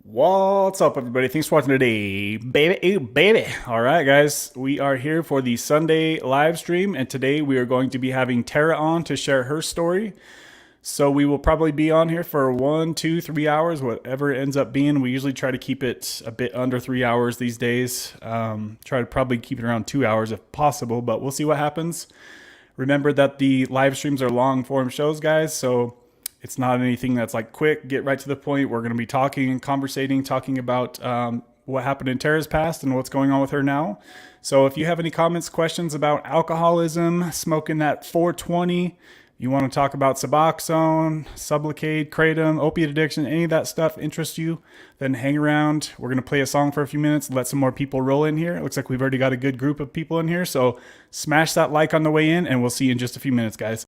What's up, everybody? Thanks for watching today, baby. Ooh, baby. All right, guys, we are here for the Sunday live stream, and today we are going to be having Tara on to share her story. So we will probably be on here for 1, 2, 3 hours, whatever it ends up being. We usually try to keep it a bit under 3 hours these days. Try to probably keep it around 2 hours if possible, but we'll see what happens. Remember that the live streams are long form shows, guys, so it's not anything that's like quick, get right to the point. We're going to be talking and conversating, talking about what happened in Tara's past and what's going on with her now. So if you have any comments, questions about alcoholism, smoking that 420, you want to talk about Suboxone, Sublocade, Kratom, opiate addiction, any of that stuff interests you, then hang around. We're going to play a song for a few minutes, let some more people roll in here. It looks like we've already got a good group of people in here. So smash that like on the way in, and we'll see you in just a few minutes, guys.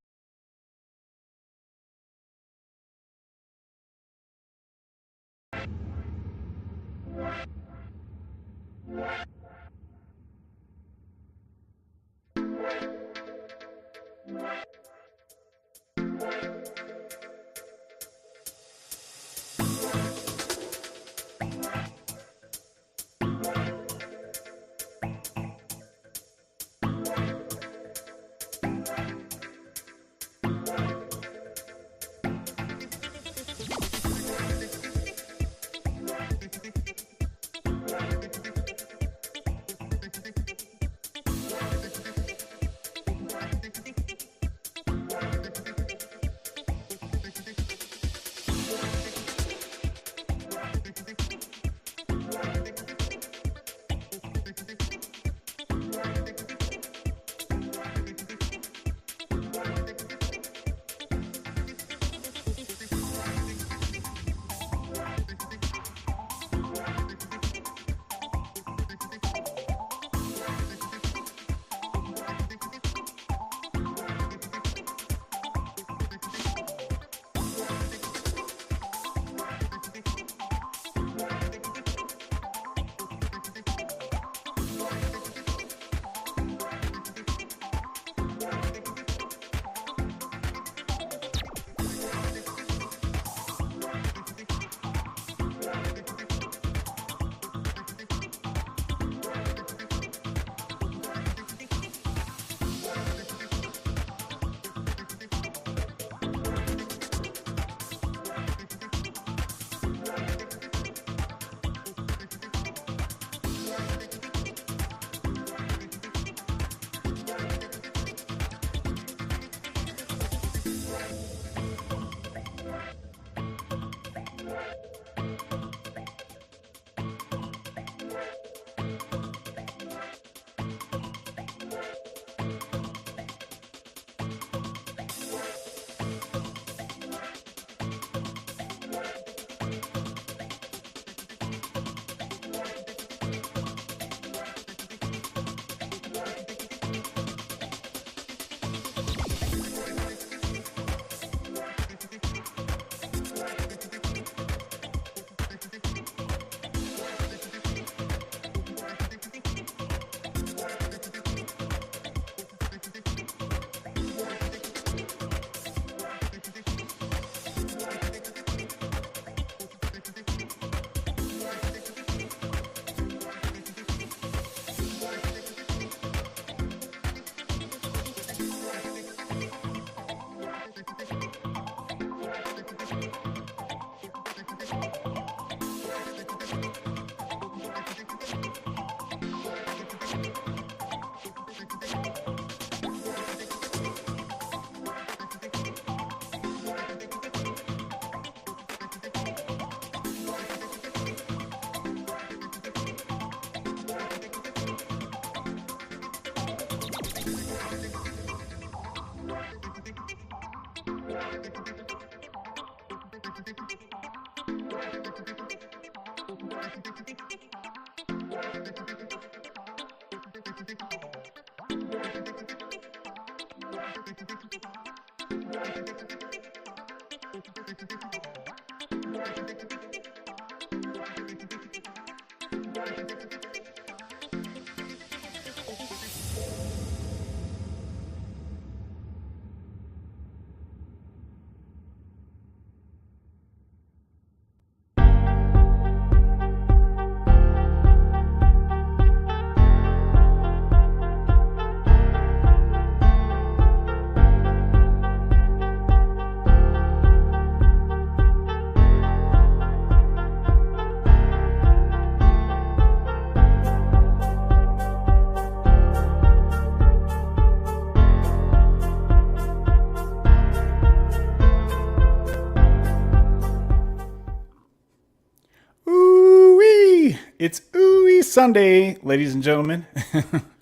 It's Ooey Sunday, ladies and gentlemen.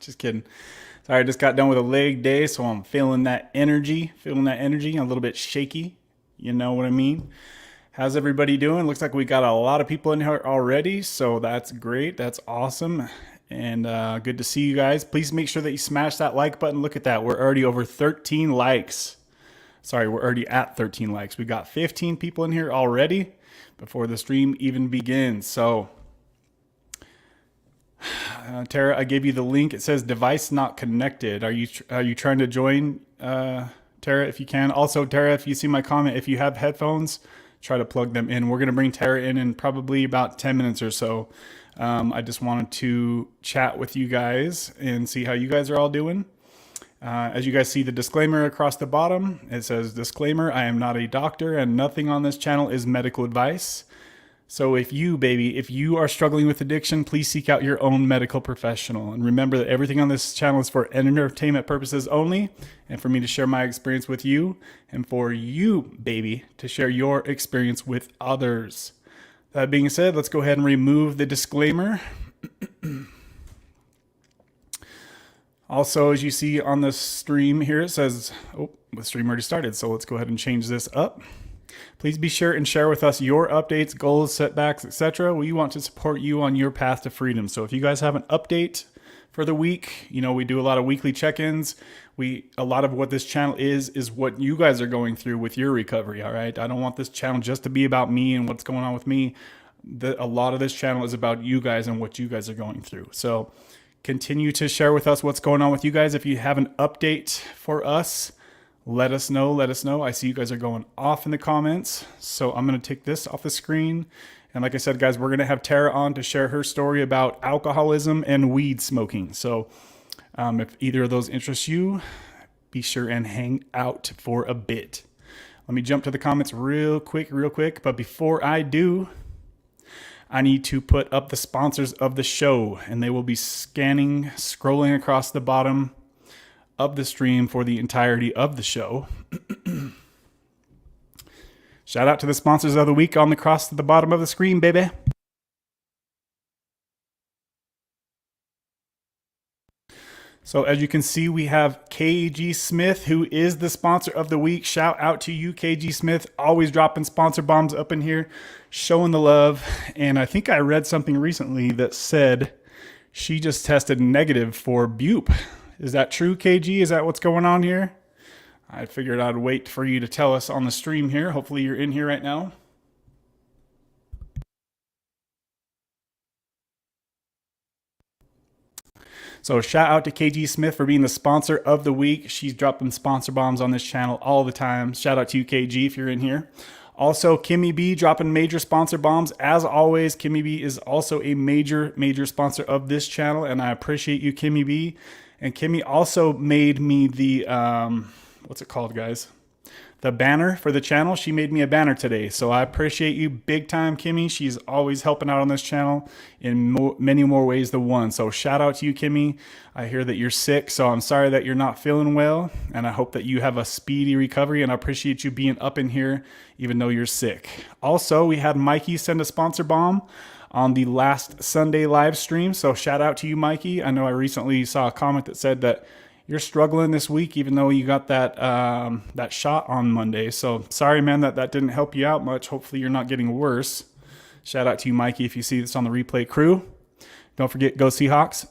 Just kidding. Sorry, I just got done with a leg day, so I'm feeling that energy. A little bit shaky. You know what I mean? How's everybody doing? Looks like we got a lot of people in here already, so that's great. That's awesome. And good to see you guys. Please make sure that you smash that like button. Look at that. We're already over 13 likes. Sorry, we're already at 13 likes. We got 15 people in here already before the stream even begins. So, Tara, I gave you the link. It says device not connected. Are you trying to join, Tara, if you can? Also, Tara, if you see my comment, if you have headphones, try to plug them in. We're going to bring Tara in probably about 10 minutes or so. I just wanted to chat with you guys and see how you guys are all doing. As you guys see the disclaimer across the bottom, it says, disclaimer, I am not a doctor and nothing on this channel is medical advice. So if you are struggling with addiction, please seek out your own medical professional. And remember that everything on this channel is for entertainment purposes only, and for me to share my experience with you, and for you, baby, to share your experience with others. That being said, let's go ahead and remove the disclaimer. Also, as you see on the stream here, it says, oh, the stream already started, so let's go ahead and change this up. Please be sure and share with us your updates, goals, setbacks, etc. We want to support you on your path to freedom. So if you guys have an update for the week, you know, we do a lot of weekly check-ins. A lot of what this channel is what you guys are going through with your recovery, all right? I don't want this channel just to be about me and what's going on with me. A lot of this channel is about you guys and what you guys are going through. So continue to share with us what's going on with you guys. If you have an update for us, let us know. I see you guys are going off in the comments. So I'm going to take this off the screen. And like I said, guys, we're going to have Tara on to share her story about alcoholism and weed smoking. So if either of those interest you, be sure and hang out for a bit. Let me jump to the comments real quick. But before I do, I need to put up the sponsors of the show, and they will be scrolling across the bottom of the stream for the entirety of the show. Shout out to the sponsors of the week on the cross at the bottom of the screen, baby. So as you can see, we have KG Smith, who is the sponsor of the week. Shout out to you, KG Smith. Always dropping sponsor bombs up in here, showing the love. And I think I read something recently that said she just tested negative for Bupe. Is that true, KG? Is that what's going on here? I figured I'd wait for you to tell us on the stream here. Hopefully you're in here right now. So shout out to KG Smith for being the sponsor of the week. She's dropping sponsor bombs on this channel all the time. Shout out to you, KG, if you're in here. Also, Kimmy B dropping major sponsor bombs. As always, Kimmy B is also a major sponsor of this channel, and I appreciate you, Kimmy B. And Kimmy also made me the, what's it called, guys? The banner for the channel. She made me a banner today. So I appreciate you big time, Kimmy. She's always helping out on this channel in many more ways than one. So shout out to you, Kimmy. I hear that you're sick, so I'm sorry that you're not feeling well. And I hope that you have a speedy recovery. And I appreciate you being up in here, even though you're sick. Also, we had Mikey send a sponsor bomb on the last Sunday live stream. So shout out to you, Mikey. I know I recently saw a comment that said that you're struggling this week, even though you got that that shot on Monday. So sorry, man, that didn't help you out much. Hopefully you're not getting worse. Shout out to you, Mikey, if you see this on the replay crew. Don't forget, go Seahawks.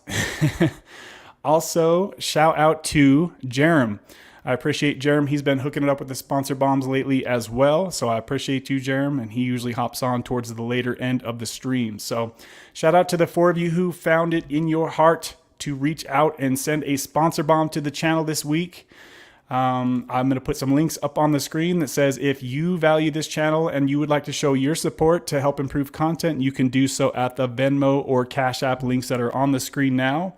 Also, shout out to Jerem. I appreciate Jerem. He's been hooking it up with the sponsor bombs lately as well. So I appreciate you, Jerem. And he usually hops on towards the later end of the stream. So shout out to the 4 of you who found it in your heart to reach out and send a sponsor bomb to the channel this week. I'm going to put some links up on the screen that says if you value this channel and you would like to show your support to help improve content, you can do so at the Venmo or Cashapp links that are on the screen now.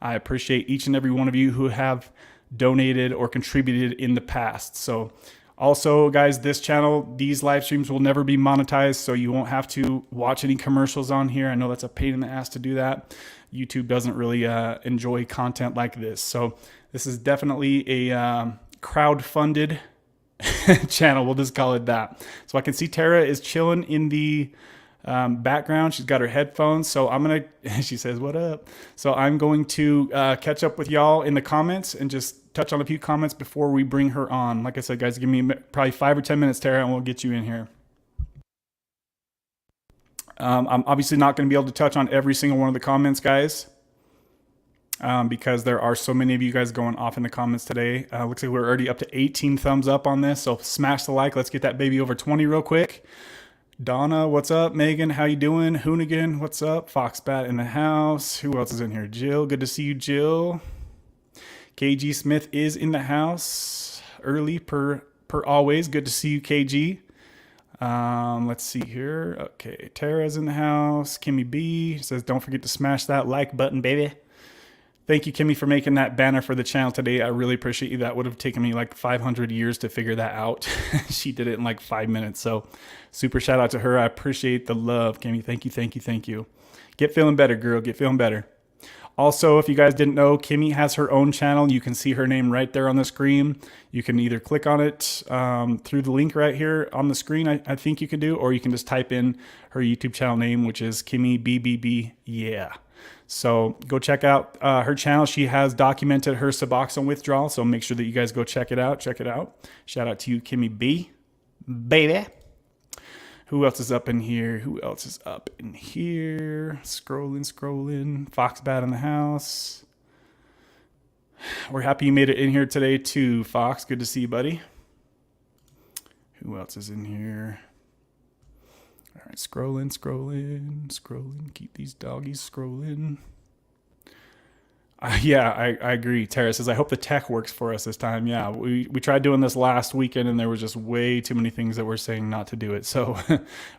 I appreciate each and every one of you who have donated or contributed in the past. So also, guys, this channel, these live streams will never be monetized, so you won't have to watch any commercials on here. I know that's a pain in the ass to do that. YouTube doesn't really enjoy content like this. So this is definitely a crowd-funded channel. We'll just call it that. So I can see Tara is chilling in the background. She's got her headphones. So I'm going to, she says, what up? So I'm going to catch up with y'all in the comments and just touch on a few comments before we bring her on. Like I said, guys, give me probably 5 or 10 minutes, Tara, and we'll get you in here. I'm obviously not going to be able to touch on every single one of the comments, guys, because there are so many of you guys going off in the comments today. Looks like we're already up to 18 thumbs up on this. So smash the like. Let's get that baby over 20 real quick. Donna, what's up? Megan, how you doing? Hoonigan, what's up? Foxbat in the house. Who else is in here? Jill, good to see you, Jill. KG Smith is in the house. Early per always. Good to see you, KG. Let's see here. Okay, Tara's in the house. Kimmy B says, don't forget to smash that like button, baby. Thank you, Kimmy, for making that banner for the channel today. I really appreciate you. That would have taken me like 500 years to figure that out. She did it in like 5 minutes. So super shout out to her. I appreciate the love, Kimmy. Thank you, thank you, thank you. Get feeling better, girl. Get feeling better. Also, if you guys didn't know, Kimmy has her own channel. You can see her name right there on the screen. You can either click on it through the link right here on the screen, I think you can do, or you can just type in her YouTube channel name, which is Kimmy BBB. Yeah. So go check out her channel. She has documented her Suboxone withdrawal, so make sure that you guys go check it out. Check it out. Shout out to you, Kimmy B. Baby. Who else is up in here? Who else is up in here? Scrolling. Foxbat in the house. We're happy you made it in here today too, Fox. Good to see you, buddy. Who else is in here? All right, scrolling. Keep these doggies scrolling. Yeah, I agree. Tara says, I hope the tech works for us this time. Yeah, we tried doing this last weekend and there was just way too many things that were saying not to do it. So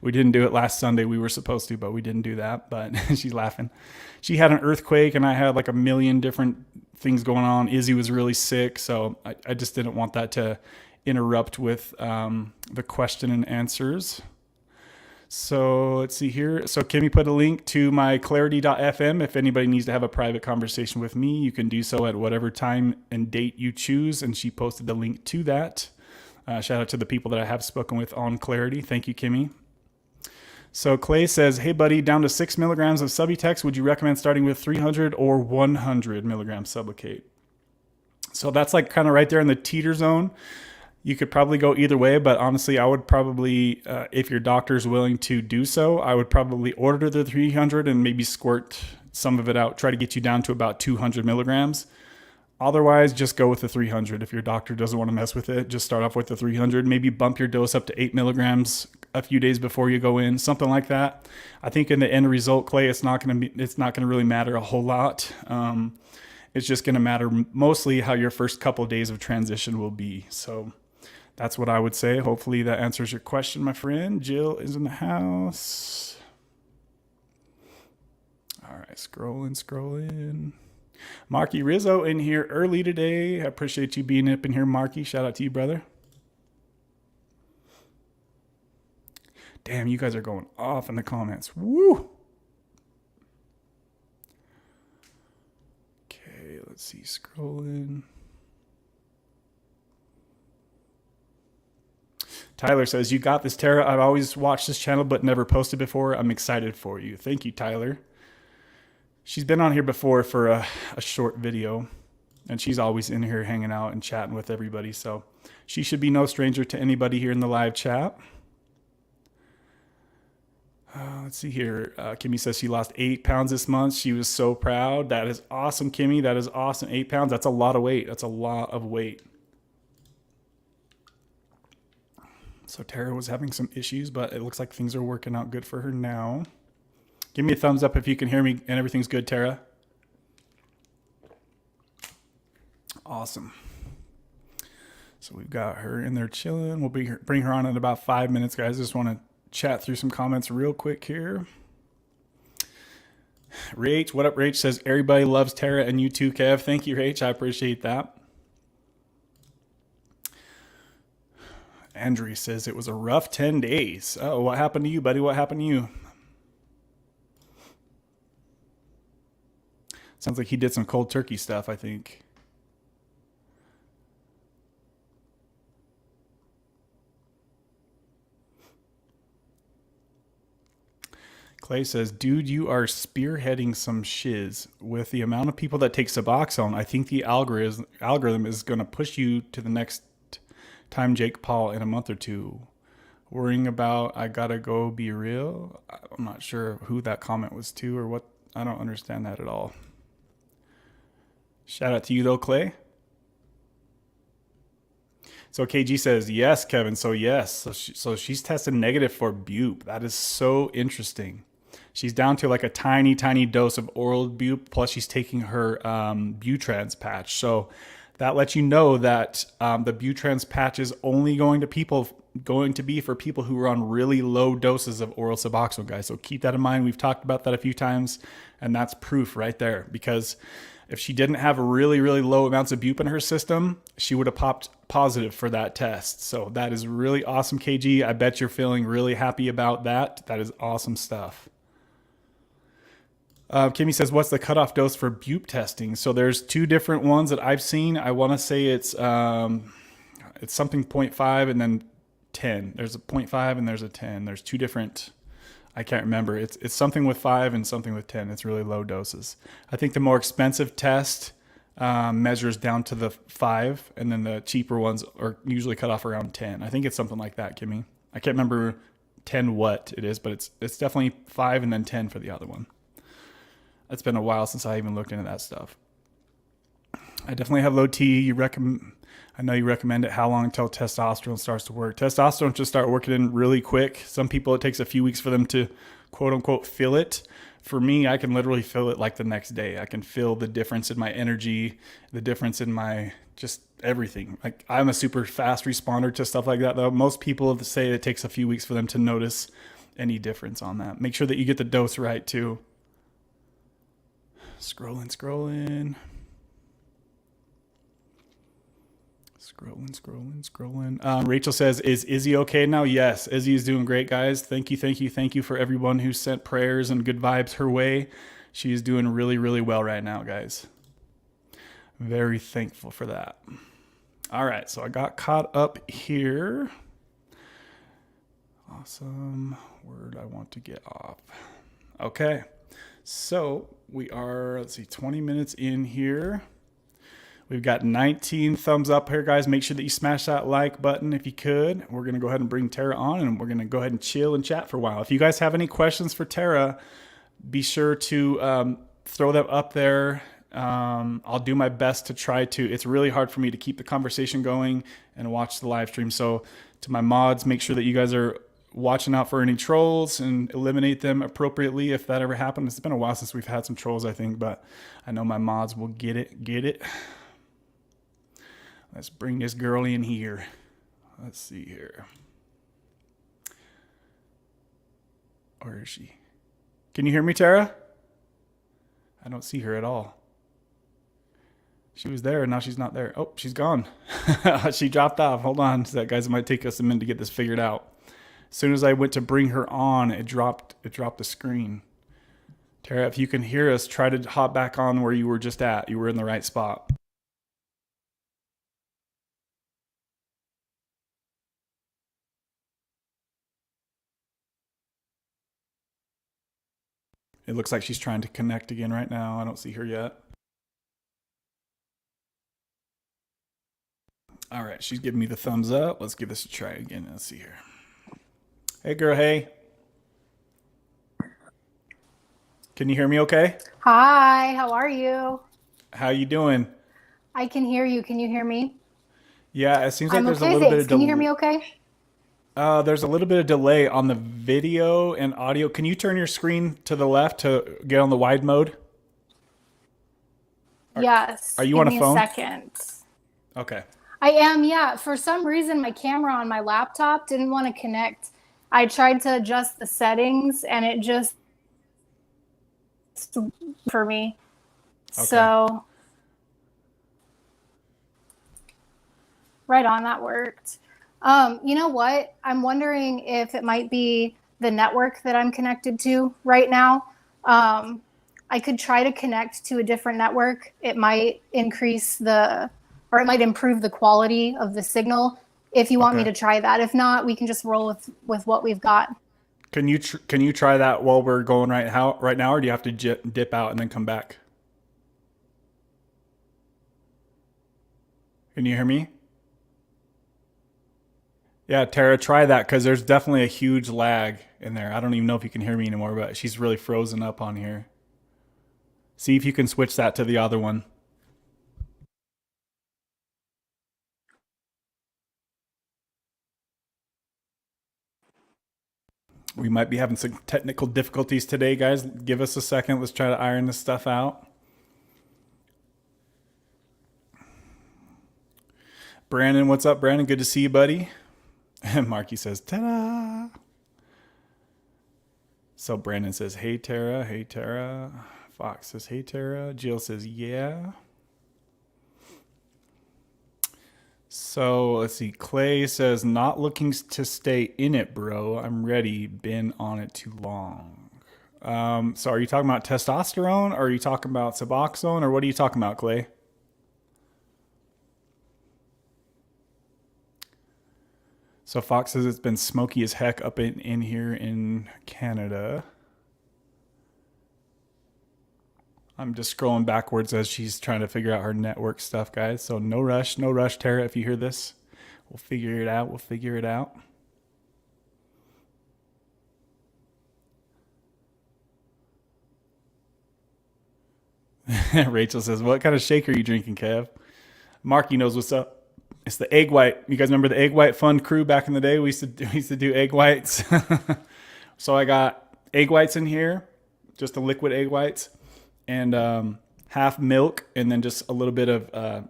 we didn't do it last Sunday. We were supposed to, but we didn't do that. But she's laughing. She had an earthquake and I had like a million different things going on. Izzy was really sick. So I just didn't want that to interrupt with the question and answers. So let's see here. So Kimmy put a link to my clarity.fm. If anybody needs to have a private conversation with me, you can do so at whatever time and date you choose. And she posted the link to that. Shout out to the people that I have spoken with on Clarity. Thank you, Kimmy. So Clay says, hey buddy, down to 6 milligrams of Subutex. Would you recommend starting with 300 or 100 milligrams Sublocade? So that's like kind of right there in the teeter zone. You could probably go either way, but honestly, I would probably, if your doctor's willing to do so, I would probably order the 300 and maybe squirt some of it out, try to get you down to about 200 milligrams. Otherwise, just go with the 300. If your doctor doesn't want to mess with it, just start off with the 300. Maybe bump your dose up to 8 milligrams a few days before you go in, something like that. I think in the end result, Clay, it's not going to really matter a whole lot. It's just going to matter mostly how your first couple of days of transition will be. So that's what I would say. Hopefully that answers your question, my friend. Jill is in the house. All right, scrolling. Marky Rizzo in here early today. I appreciate you being up in here, Marky. Shout out to you, brother. Damn, you guys are going off in the comments. Woo! Okay, let's see, scrolling. Tyler says, you got this, Tara. I've always watched this channel but never posted before. I'm excited for you. Thank you, Tyler. She's been on here before for a short video, and she's always in here hanging out and chatting with everybody. So she should be no stranger to anybody here in the live chat. Let's see here. Kimmy says she lost 8 pounds this month. She was so proud. That is awesome, Kimmy. That is awesome. 8 pounds. That's a lot of weight. That's a lot of weight. So Tara was having some issues, but it looks like things are working out good for her now. Give me a thumbs up if you can hear me and everything's good, Tara. Awesome. So we've got her in there chilling. We'll bring her on in about 5 minutes, guys. Just want to chat through some comments real quick here. Rach, what up, Rach? Says, everybody loves Tara and you too, Kev. Thank you, Rach. I appreciate that. Andrew says it was a rough 10 days. Oh, what happened to you, buddy? What happened to you? Sounds like he did some cold turkey stuff, I think. Clay says, dude, you are spearheading some shiz. With the amount of people that take Suboxone, I think the algorithm is going to push you to the next time Jake Paul in a month or two. Worrying about I gotta go be real. I'm not sure who that comment was to or what. I don't understand that at all. Shout out to you though, Clay. So KG says, yes, Kevin. So yes. So she's tested negative for bupe. That is so interesting. She's down to like a tiny, tiny dose of oral bupe. Plus she's taking her Butrans patch. So that lets you know that the Butrans patch is only going to be for people who are on really low doses of oral Suboxone, guys. So keep that in mind. We've talked about that a few times, and that's proof right there. Because if she didn't have really, really low amounts of bupe in her system, she would have popped positive for that test. So that is really awesome, KG. I bet you're feeling really happy about that. That is awesome stuff. Kimmy says, what's the cutoff dose for bupe testing? So there's two different ones that I've seen. I want to say it's something 0.5 and then 10. There's a 0.5 and there's a 10. There's two different, I can't remember. It's something with 5 and something with 10. It's really low doses. I think the more expensive test measures down to the 5, and then the cheaper ones are usually cut off around 10. I think it's something like that, Kimmy. I can't remember 10 what it is, but it's definitely 5 and then 10 for the other one. It's been a while since I even looked into that stuff. I definitely have low T. I know you recommend it. How long until testosterone starts to work? Testosterone should start working in really quick. Some people, it takes a few weeks for them to quote unquote feel it. For me, I can literally feel it like the next day. I can feel the difference in my energy, the difference in my just everything. Like I'm a super fast responder to stuff like that though. Most people say it takes a few weeks for them to notice any difference on that. Make sure that you get the dose right too. Scrolling. Rachel says, is Izzy okay now? Yes, Izzy is doing great, guys. Thank you for everyone who sent prayers and good vibes her way. She is doing really, really well right now, guys. Very thankful for that. All right, so I got caught up here. Awesome. Word I want to get off. Okay. So we are, 20 minutes in here. We've got 19 thumbs up here, guys. Make sure that you smash that like button if you could. We're going to go ahead and bring Tara on, and we're going to go ahead and chill and chat for a while. If you guys have any questions for Tara, be sure to throw them up there. I'll do my best to try to. It's really hard for me to keep the conversation going and watch the live stream. So to my mods, make sure that you guys are watching out for any trolls and eliminate them appropriately if that ever happens. It's been a while since we've had some trolls, I think, but I know my mods will get it. Let's bring this girl in here. Let's see here. Where is she? Can you hear me, Tara? I don't see her at all. She was there and now she's not there. Oh, she's gone. She dropped off. Hold on. So that, guys, it might take us a minute to get this figured out. As soon as I went to bring her on, it dropped the screen. Tara, if you can hear us, try to hop back on where you were just at. You were in the right spot. It looks like she's trying to connect again right now. I don't see her yet. All right, she's giving me the thumbs up. Let's give this a try again. Let's see here. Hey, girl, hey. Can you hear me okay? Hi, how are you? How you doing? I can hear you. Can you hear me? Yeah, it seems like I'm there's a okay, little bit thanks. of Can you hear me okay? there's a little bit of delay on the video and audio. Can you turn your screen to the left to get on the wide mode? Yes. Are you Give on a me phone? a second. Okay. I am, yeah. For some reason, my camera on my laptop didn't want to connect. I tried to adjust the settings and it just for me. Okay. So right on, that worked. You know what? I'm wondering if it might be the network that I'm connected to right now. I could try to connect to a different network. It might increase or it might improve the quality of the signal if you want me Okay. to try that. If not, we can just roll with what we've got. Can you try that while we're going right now, or do you have to dip out and then come back? Can you hear me? Yeah, Tara, try that because there's definitely a huge lag in there. I don't even know if you can hear me anymore, but she's really frozen up on here. See if you can switch that to the other one. We might be having some technical difficulties today, guys. Give us a second. Let's try to iron this stuff out. Brandon, what's up, Brandon? Good to see you, buddy. And Marky says, ta-da. So Brandon says, hey, Tara. Hey, Tara. Fox says, hey, Tara. Jill says, yeah. So let's see. Clay says, not looking to stay in it, bro. I'm ready. Been on it too long. So are you talking about testosterone, or are you talking about Suboxone, or what are you talking about, Clay? So Fox says it's been smoky as heck up in here in Canada. I'm just scrolling backwards as she's trying to figure out her network stuff, guys. So no rush, Tara, if you hear this. We'll figure it out. We'll figure it out. Rachel says, what kind of shake are you drinking, Kev? Marky knows what's up. It's the egg white. You guys remember the egg white fun crew back in the day? We used to do egg whites. So I got egg whites in here, just the liquid egg whites, and half milk, and then just a little bit of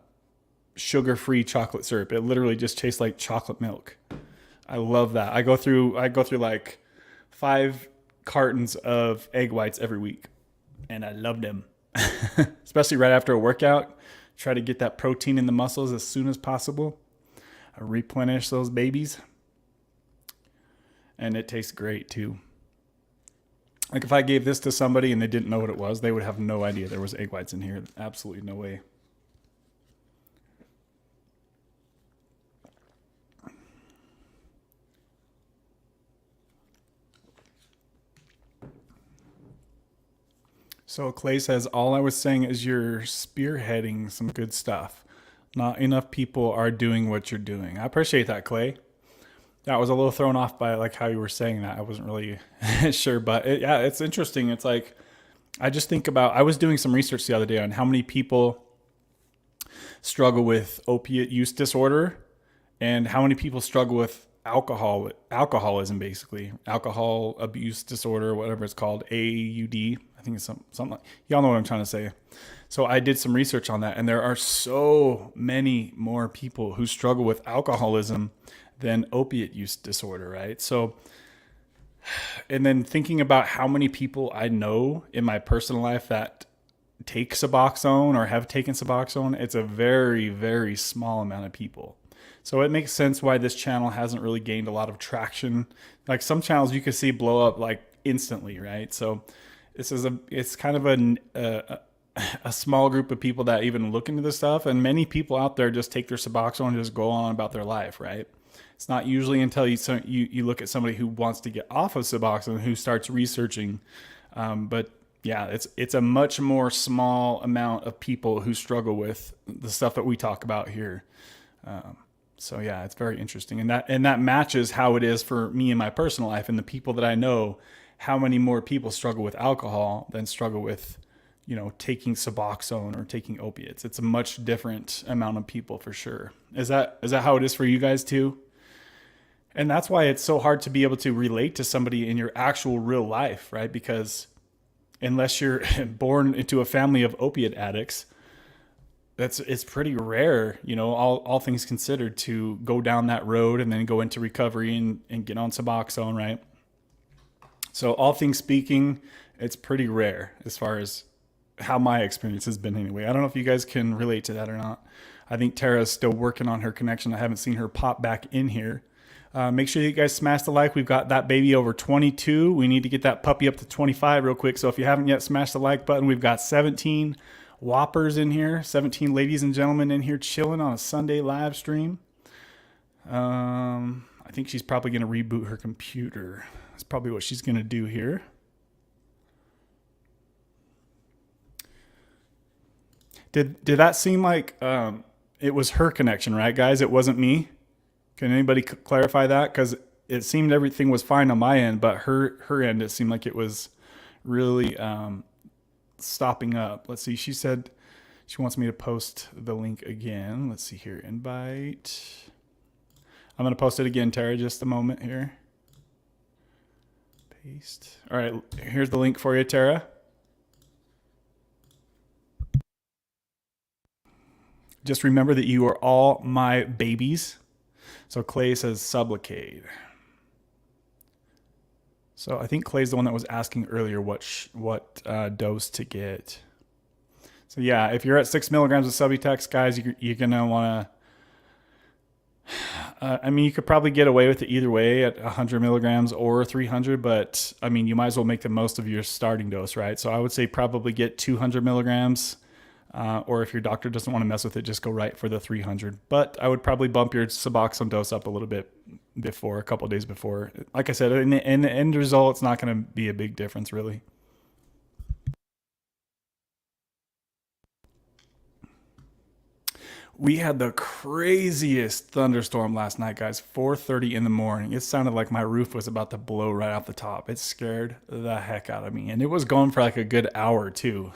sugar-free chocolate syrup. It literally just tastes like chocolate milk. I love that. I go through like 5 cartons of egg whites every week, and I love them. Especially right after a workout. Try to get that protein in the muscles as soon as possible. I replenish those babies. And it tastes great too. Like if I gave this to somebody and they didn't know what it was, they would have no idea there was egg whites in here. Absolutely no way. So Clay says, all I was saying is you're spearheading some good stuff. Not enough people are doing what you're doing. I appreciate that, Clay. Yeah, I was a little thrown off by like how you were saying that. I wasn't really sure, but yeah, it's interesting. It's like, I just think about, I was doing some research the other day on how many people struggle with opiate use disorder and how many people struggle with alcoholism, basically alcohol abuse disorder, whatever it's called, AUD. I think it's something like, y'all know what I'm trying to say. So I did some research on that, and there are so many more people who struggle with alcoholism than opiate use disorder, right? So, and then thinking about how many people I know in my personal life that take Suboxone or have taken Suboxone, it's a very, very small amount of people. So it makes sense why this channel hasn't really gained a lot of traction. Like some channels you can see blow up like instantly, right? So it's kind of a small group of people that even look into this stuff, and many people out there just take their Suboxone and just go on about their life, right? It's not usually until you look at somebody who wants to get off of Suboxone who starts researching. But yeah, it's a much more small amount of people who struggle with the stuff that we talk about here. So yeah, it's very interesting, and that matches how it is for me in my personal life and the people that I know. How many more people struggle with alcohol than struggle with, taking Suboxone or taking opiates? It's a much different amount of people for sure. Is that how it is for you guys too? And that's why it's so hard to be able to relate to somebody in your actual real life, right? Because unless you're born into a family of opiate addicts, it's pretty rare, all things considered, to go down that road and then go into recovery and get on Suboxone, right? So all things speaking, it's pretty rare as far as how my experience has been anyway. I don't know if you guys can relate to that or not. I think Tara's still working on her connection. I haven't seen her pop back in here. Make sure you guys smash the like. We've got that baby over 22. We need to get that puppy up to 25 real quick. So if you haven't yet smashed the like button, we've got 17 whoppers in here, 17 ladies and gentlemen in here chilling on a Sunday live stream. I think she's probably going to reboot her computer. That's probably what she's going to do here. Did that seem like it was her connection, right, guys? It wasn't me. Can anybody clarify that? Because it seemed everything was fine on my end, but her end, it seemed like it was really stopping up. Let's see. She said she wants me to post the link again. Let's see here. Invite. I'm going to post it again, Tara, just a moment here. Paste. All right. Here's the link for you, Tara. Just remember that you are all my babies. So Clay says Sublocade. So I think Clay's the one that was asking earlier what dose to get. So yeah, if you're at 6 milligrams of Subutex, guys, you're gonna want to. I mean, you could probably get away with it either way at 100 milligrams or 300, but I mean, you might as well make the most of your starting dose, right? So I would say probably get 200 milligrams. Or if your doctor doesn't want to mess with it, just go right for the 300. But I would probably bump your Suboxone dose up a little bit before, a couple of days before. Like I said, in the end result, it's not going to be a big difference, really. We had the craziest thunderstorm last night, guys. 4:30 in the morning. It sounded like my roof was about to blow right off the top. It scared the heck out of me. And it was going for like a good hour, too.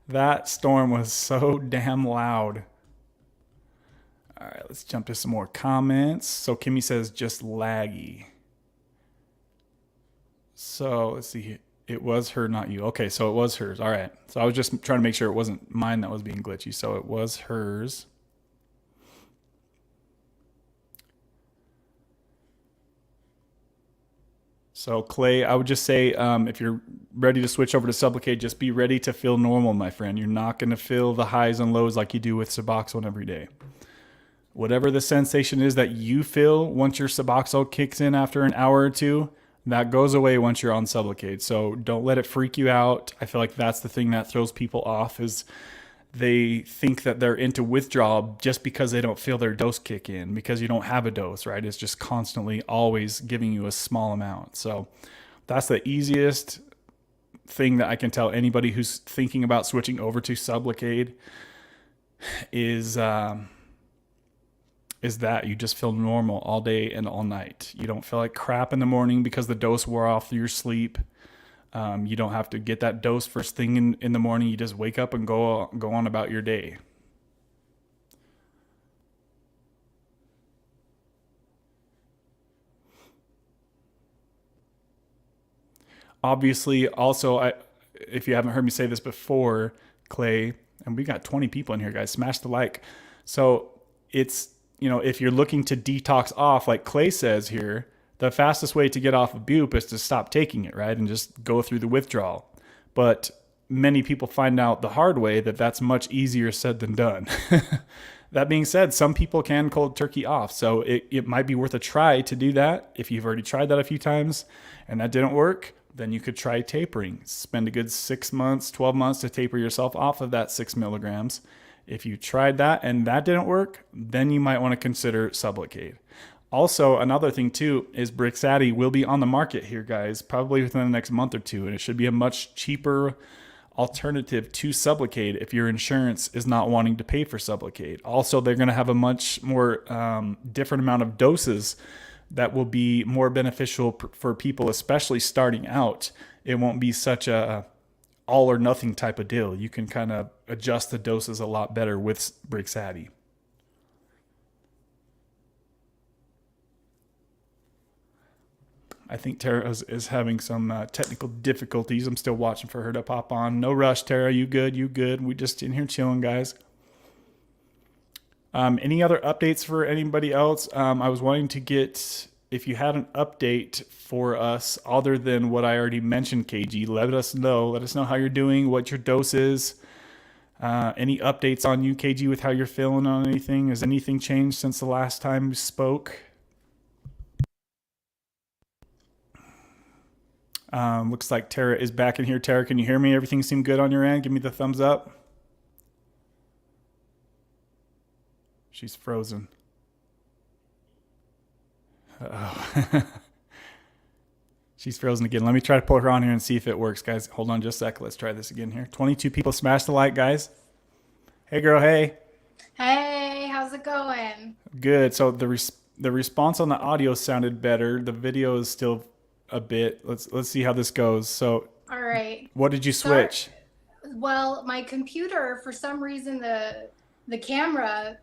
That storm was so damn loud. All right, let's jump to some more comments. So Kimmy says just laggy. So let's see. It was her, not you. Okay, so it was hers. All right. So I was just trying to make sure it wasn't mine that was being glitchy. So it was hers. So Clay, I would just say if you're ready to switch over to Sublocade, just be ready to feel normal, my friend. You're not going to feel the highs and lows like you do with Suboxone every day. Whatever the sensation is that you feel once your Suboxone kicks in after an hour or two, that goes away once you're on Sublocade. So don't let it freak you out. I feel like that's the thing that throws people off is they think that they're into withdrawal just because they don't feel their dose kick in, because you don't have a dose, right? It's just constantly always giving you a small amount. So that's the easiest thing that I can tell anybody who's thinking about switching over to Sublocade is that you just feel normal all day and all night. You don't feel like crap in the morning because the dose wore off through your sleep. You don't have to get that dose first thing in the morning. You just wake up and go on about your day. Obviously, also, if you haven't heard me say this before, Clay, and we got 20 people in here, guys, smash the like. So it's, if you're looking to detox off, like Clay says here, the fastest way to get off of bupe is to stop taking it, right? And just go through the withdrawal. But many people find out the hard way that that's much easier said than done. That being said, some people can cold turkey off. So it might be worth a try to do that. If you've already tried that a few times and that didn't work, then you could try tapering. Spend a good 6 months, 12 months to taper yourself off of that 6 milligrams. If you tried that and that didn't work, then you might want to consider Sublocade. Also, another thing too is Brixadi will be on the market here, guys, probably within the next month or two, and it should be a much cheaper alternative to Sublocade if your insurance is not wanting to pay for Sublocade. Also, they're going to have a much more different amount of doses that will be more beneficial for people, especially starting out. It won't be such a all or nothing type of deal. You can kind of adjust the doses a lot better with Brixadi. I think Tara is having some technical difficulties. I'm still watching for her to pop on. No rush, Tara. You good? You good? We just in here chilling, guys. Any other updates for anybody else? I was wanting to get, if you had an update for us other than what I already mentioned, KG, let us know. Let us know how you're doing, what your dose is. Any updates on you, KG, with how you're feeling on anything? Has anything changed since the last time we spoke? Looks like Tara is back in here. Tara, can you hear me? Everything seemed good on your end? Give me the thumbs up. She's frozen. Uh-oh. She's frozen again. Let me try to pull her on here and see if it works, guys. Hold on just a sec. Let's try this again here. 22 people smash the like, guys. Hey, girl. Hey. Hey, how's it going? Good. So the response on the audio sounded better. The video is still a bit. Let's see how this goes. So, All right. what did you Sorry. switch? Well, my computer, for some reason, the camera,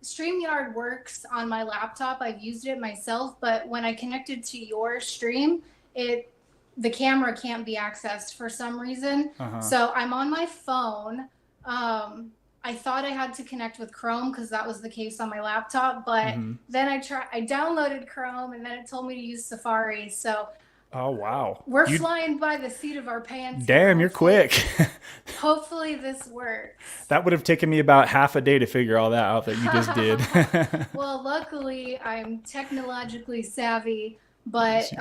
StreamYard works on my laptop. I've used it myself, but when I connected to your stream, the camera can't be accessed for some reason. So I'm on my phone. I thought I had to connect with Chrome because that was the case on my laptop, but then I downloaded Chrome and then it told me to use Safari. So Oh, wow. we're flying by the seat of our pants. Damn, you're quick. Hopefully this works. That would have taken me about half a day to figure all that out that you just did. Well, luckily I'm technologically savvy, but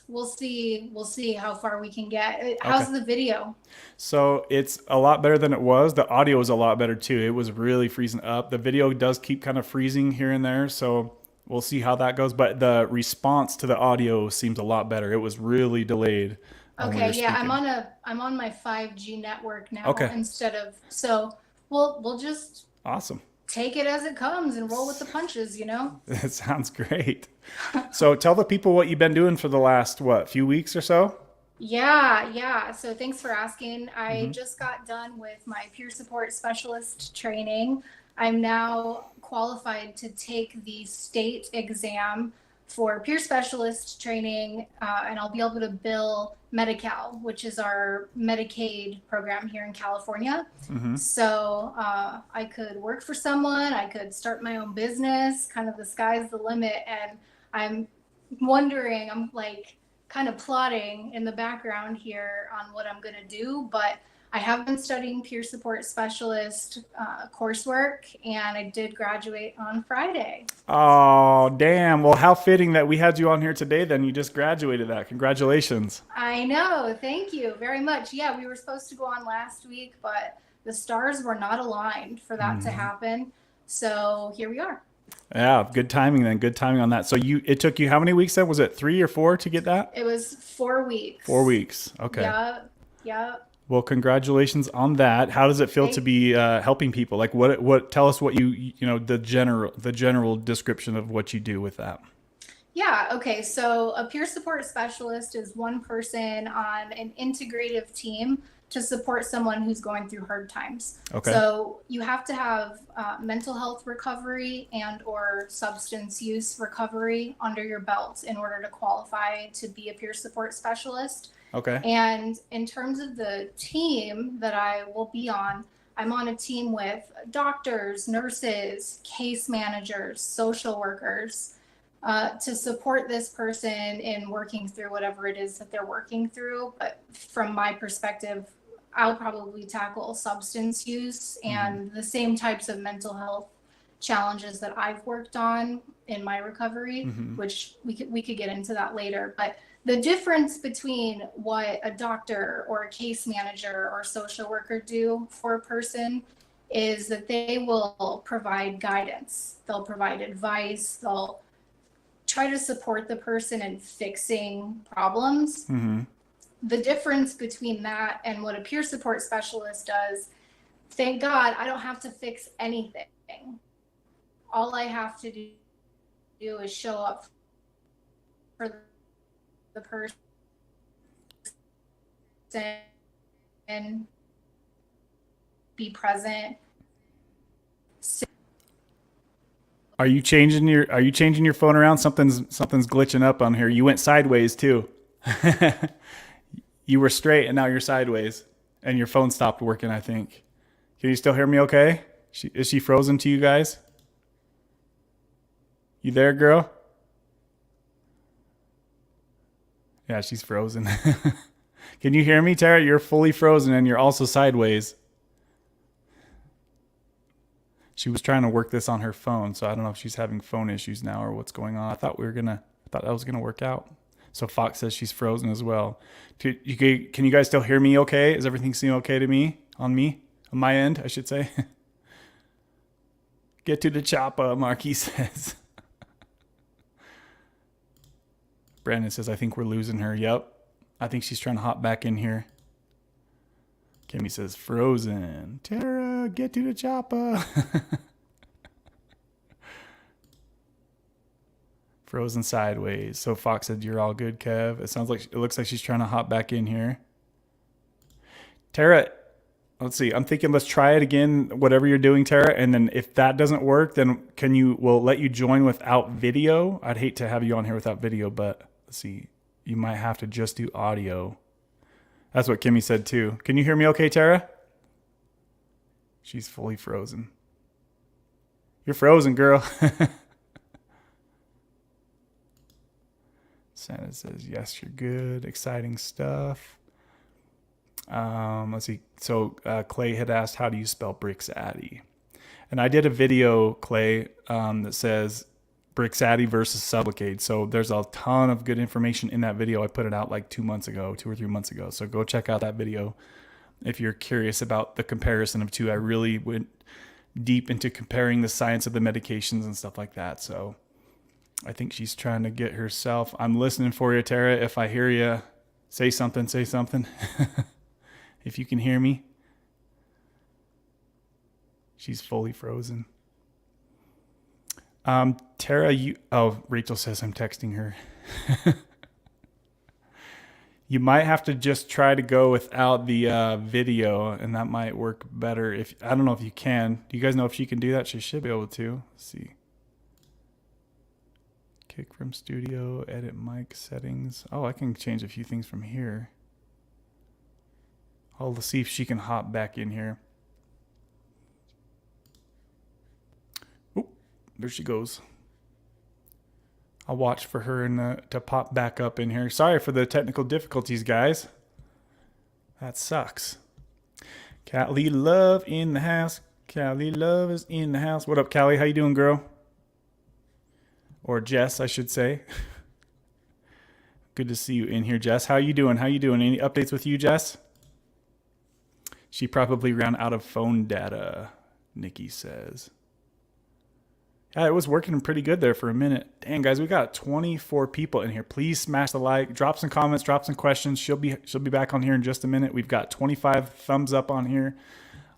we'll see how far we can get. How's the video? So it's a lot better than it was. The audio is a lot better too. It was really freezing up. The video does keep kind of freezing here and there. So we'll see how that goes. But the response to the audio seems a lot better. It was really delayed. Okay, yeah, I'm on my 5G network now so we'll just awesome. Take it as it comes and roll with the punches, you know? That sounds great. So tell the people what you've been doing for the last, few weeks or so? Yeah. So thanks for asking. I just got done with my peer support specialist training. I'm now qualified to take the state exam for peer specialist training, and I'll be able to bill Medi-Cal, which is our Medicaid program here in California. So I could work for someone, I could start my own business, kind of the sky's the limit. And I'm wondering, I'm like kind of plotting in the background here on what I'm going to do, but I have been studying peer support specialist coursework, and I did graduate on Friday. Oh, damn. Well, how fitting that we had you on here today then. You just graduated that. Congratulations. I know. Thank you very much. Yeah, we were supposed to go on last week, but the stars were not aligned for that to happen. So here we are. Yeah, good timing then. Good timing on that. So it took you how many weeks then? Was it 3 or 4 to get that? It was 4 weeks. 4 weeks. Okay. Yeah. Well, congratulations on that. How does it feel to be helping people? Like what tell us what the general description of what you do with that. Yeah, okay. So a peer support specialist is one person on an integrative team to support someone who's going through hard times. Okay. So you have to have mental health recovery and or substance use recovery under your belt in order to qualify to be a peer support specialist. Okay. And in terms of the team that I will be on, I'm on a team with doctors, nurses, case managers, social workers, to support this person in working through whatever it is that they're working through. But from my perspective, I'll probably tackle substance use and the same types of mental health challenges that I've worked on in my recovery, which we could get into that later. But the difference between what a doctor or a case manager or social worker do for a person is that they will provide guidance. They'll provide advice. They'll try to support the person in fixing problems. The difference between that and what a peer support specialist does, thank God, I don't have to fix anything. All I have to do is show up for the person and be present. Are you changing your phone around? Something's glitching up on here. You went sideways too. You were straight and now you're sideways, and your phone stopped working, I think. Can you still hear me okay? Is she frozen to you guys? You there, girl? Yeah, she's frozen. Can you hear me, Tara? You're fully frozen and you're also sideways. She was trying to work this on her phone, so I don't know if she's having phone issues now or what's going on. I thought that was gonna work out. So Fox says she's frozen as well. Can you guys still hear me okay? Does everything seem okay to me? On my end, I should say. Get to the chopper, Marquis says. Brandon says, I think we're losing her. Yep. I think she's trying to hop back in here. Kimmy says, frozen. Tara, get to the chopper. Frozen sideways. So Fox said, you're all good, Kev. It looks like she's trying to hop back in here. Tara, let's see. I'm thinking let's try it again, whatever you're doing, Tara. And then if that doesn't work, then we'll let you join without video. I'd hate to have you on here without video, but let's see. You might have to just do audio. That's what Kimmy said too. Can you hear me okay, Tara? She's fully frozen. You're frozen, girl. Santa says, yes, you're good. Exciting stuff. Let's see. So Clay had asked, how do you spell Brixaddy? And I did a video, Clay, that says Brixaddy versus Sublocade. So there's a ton of good information in that video. I put it out like 2 or 3 months ago. So go check out that video if you're curious about the comparison of two. I really went deep into comparing the science of the medications and stuff like that. So I think she's trying to get herself. I'm listening for you, Tara. If I hear you, say something, say something. If you can hear me. She's fully frozen. Tara, Rachel says I'm texting her. You might have to just try to go without the video, and that might work better. I don't know if you can. Do you guys know if she can do that? She should be able to. Let's see. Kick from studio, edit mic settings. Oh, I can change a few things from here. I'll see if she can hop back in here. Oop, there she goes. I'll watch for her to pop back up in here. Sorry for the technical difficulties, guys. That sucks. Callie Love in the house. Callie Love is in the house. What up, Callie? How you doing, girl? Or Jess, I should say. Good to see you in here, Jess. How you doing? How you doing? Any updates with you, Jess? She probably ran out of phone data, Nikki says. Yeah, it was working pretty good there for a minute. Dang, guys, we got 24 people in here. Please smash the like, drop some comments, drop some questions. She'll be back on here in just a minute. We've got 25 thumbs up on here.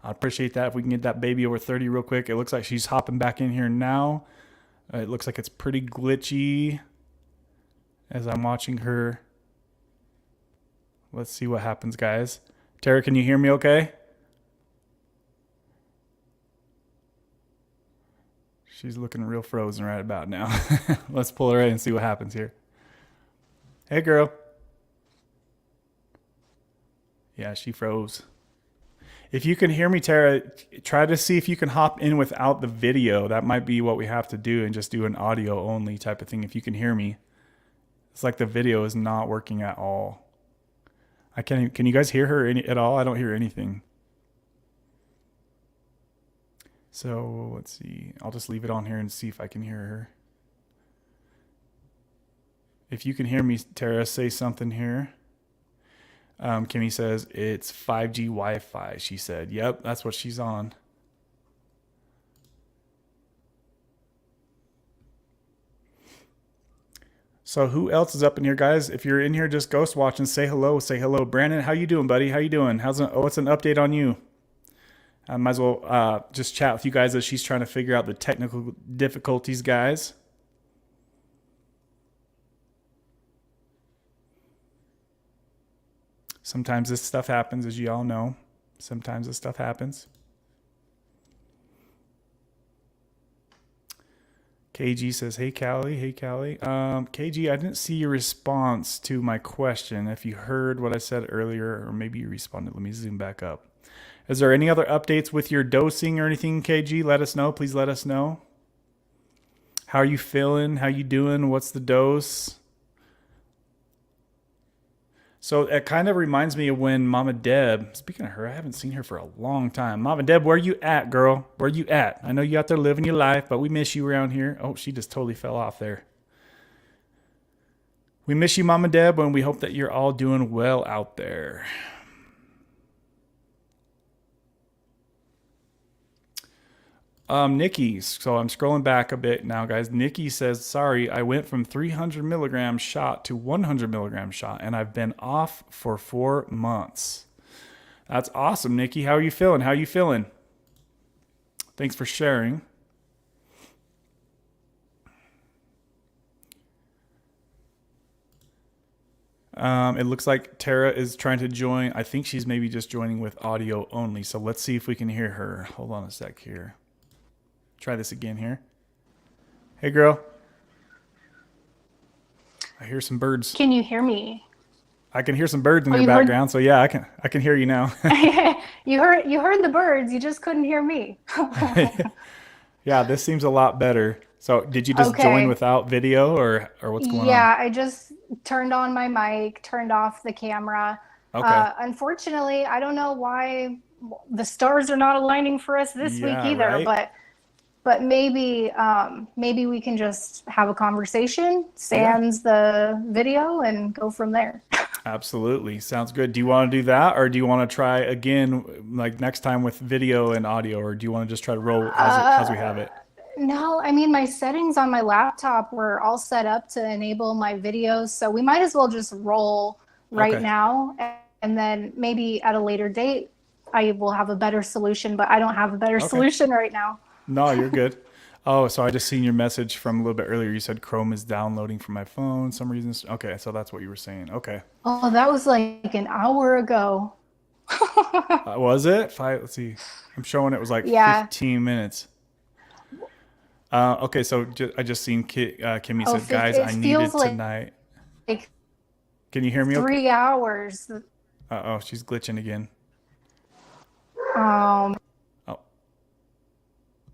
I appreciate that. If we can get that baby over 30 real quick. It looks like she's hopping back in here now. It looks like it's pretty glitchy as I'm watching her. Let's see what happens, guys. Tara, can you hear me okay? She's looking real frozen right about now. Let's pull her in and see what happens here. Hey, girl. Yeah, she froze. If you can hear me, Tara, try to see if you can hop in without the video. That might be what we have to do and just do an audio only type of thing if you can hear me. It's like the video is not working at all. Can you guys hear her at all? I don't hear anything. So let's see. I'll just leave it on here and see if I can hear her. If you can hear me, Tara, say something here. Kimmy says it's 5G Wi-Fi. She said, yep, that's what she's on. So who else is up in here, guys? If you're in here just ghost watching, say hello. Say hello. Brandon, how you doing, buddy? How you doing? What's an update on you? I might as well just chat with you guys as she's trying to figure out the technical difficulties, guys. Sometimes this stuff happens, as you all know. Sometimes this stuff happens. KG says, hey, Callie. Hey, Callie. KG, I didn't see your response to my question. If you heard what I said earlier, or maybe you responded. Let me zoom back up. Is there any other updates with your dosing or anything, KG? Let us know. Please let us know. How are you feeling? How you doing? What's the dose? So it kind of reminds me of when Mama Deb, speaking of her, I haven't seen her for a long time. Mama Deb, where you at, girl? Where you at? I know you out there living your life, but we miss you around here. Oh, she just totally fell off there. We miss you, Mama Deb, and we hope that you're all doing well out there. Nikki. So I'm scrolling back a bit now, guys. Nikki says, sorry, I went from 300 milligram shot to 100 milligram shot, and I've been off for 4 months. That's awesome, Nikki. How are you feeling? How are you feeling? Thanks for sharing. It looks like Tara is trying to join. I think she's maybe just joining with audio only. So let's see if we can hear her. Hold on a sec here. Try this again here. Hey, girl. I hear some birds. Can you hear me? I can hear some birds in Oh, your you heard background. So yeah, I can hear you now. you heard the birds, you just couldn't hear me. Yeah, this seems a lot better. So did you just join Okay. without video or what's going on? Yeah, I just turned on my mic, turned off the camera. Okay. Unfortunately, I don't know why the stars are not aligning for us this week Yeah, either, right? but maybe we can just have a conversation, Yeah. sans the video, and go from there. Absolutely. Sounds good. Do you want to do that or do you want to try again like next time with video and audio, or do you want to just try to roll as we have it? No, I mean, my settings on my laptop were all set up to enable my videos, so we might as well just roll right Okay. now, and then maybe at a later date I will have a better solution, but I don't have a better Okay. solution right now. No, you're good. Oh, so I just seen your message from a little bit earlier. You said Chrome is downloading from my phone. Some reasons. Okay, so that's what you were saying. Okay. Oh, that was like an hour ago. Was it? Five, let's see. I'm showing it was like Yeah. 15 minutes. Okay, so I just seen Kimmy Oh, said, guys, it I need feels it tonight. like Can you hear me okay? 3 hours. Oh, she's glitching again. Um, Oh,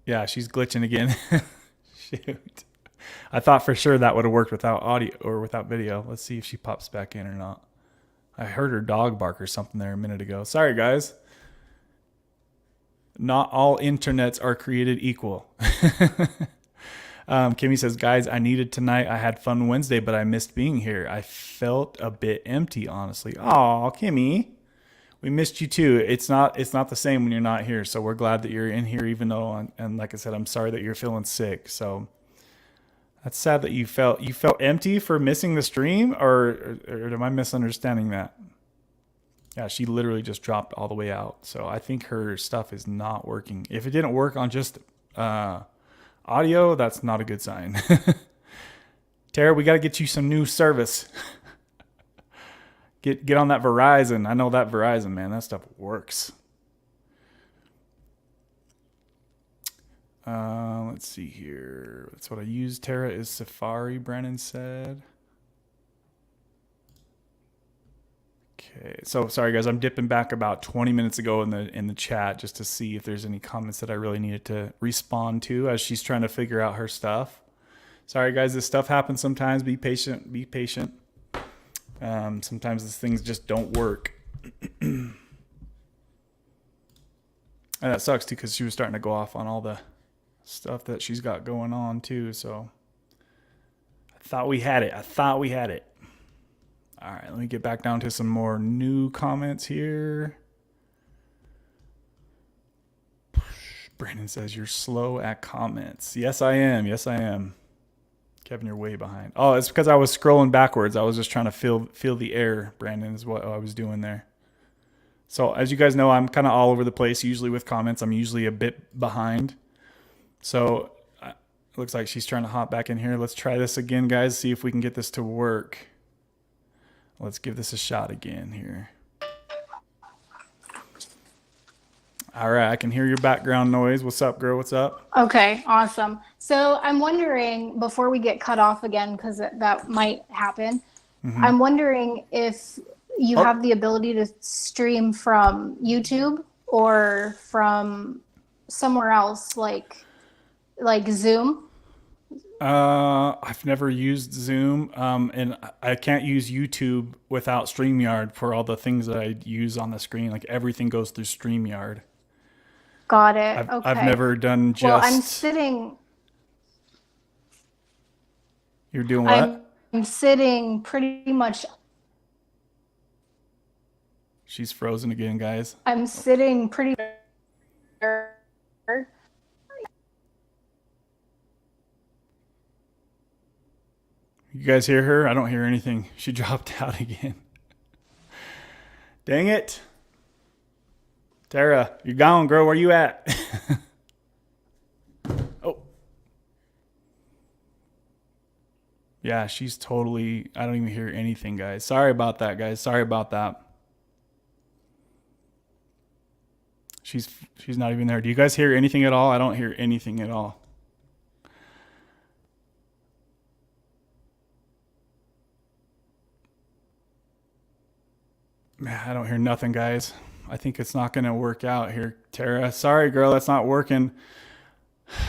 yeah, she's glitching again. Shoot. I thought for sure that would have worked without audio or without video. Let's see if she pops back in or not. I heard her dog bark or something there a minute ago. Sorry, guys. Not all internets are created equal. Kimmy says, guys, I needed tonight. I had fun Wednesday, but I missed being here. I felt a bit empty, honestly. Oh, Kimmy, we missed you too. It's not the same when you're not here. So we're glad that you're in here, even though, and like I said, I'm sorry that you're feeling sick. So that's sad that you felt empty for missing the stream, or am I misunderstanding that? Yeah, she literally just dropped all the way out. So I think her stuff is not working. If it didn't work on just audio, that's not a good sign. Tara, we got to get you some new service. Get on that Verizon. I know that Verizon, man. That stuff works. Let's see here. That's what I use. Tara is Safari, Brandon said. Okay, so sorry guys, I'm dipping back about 20 minutes ago in the chat just to see if there's any comments that I really needed to respond to as she's trying to figure out her stuff. Sorry guys, this stuff happens sometimes. Be patient. Be patient. Sometimes these things just don't work. And that sucks too because she was starting to go off on all the stuff that she's got going on too. So I thought we had it. All right, let me get back down to some more new comments here. Brandon says you're slow at comments. Yes, I am. Kevin, you're way behind. Oh, it's because I was scrolling backwards. I was just trying to feel the air, Brandon, is what I was doing there. So as you guys know, I'm kind of all over the place. Usually with comments, I'm usually a bit behind. So it looks like she's trying to hop back in here. Let's try this again, guys. See if we can get this to work. Let's give this a shot again here. All right, I can hear your background noise. What's up, girl? What's up? Okay, awesome. So I'm wondering, before we get cut off again, because that might happen, I'm wondering if you have the ability to stream from YouTube or from somewhere else, like Zoom. I've never used Zoom, and I can't use YouTube without StreamYard for all the things that I use on the screen. Like everything goes through StreamYard. Got it. I've Okay. never done Well, I'm just. sitting. You're doing I'm what? sitting pretty much. She's frozen again, guys. I'm sitting pretty. You guys hear her? I don't hear anything. She dropped out again. Dang it. Tara, you're gone, girl. Where you at? Oh. Yeah, she's totally... I don't even hear anything, guys. Sorry about that, guys. Sorry about that. She's not even there. Do you guys hear anything at all? I don't hear anything at all. I don't hear nothing, guys. I think it's not going to work out here, Tara. Sorry, girl, that's not working.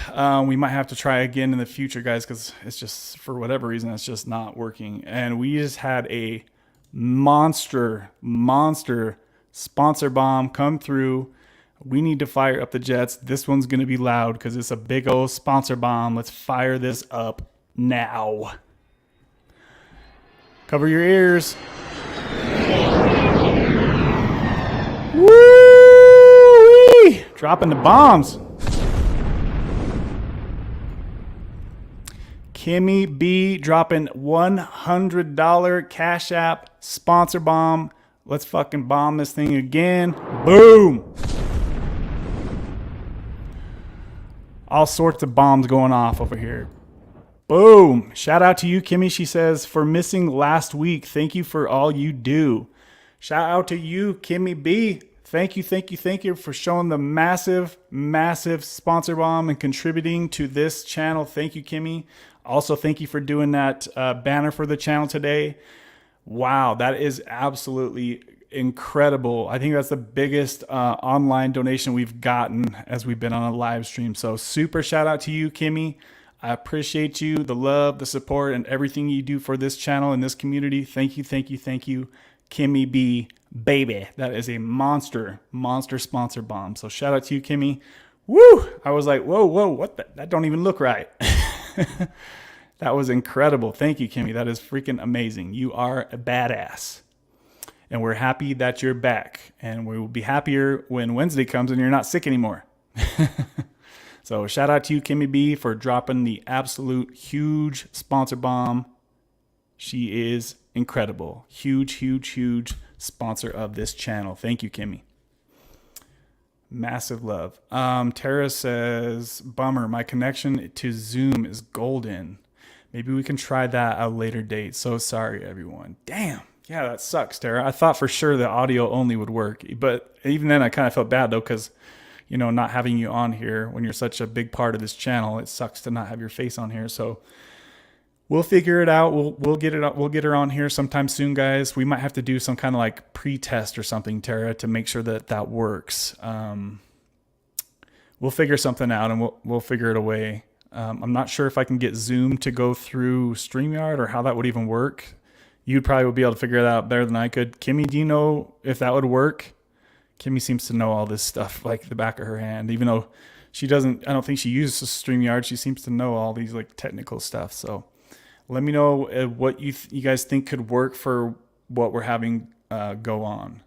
We might have to try again in the future, guys, because it's just, for whatever reason, it's just not working. And we just had a monster sponsor bomb come through. We need to fire up the jets. This one's going to be loud because it's a big old sponsor bomb. Let's fire this up now. Cover your ears. Woo! Dropping the bombs. Kimmy B dropping $100 Cash App sponsor bomb. Let's fucking bomb this thing again. Boom. All sorts of bombs going off over here. Boom. Shout out to you, Kimmy. She says, for missing last week. Thank you for all you do. Shout out to you, Kimmy B. Thank you for showing the massive sponsor bomb and contributing to this channel. Thank you, Kimmy. Also, thank you for doing that banner for the channel today. Wow, that is absolutely incredible. I think that's the biggest online donation we've gotten as we've been on a live stream. So super shout out to you, Kimmy. I appreciate you, the love, the support, and everything you do for this channel and this community. Thank you, Kimmy B, baby. That is a monster sponsor bomb. So shout out to you, Kimmy. Woo! I was like, whoa, what that don't even look right. That was incredible. Thank you, Kimmy. That is freaking amazing. You are a badass. And we're happy that you're back. And we will be happier when Wednesday comes and you're not sick anymore. So shout out to you, Kimmy B, for dropping the absolute huge sponsor bomb. She is incredible. Huge sponsor of this channel. Thank you, Kimmy. Massive love. Tara says, bummer, my connection to Zoom is golden. Maybe we can try that at a later date. So sorry, everyone. Damn. Yeah, that sucks, Tara. I thought for sure the audio only would work. But even then, I kind of felt bad, though, because, you know, not having you on here when you're such a big part of this channel, it sucks to not have your face on here. So we'll figure it out. We'll get it up. We'll get her on here sometime soon, guys. We might have to do some kind of like pre-test or something, Tara, to make sure that that works. We'll figure something out and we'll figure it away. I'm not sure if I can get Zoom to go through StreamYard or how that would even work. You'd probably would be able to figure that out better than I could. Kimmy, do you know if that would work? Kimmy seems to know all this stuff like the back of her hand, even though she doesn't, I don't think she uses StreamYard. She seems to know all these like technical stuff. So let me know what you guys think could work for what we're having go on.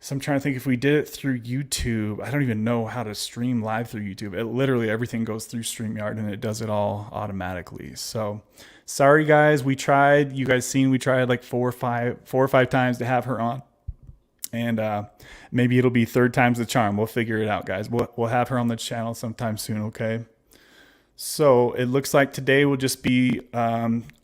So I'm trying to think if we did it through YouTube. I don't even know how to stream live through YouTube. It literally everything goes through StreamYard and it does it all automatically. So sorry guys, we tried. You guys seen we tried like four or five times to have her on. And maybe it'll be third time's the charm. We'll figure it out, guys. We'll have her on the channel sometime soon, okay? So it looks like today will just be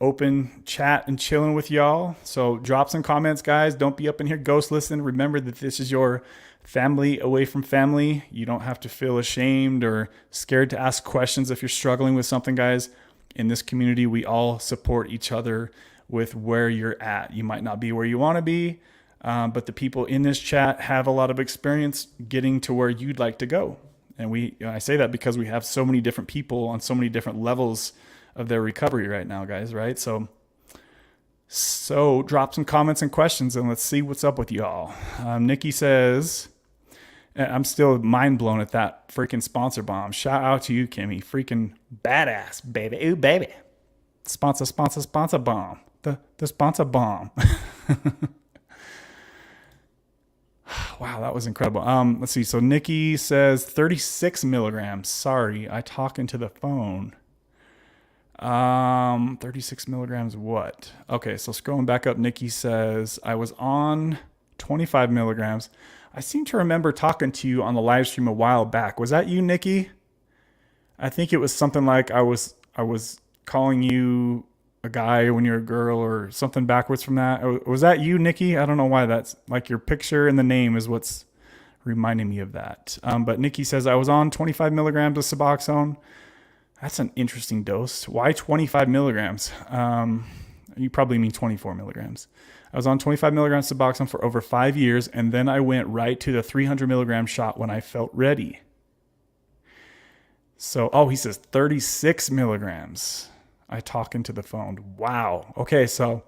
open chat and chilling with y'all. So drop some comments, guys. Don't be up in here ghost listening. Remember that this is your family away from family. You don't have to feel ashamed or scared to ask questions if you're struggling with something, guys. In this community, we all support each other with where you're at. You might not be where you want to be, but the people in this chat have a lot of experience getting to where you'd like to go. And I say that because we have so many different people on so many different levels of their recovery right now, guys, right? So drop some comments and questions and let's see what's up with y'all. Nikki says, I'm still mind blown at that freaking sponsor bomb. Shout out to you, Kimmy. Freaking badass, baby. Ooh, baby. Sponsor bomb. The sponsor bomb. Wow, that was incredible. Let's see. So Nikki says 36 milligrams. Sorry, I talk into the phone. 36 milligrams what? Okay, so scrolling back up, Nikki says, I was on 25 milligrams. I seem to remember talking to you on the live stream a while back. Was that you, Nikki? I think it was something like I was calling you a guy when you're a girl or something backwards from that. Was that you, Nikki? I don't know why that's like your picture and the name is what's reminding me of that. But Nikki says I was on 25 milligrams of Suboxone. That's an interesting dose. Why 25 milligrams? You probably mean 24 milligrams. I was on 25 milligrams Suboxone for over 5 years, and then I went right to the 300 milligram shot when I felt ready. So, he says 36 milligrams. I talk into the phone. Wow. Okay, so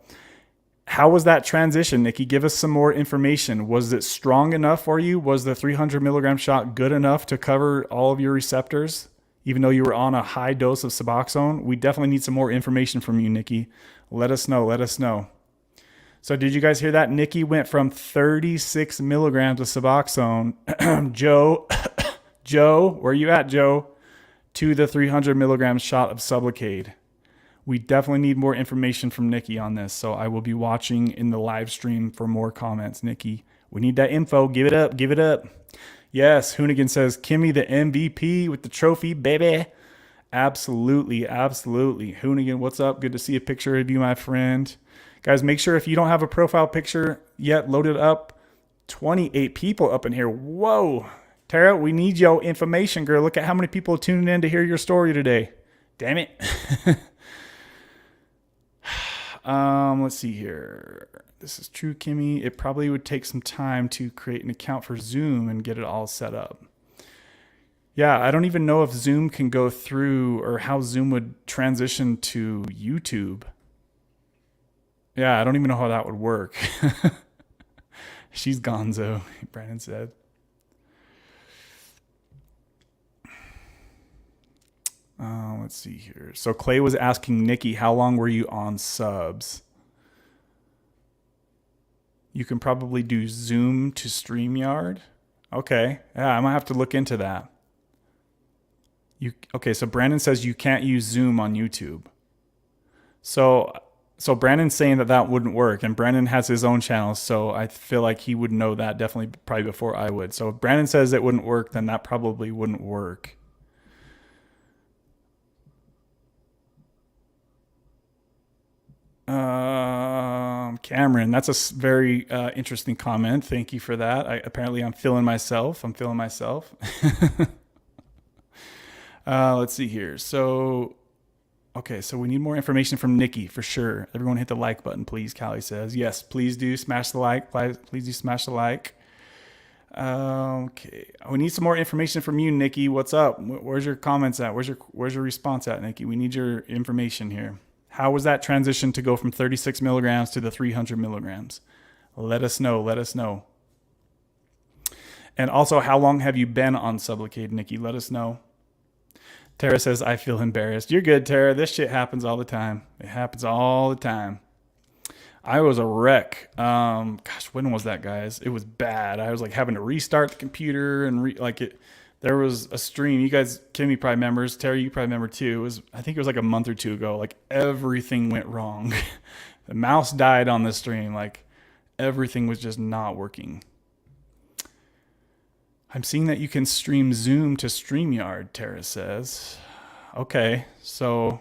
how was that transition, Nikki? Give us some more information. Was it strong enough for you? Was the 300 milligram shot good enough to cover all of your receptors, even though you were on a high dose of Suboxone? We definitely need some more information from you, Nikki. Let us know. Let us know. So did you guys hear that? Nikki went from 36 milligrams of Suboxone, Joe, where you at, Joe? To the 300 milligram shot of Sublocade. We definitely need more information from Nikki on this, so I will be watching in the live stream for more comments. Nikki, we need that info. Give it up. Give it up. Yes, Hoonigan says, Kimmy the MVP with the trophy, baby. Absolutely, absolutely. Hoonigan, what's up? Good to see a picture of you, my friend. Guys, make sure if you don't have a profile picture yet, load it up. 28 people up in here. Whoa. Tara, we need your information, girl. Look at how many people are tuning in to hear your story today. Damn it. Let's see here. This is true, Kimmy. It probably would take some time to create an account for Zoom and get it all set up. Yeah, I don't even know if Zoom can go through or how Zoom would transition to YouTube. Yeah, I don't even know how that would work. She's gonzo, Brandon said. Let's see here. So Clay was asking Nikki, how long were you on subs? You can probably do Zoom to StreamYard. Okay. Yeah, I might have to look into that. Okay, so Brandon says you can't use Zoom on YouTube. So Brandon's saying that wouldn't work, and Brandon has his own channel, so I feel like he would know that definitely probably before I would. So if Brandon says it wouldn't work, then that probably wouldn't work. Cameron, that's a very interesting comment. Thank you for that. Apparently I'm feeling myself. Let's see here. So, okay, so we need more information from Nikki for sure. Everyone hit the like button, please. Callie says, yes, please do smash the like. Please do smash the like. Okay, we need some more information from you, Nikki. What's up? Where's your comments at? Where's your response at, Nikki? We need your information here. How was that transition to go from 36 milligrams to the 300 milligrams? Let us know. Let us know. And also, how long have you been on Sublocade, Nikki? Let us know. Tara says, I feel embarrassed. You're good, Tara. This shit happens all the time. It happens all the time. I was a wreck. When was that, guys? It was bad. I was like having to restart the computer and there was a stream. You guys, Kimmy probably remembers. Terry, you probably remember too. I think it was like a month or two ago. Like everything went wrong. The mouse died on the stream. Like everything was just not working. I'm seeing that you can stream Zoom to StreamYard, Tara says. Okay, so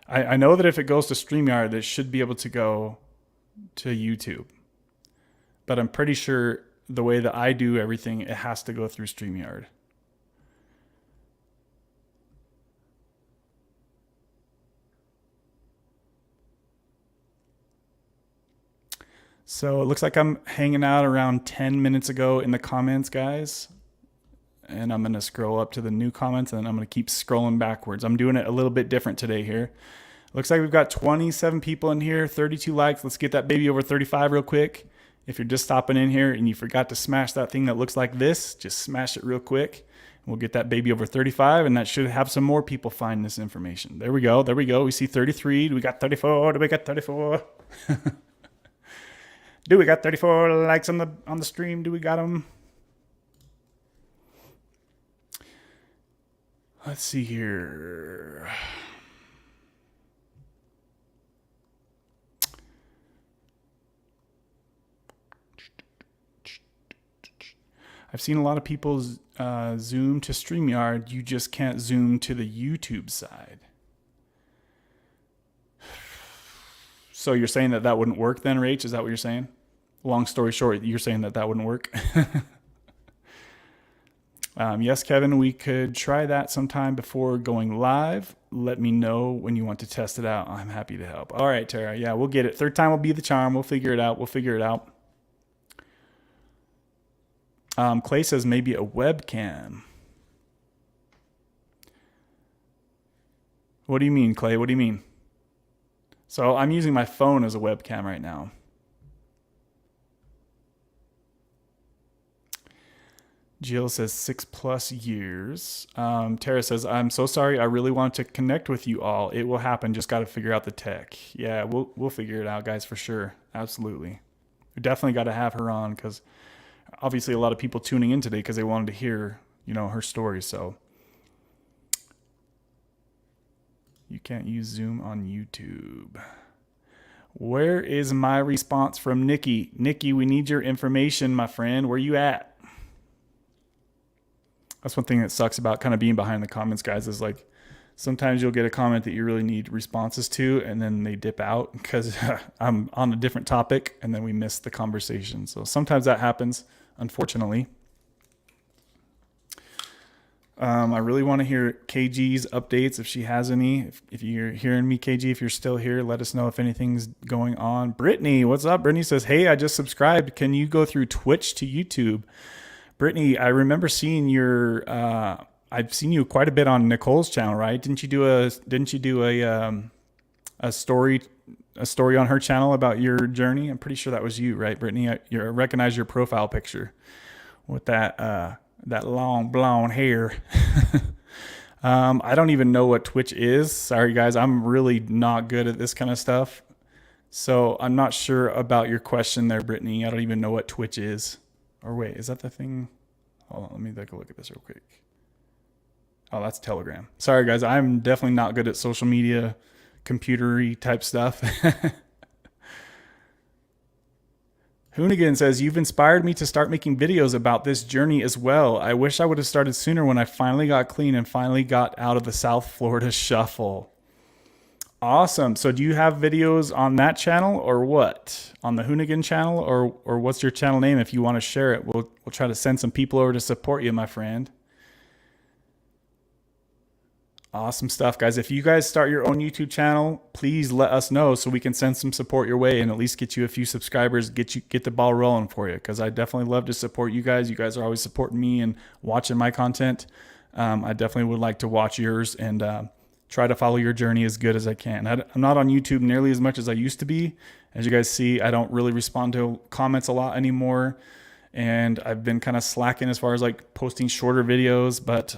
I know that if it goes to StreamYard, it should be able to go to YouTube. But I'm pretty sure the way that I do everything, it has to go through StreamYard. So it looks like I'm hanging out around 10 minutes ago in the comments, guys. And I'm going to scroll up to the new comments, and then I'm going to keep scrolling backwards. I'm doing it a little bit different today here. Looks like we've got 27 people in here, 32 likes. Let's get that baby over 35 real quick. If you're just stopping in here and you forgot to smash that thing that looks like this, just smash it real quick. We'll get that baby over 35, and that should have some more people find this information. There we go. There we go. We see 33. Do we got 34? Do we got 34? Do we got 34 likes on the stream? Do we got them? Let's see here. I've seen a lot of people zoom to StreamYard. You just can't zoom to the YouTube side. So you're saying that that wouldn't work then, Rach? Is that what you're saying? Long story short, you're saying that that wouldn't work? Yes, Kevin, we could try that sometime before going live. Let me know when you want to test it out. I'm happy to help. All right, Tara. Yeah, we'll get it. Third time will be the charm. We'll figure it out. Clay says maybe a webcam. What do you mean, Clay? What do you mean? So I'm using my phone as a webcam right now. Jill says 6+ years. Tara says, I'm so sorry. I really want to connect with you all. It will happen. Just got to figure out the tech. Yeah, we'll figure it out, guys, for sure. Absolutely. We definitely got to have her on because obviously a lot of people tuning in today because they wanted to hear, her story. So you can't use Zoom on YouTube. Where is my response from Nikki? Nikki, we need your information, my friend. Where you at? That's one thing that sucks about kind of being behind the comments, guys, is like sometimes you'll get a comment that you really need responses to and then they dip out because I'm on a different topic and then we miss the conversation. So sometimes that happens, unfortunately. I really want to hear KG's updates if she has any. If you're hearing me, KG, if you're still here, let us know if anything's going on. Brittany, what's up? Brittany says, hey, I just subscribed. Can you go through Twitch to YouTube? Brittany, I remember seeing I've seen you quite a bit on Nicole's channel, right? Didn't you do a story on her channel about your journey? I'm pretty sure that was you, right, Brittany? I recognize your profile picture with that long blonde hair. I don't even know what Twitch is. Sorry, guys. I'm really not good at this kind of stuff. So I'm not sure about your question there, Brittany. I don't even know what Twitch is. Or wait, is that the thing? Hold on, let me take a look at this real quick. Oh, that's Telegram. Sorry, guys. I'm definitely not good at social media, computer-y type stuff. Hoonigan says, you've inspired me to start making videos about this journey as well. I wish I would have started sooner when I finally got clean and finally got out of the South Florida shuffle. Awesome. So do you have videos on that channel or what? On the Hoonigan channel or what's your channel name? If you want to share it, we'll try to send some people over to support you, my friend. Awesome stuff, guys. If you guys start your own YouTube channel, please let us know so we can send some support your way and at least get you a few subscribers, get the ball rolling for you. Because I definitely love to support you guys. You guys are always supporting me and watching my content. I definitely would like to watch yours and try to follow your journey as good as I can. I'm not on YouTube nearly as much as I used to be. As you guys see, I don't really respond to comments a lot anymore. And I've been kind of slacking as far as like posting shorter videos, but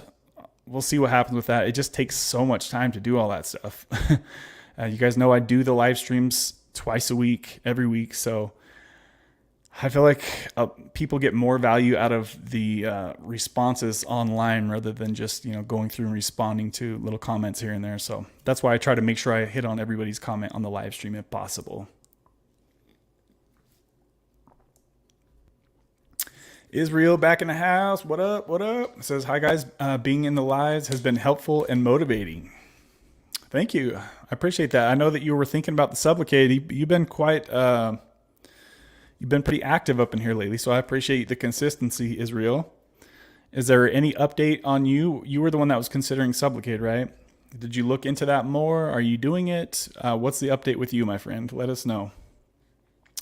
we'll see what happens with that. It just takes so much time to do all that stuff. You guys know I do the live streams twice a week, every week. So I feel like people get more value out of the responses online rather than just, going through and responding to little comments here and there. So that's why I try to make sure I hit on everybody's comment on the live stream if possible. Israel back in the house. What up? What up? It says, hi guys. Being in the lives has been helpful and motivating. Thank you. I appreciate that. I know that you were thinking about the Sublocade. You've been you've been pretty active up in here lately. So I appreciate the consistency, Israel. Is there any update on you? You were the one that was considering Sublocade, right? Did you look into that more? Are you doing it? What's the update with you, my friend? Let us know.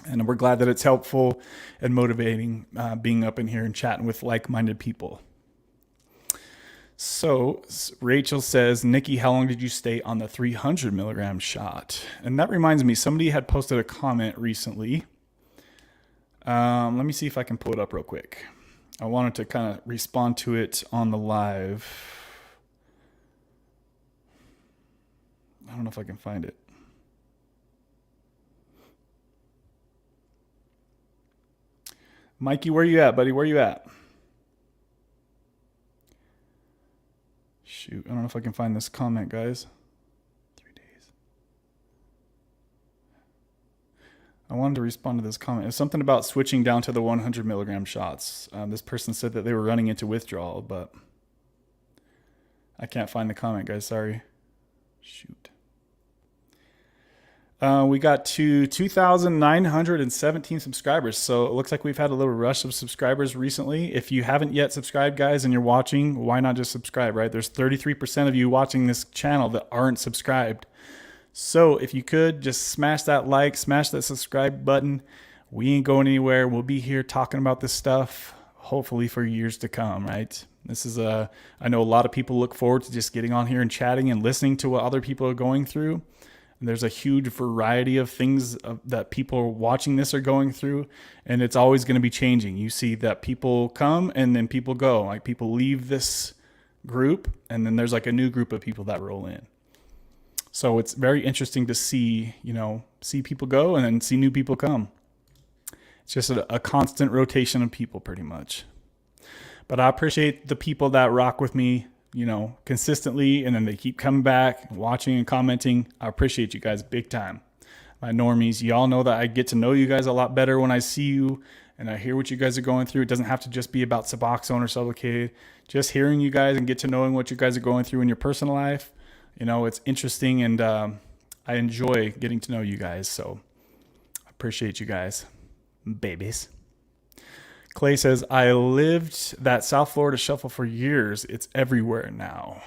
And we're glad that it's helpful and motivating being up in here and chatting with like-minded people. So Rachel says, Nikki, how long did you stay on the 300 milligram shot? And that reminds me, somebody had posted a comment recently. Let me see if I can pull it up real quick. I wanted to kind of respond to it on the live. I don't know if I can find it. Mikey, where you at, buddy? Where you at? Shoot, I don't know if I can find this comment, guys. 3 days. I wanted to respond to this comment. It's something about switching down to the 100 milligram shots. This person said that they were running into withdrawal, but I can't find the comment, guys. Sorry. Shoot. We got to 2,917 subscribers. So it looks like we've had a little rush of subscribers recently. If you haven't yet subscribed, guys, and you're watching, why not just subscribe, right? There's 33% of you watching this channel that aren't subscribed. So if you could just smash that like, smash that subscribe button. We ain't going anywhere. We'll be here talking about this stuff, hopefully for years to come, right? I know a lot of people look forward to just getting on here and chatting and listening to what other people are going through. And there's a huge variety of things that people watching this are going through, and it's always going to be changing. You see that people come and then people go. Like people leave this group, and then there's like a new group of people that roll in. So it's very interesting to see people go and then see new people come. It's just a constant rotation of people pretty much. But I appreciate the people that rock with me, consistently, and then they keep coming back, watching and commenting. I appreciate you guys big time. My normies, y'all know that I get to know you guys a lot better when I see you and I hear what you guys are going through. It doesn't have to just be about Suboxone or Sublocade. Just hearing you guys and get to knowing what you guys are going through in your personal life, it's interesting, and I enjoy getting to know you guys. So I appreciate you guys, babies. Clay says, I lived that South Florida shuffle for years. It's everywhere now.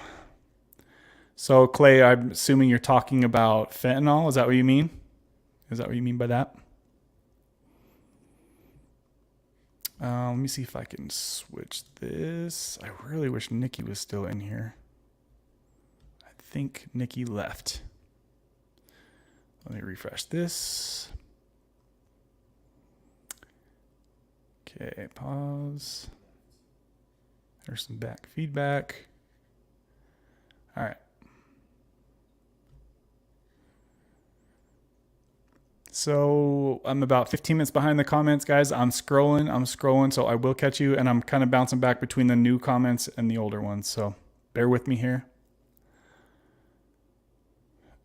So Clay, I'm assuming you're talking about fentanyl. Is that what you mean? Is that what you mean by that? Let me see if I can switch this. I really wish Nikki was still in here. I think Nikki left. Let me refresh this. Okay, pause. There's some back feedback. All right. So I'm about 15 minutes behind the comments, guys. I'm scrolling, so I will catch you, and I'm kind of bouncing back between the new comments and the older ones, so bear with me here.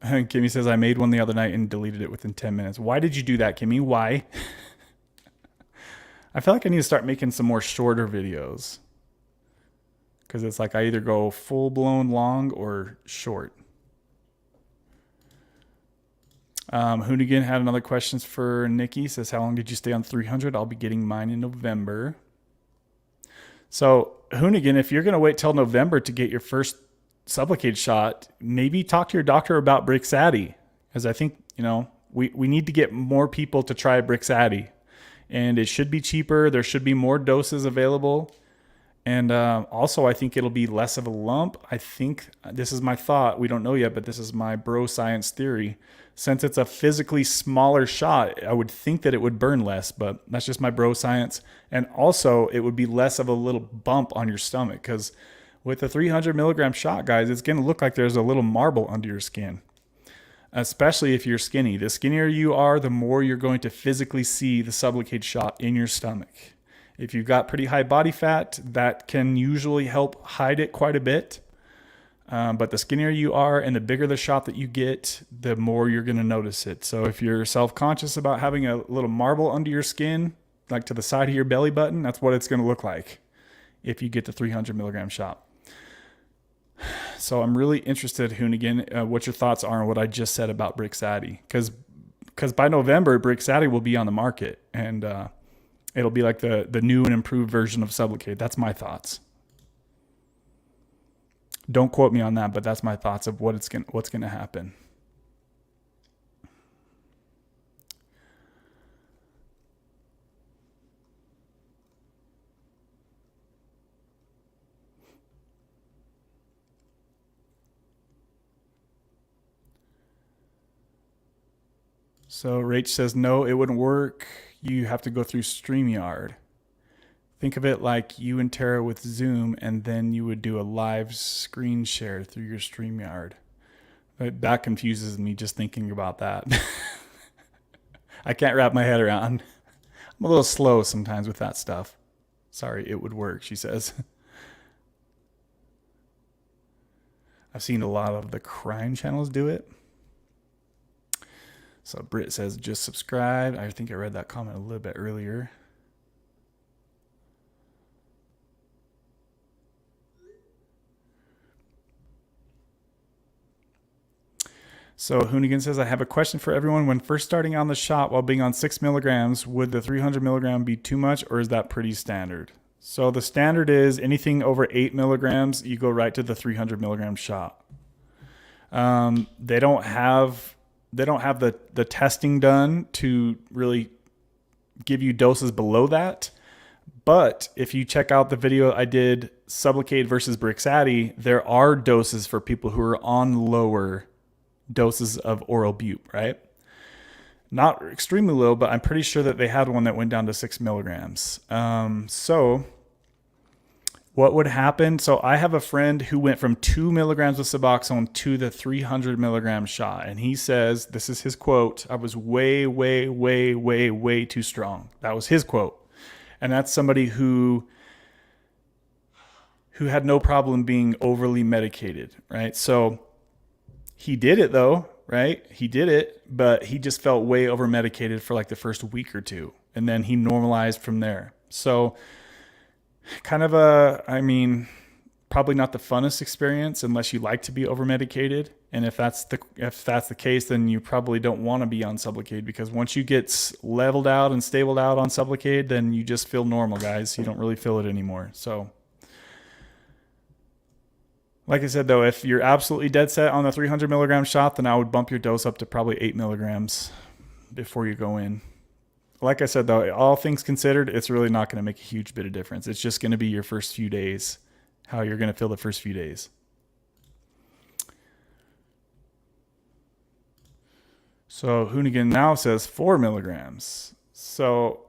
Kimmy says, I made one the other night and deleted it within 10 minutes. Why did you do that, Kimmy? Why? I feel like I need to start making some more shorter videos, because it's like I either go full-blown long or short. Hoonigan had another question for Nikki. Says, how long did you stay on 300? I'll be getting mine in November. So Hoonigan, if you're going to wait till November to get your first Sublocade shot, maybe talk to your doctor about Brixadi, because I think, we need to get more people to try Brixadi, and it should be cheaper. There should be more doses available. And also, I think it'll be less of a lump. I think, this is my thought, we don't know yet, but this is my bro science theory. Since it's a physically smaller shot, I would think that it would burn less, but that's just my bro science. And also, it would be less of a little bump on your stomach, because with a 300 milligram shot, guys, it's going to look like there's a little marble under your skin, especially if you're skinny. The skinnier you are, the more you're going to physically see the Sublocade shot in your stomach. If you've got pretty high body fat, that can usually help hide it quite a bit. But the skinnier you are and the bigger the shot that you get, the more you're going to notice it. So if you're self-conscious about having a little marble under your skin, like to the side of your belly button, that's what it's going to look like if you get the 300 milligram shot. So I'm really interested, Hoonigan, what your thoughts are on what I just said about Brixadi. Because by November, Brixadi will be on the market, and it'll be like the new and improved version of Sublocade. That's my thoughts. Don't quote me on that, but that's my thoughts of what's going to happen. So Rach says, no, it wouldn't work. You have to go through StreamYard. Think of it like you and Tara with Zoom, and then you would do a live screen share through your StreamYard. That confuses me just thinking about that. I can't wrap my head around. I'm a little slow sometimes with that stuff. Sorry, it would work, she says. I've seen a lot of the crime channels do it. So Britt says, just subscribe. I think I read that comment a little bit earlier. So Hoonigan says, I have a question for everyone. When first starting on the shot while being on 6 milligrams, would the 300 milligram be too much, or is that pretty standard? So the standard is anything over 8 milligrams, you go right to the 300 milligram shot. They don't have the testing done to really give you doses below that. But if you check out the video I did, Sublocade versus Brixadi, there are doses for people who are on lower doses of oral bute, right? Not extremely low, but I'm pretty sure that they had one that went down to 6 milligrams. So what would happen? So I have a friend who went from 2 milligrams of Suboxone to the 300 milligram shot. And he says, this is his quote, I was way, way, way, way, way too strong. That was his quote. And that's somebody who had no problem being overly medicated, right? So he did it though, right? He did it, but he just felt way over medicated for like the first week or two. And then he normalized from there. So kind of probably not the funnest experience unless you like to be over medicated. And if that's the case, then you probably don't want to be on Sublocade, because once you get leveled out and stabled out on Sublocade, then you just feel normal, guys. You don't really feel it anymore. So like I said, though, if you're absolutely dead set on the 300 milligram shot, then I would bump your dose up to probably 8 milligrams before you go in. Like I said, though, all things considered, it's really not going to make a huge bit of difference. It's just going to be your first few days, how you're going to feel the first few days. So Hoonigan now says 4 milligrams. So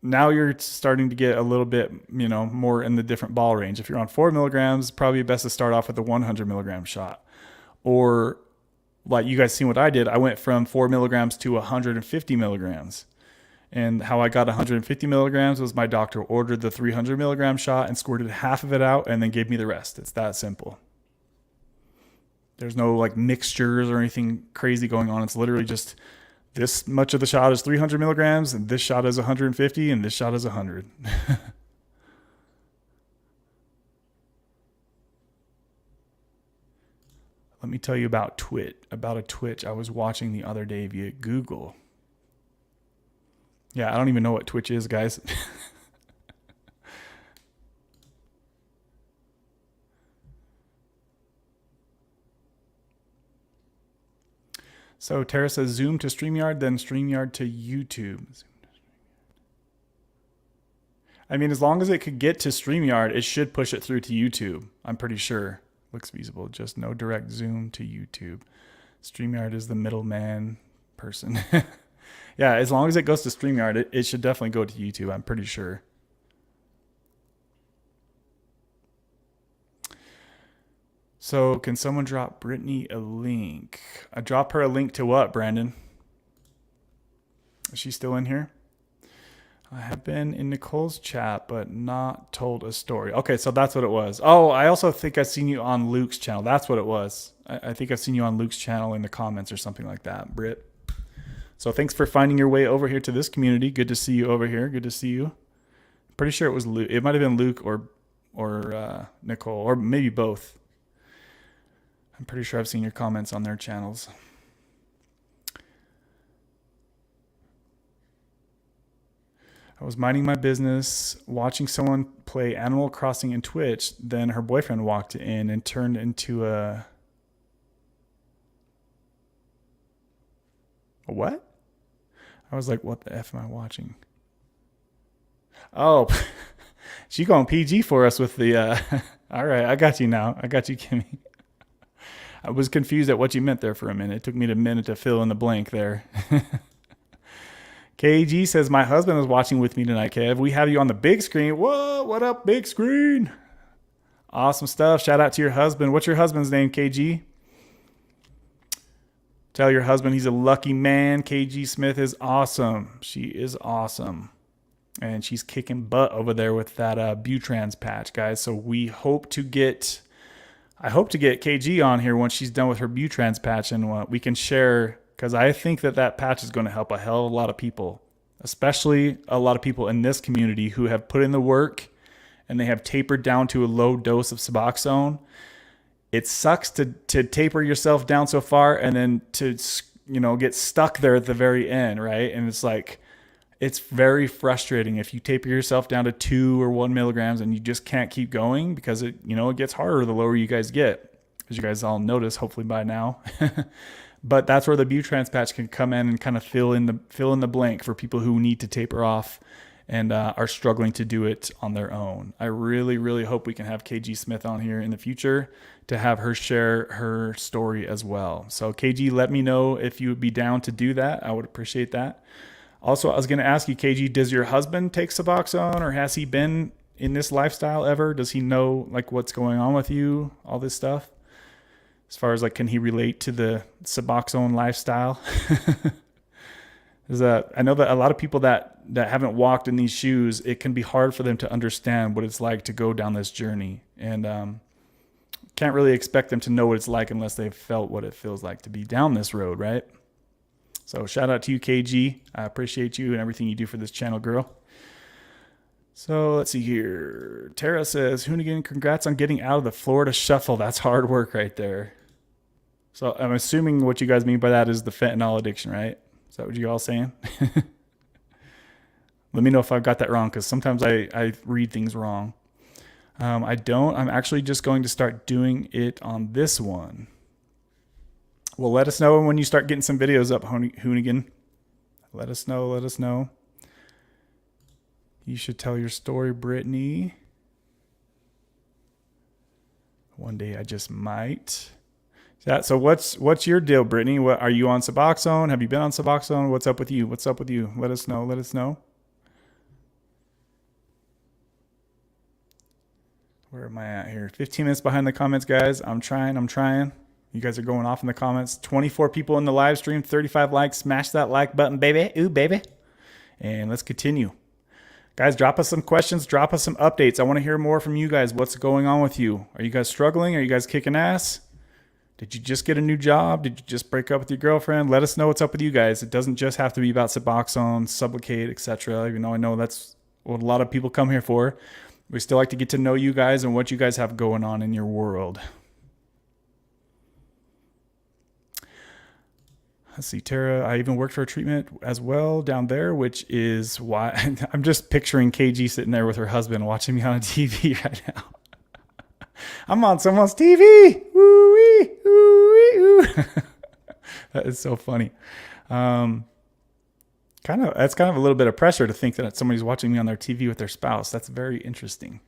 now you're starting to get a little bit, more in the different ball range. If you're on 4 milligrams, probably best to start off with the 100 milligram shot. Or like you guys seen what I did, I went from 4 milligrams to 150 milligrams. And how I got 150 milligrams was my doctor ordered the 300 milligram shot and squirted half of it out and then gave me the rest. It's that simple. There's no like mixtures or anything crazy going on. It's literally just this much of the shot is 300 milligrams and this shot is 150 and this shot is 100. Let me tell you about a Twitch I was watching the other day via Google. Yeah, I don't even know what Twitch is, guys. So Tara says Zoom to StreamYard, then StreamYard to YouTube. I mean, as long as it could get to StreamYard, it should push it through to YouTube. I'm pretty sure. Looks feasible. Just no direct Zoom to YouTube. StreamYard is the middleman person. Yeah, as long as it goes to StreamYard, it should definitely go to YouTube. I'm pretty sure. So can someone drop Brittany a link? I drop her a link to what, Brandon? Is she still in here? I have been in Nicole's chat, but not told a story. Okay, so that's what it was. Oh, I also think I've seen you on Luke's channel. That's what it was. I think I've seen you on Luke's channel in the comments or something like that, Britt. So thanks for finding your way over here to this community. Good to see you over here. Good to see you. Pretty sure it was Luke. It might have been Luke or Nicole, or maybe both. I'm pretty sure I've seen your comments on their channels. I was minding my business, watching someone play Animal Crossing in Twitch. Then her boyfriend walked in and turned into a what? I was like, what the F am I watching? Oh, she going PG for us with the, all right, I got you now. I got you, Kimmy. I was confused at what you meant there for a minute. It took me a minute to fill in the blank there. KG says, my husband is watching with me tonight, Kev. We have you on the big screen. Whoa, what up, big screen? Awesome stuff. Shout out to your husband. What's your husband's name, KG? Tell your husband he's a lucky man. KG Smith is awesome. She is awesome. And she's kicking butt over there with that Butrans patch, guys. So I hope to get KG on here once she's done with her Butrans patch, and we can share because I think that patch is going to help a hell of a lot of people, especially a lot of people in this community who have put in the work and they have tapered down to a low dose of Suboxone. It sucks to taper yourself down so far and then to, get stuck there at the very end, right? And it's like, it's very frustrating if you taper yourself down to 2 or 1 milligrams and you just can't keep going, because it gets harder the lower you guys get, as you guys all notice, hopefully by now. But that's where the Butrans patch can come in and kind of fill in the blank for people who need to taper off and are struggling to do it on their own. I really, really hope we can have KG Smith on here in the future to have her share her story as well. So KG, let me know if you would be down to do that. I would appreciate that. Also, I was going to ask you, KG, does your husband take Suboxone, or has he been in this lifestyle ever? Does he know like what's going on with you, all this stuff? As far as like, can he relate to the Suboxone lifestyle? I know that a lot of people that haven't walked in these shoes, it can be hard for them to understand what it's like to go down this journey, and can't really expect them to know what it's like unless they've felt what it feels like to be down this road, right? So shout out to you, KG. I appreciate you and everything you do for this channel, girl. So let's see here. Tara says, Hoonigan, congrats on getting out of the Florida shuffle. That's hard work right there. So I'm assuming what you guys mean by that is the fentanyl addiction, right? Is that what you all saying? Let me know if I've got that wrong, because sometimes I read things wrong. I don't. I'm actually just going to start doing it on this one. Well, let us know when you start getting some videos up, Hoonigan. Let us know. You should tell your story, Brittany. One day I just might. So what's your deal, Brittany? What, are you on Suboxone? Have you been on Suboxone? What's up with you? Let us know. Where am I at here? 15 minutes behind the comments, guys. I'm trying. You guys are going off in the comments. 24 people in the live stream, 35 likes. Smash that like button, baby. Ooh, baby. And let's continue. Guys, drop us some questions. Drop us some updates. I want to hear more from you guys. What's going on with you? Are you guys struggling? Are you guys kicking ass? Did you just get a new job? Did you just break up with your girlfriend? Let us know what's up with you guys. It doesn't just have to be about Suboxone, Sublocade, etc. Even though I know that's what a lot of people come here for. We still like to get to know you guys and what you guys have going on in your world. Let's see, Tara, I even worked for a treatment as well down there, which is why I'm just picturing KG sitting there with her husband watching me on a TV right now. I'm on someone's TV. Woo-wee, woo-wee, woo. That is so funny. That's kind of a little bit of pressure to think that somebody's watching me on their TV with their spouse. That's very interesting.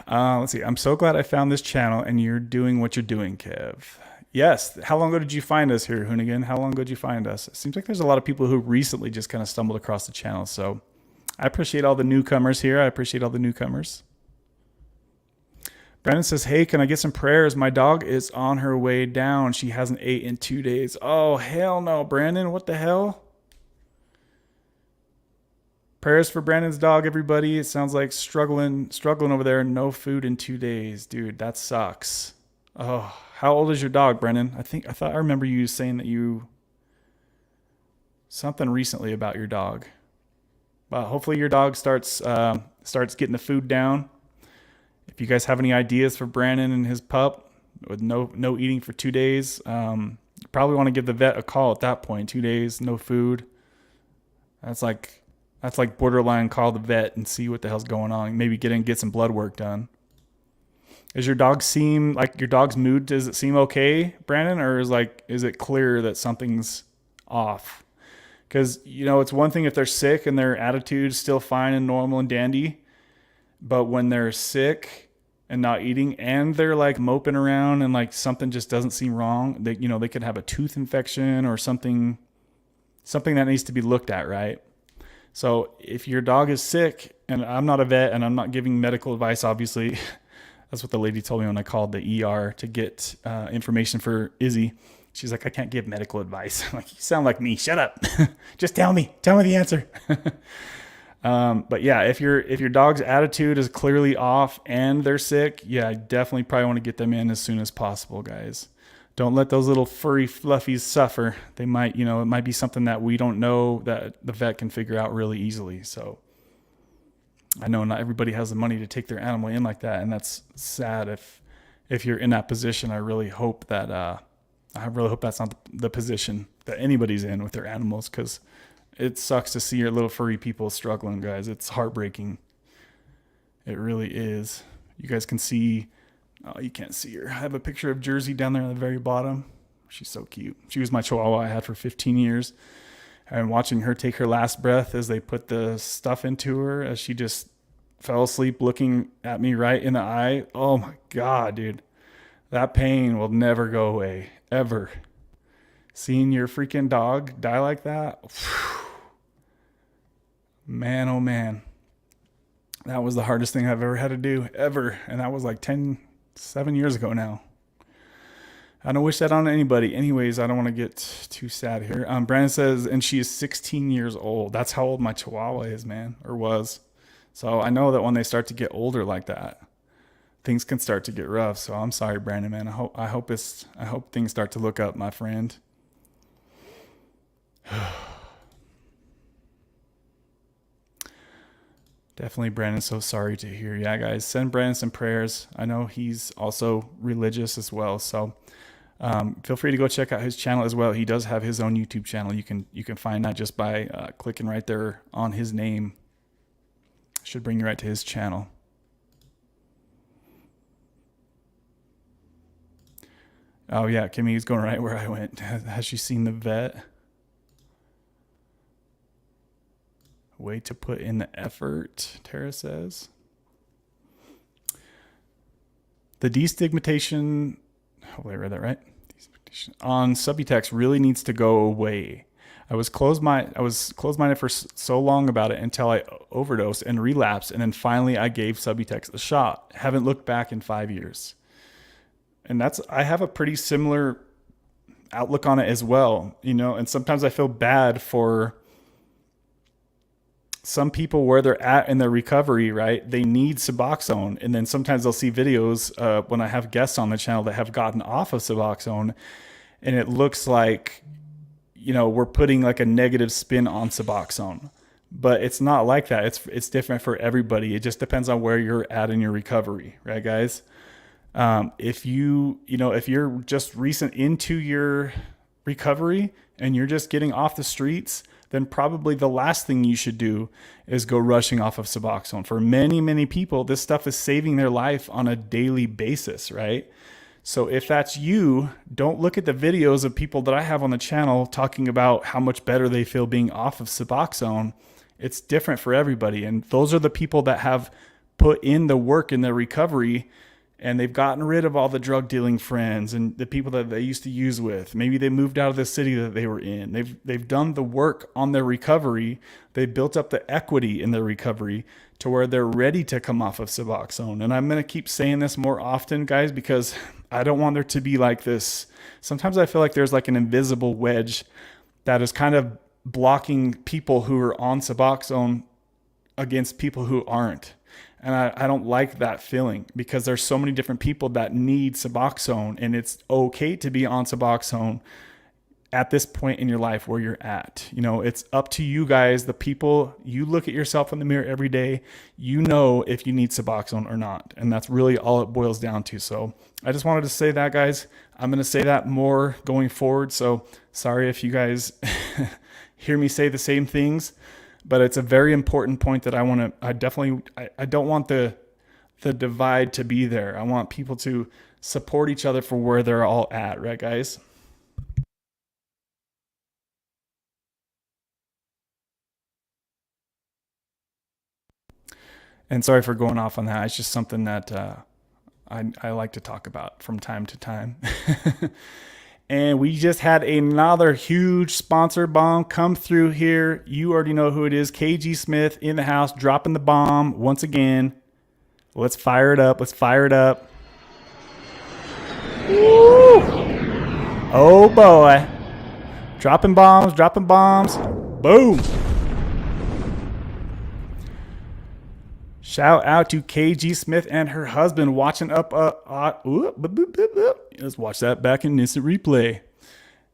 Let's see. I'm so glad I found this channel and you're doing what you're doing, Kev. Yes. How long ago did you find us here, Hoonigan? How long ago did you find us? It seems like there's a lot of people who recently just kind of stumbled across the channel. So I appreciate all the newcomers here. Brandon says, hey, can I get some prayers? My dog is on her way down. She hasn't ate in 2 days. Oh, hell no, Brandon. What the hell? Prayers for Brandon's dog, everybody. It sounds like struggling over there. No food in 2 days. Dude, that sucks. Oh, how old is your dog, Brennan? I thought I remember you saying that something recently about your dog. But hopefully your dog starts getting the food down. If you guys have any ideas for Brandon and his pup with no eating for 2 days, you probably want to give the vet a call at that point. 2 days, no food. That's like borderline call the vet and see what the hell's going on. Maybe get some blood work done. Does your dog seem like your dog's mood? Does it seem okay, Brandon, or is it clear that something's off? Because it's one thing if they're sick and their attitude's still fine and normal and dandy, but when they're sick and not eating and they're like moping around and like something just doesn't seem wrong, they could have a tooth infection or something that needs to be looked at, right? So if your dog is sick, and I'm not a vet and I'm not giving medical advice, obviously. That's what the lady told me when I called the ER to get information for Izzy. She's like, I can't give medical advice. I'm like, you sound like me. Shut up. Just tell me the answer. But yeah, if your dog's attitude is clearly off and they're sick, yeah, I definitely probably want to get them in as soon as possible, guys. Don't let those little furry fluffies suffer. They might, it might be something that we don't know that the vet can figure out really easily. So I know not everybody has the money to take their animal in like that, and that's sad. If you're in that position, I really hope that's not the position that anybody's in with their animals, because it sucks to see your little furry people struggling, guys. It's heartbreaking. It really is. You guys can see. Oh, you can't see her. I have a picture of Jersey down there on the very bottom. She's so cute. She was my Chihuahua I had for 15 years. And watching her take her last breath as they put the stuff into her, as she just fell asleep looking at me right in the eye. Oh my God, dude. That pain will never go away, ever. Seeing your freaking dog die like that. Man, oh man. That was the hardest thing I've ever had to do, ever. And that was like 7 years ago now. I don't wish that on anybody. Anyways, I don't want to get too sad here. Brandon says, and she is 16 years old. That's how old my Chihuahua is, man, or was. So I know that when they start to get older like that, things can start to get rough. So I'm sorry, Brandon, man. I hope things start to look up, my friend. Definitely, Brandon. So sorry to hear. Yeah, guys, send Brandon some prayers. I know he's also religious as well. So feel free to go check out his channel as well. He does have his own YouTube channel. You can find that just by clicking right there on his name. Should bring you right to his channel. Oh yeah, Kimmy's going right where I went. Has she seen the vet? Way to put in the effort, Tara says. The destigmatization, hopefully I read that right, on Subutex really needs to go away. I was closed-minded for so long about it until I overdosed and relapsed, and then finally I gave Subutex a shot. Haven't looked back in 5 years. And I have a pretty similar outlook on it as well, and sometimes I feel bad for some people where they're at in their recovery, right? They need Suboxone. And then sometimes they'll see videos when I have guests on the channel that have gotten off of Suboxone, and it looks like, we're putting like a negative spin on Suboxone, but it's not like that. It's different for everybody. It just depends on where you're at in your recovery, right, guys? If you're just recent into your recovery and you're just getting off the streets, then probably the last thing you should do is go rushing off of Suboxone. For many, many people, this stuff is saving their life on a daily basis, right? So if that's you, don't look at the videos of people that I have on the channel talking about how much better they feel being off of Suboxone. It's different for everybody. And those are the people that have put in the work in their recovery, and they've gotten rid of all the drug dealing friends and the people that they used to use with. Maybe they moved out of the city that they were in. They've done the work on their recovery. They built up the equity in their recovery to where they're ready to come off of Suboxone. And I'm going to keep saying this more often, guys, because I don't want there to be like this. Sometimes I feel like there's like an invisible wedge that is kind of blocking people who are on Suboxone against people who aren't. And I don't like that feeling, because there's so many different people that need Suboxone, and it's okay to be on Suboxone at this point in your life where you're at. It's up to you guys, the people. You look at yourself in the mirror every day, if you need Suboxone or not. And that's really all it boils down to. So I just wanted to say that, guys. I'm going to say that more going forward. So sorry if you guys hear me say the same things. But it's a very important point that I don't want the divide to be there. I want people to support each other for where they're all at, right, guys? And sorry for going off on that. It's just something that I like to talk about from time to time. And we just had another huge sponsor bomb come through here. You already know who it is. KG Smith in the house, dropping the bomb once again. Let's fire it up. Woo! Oh boy. Dropping bombs. Boom. Shout out to KG Smith and her husband watching up. Let's watch that back in instant replay.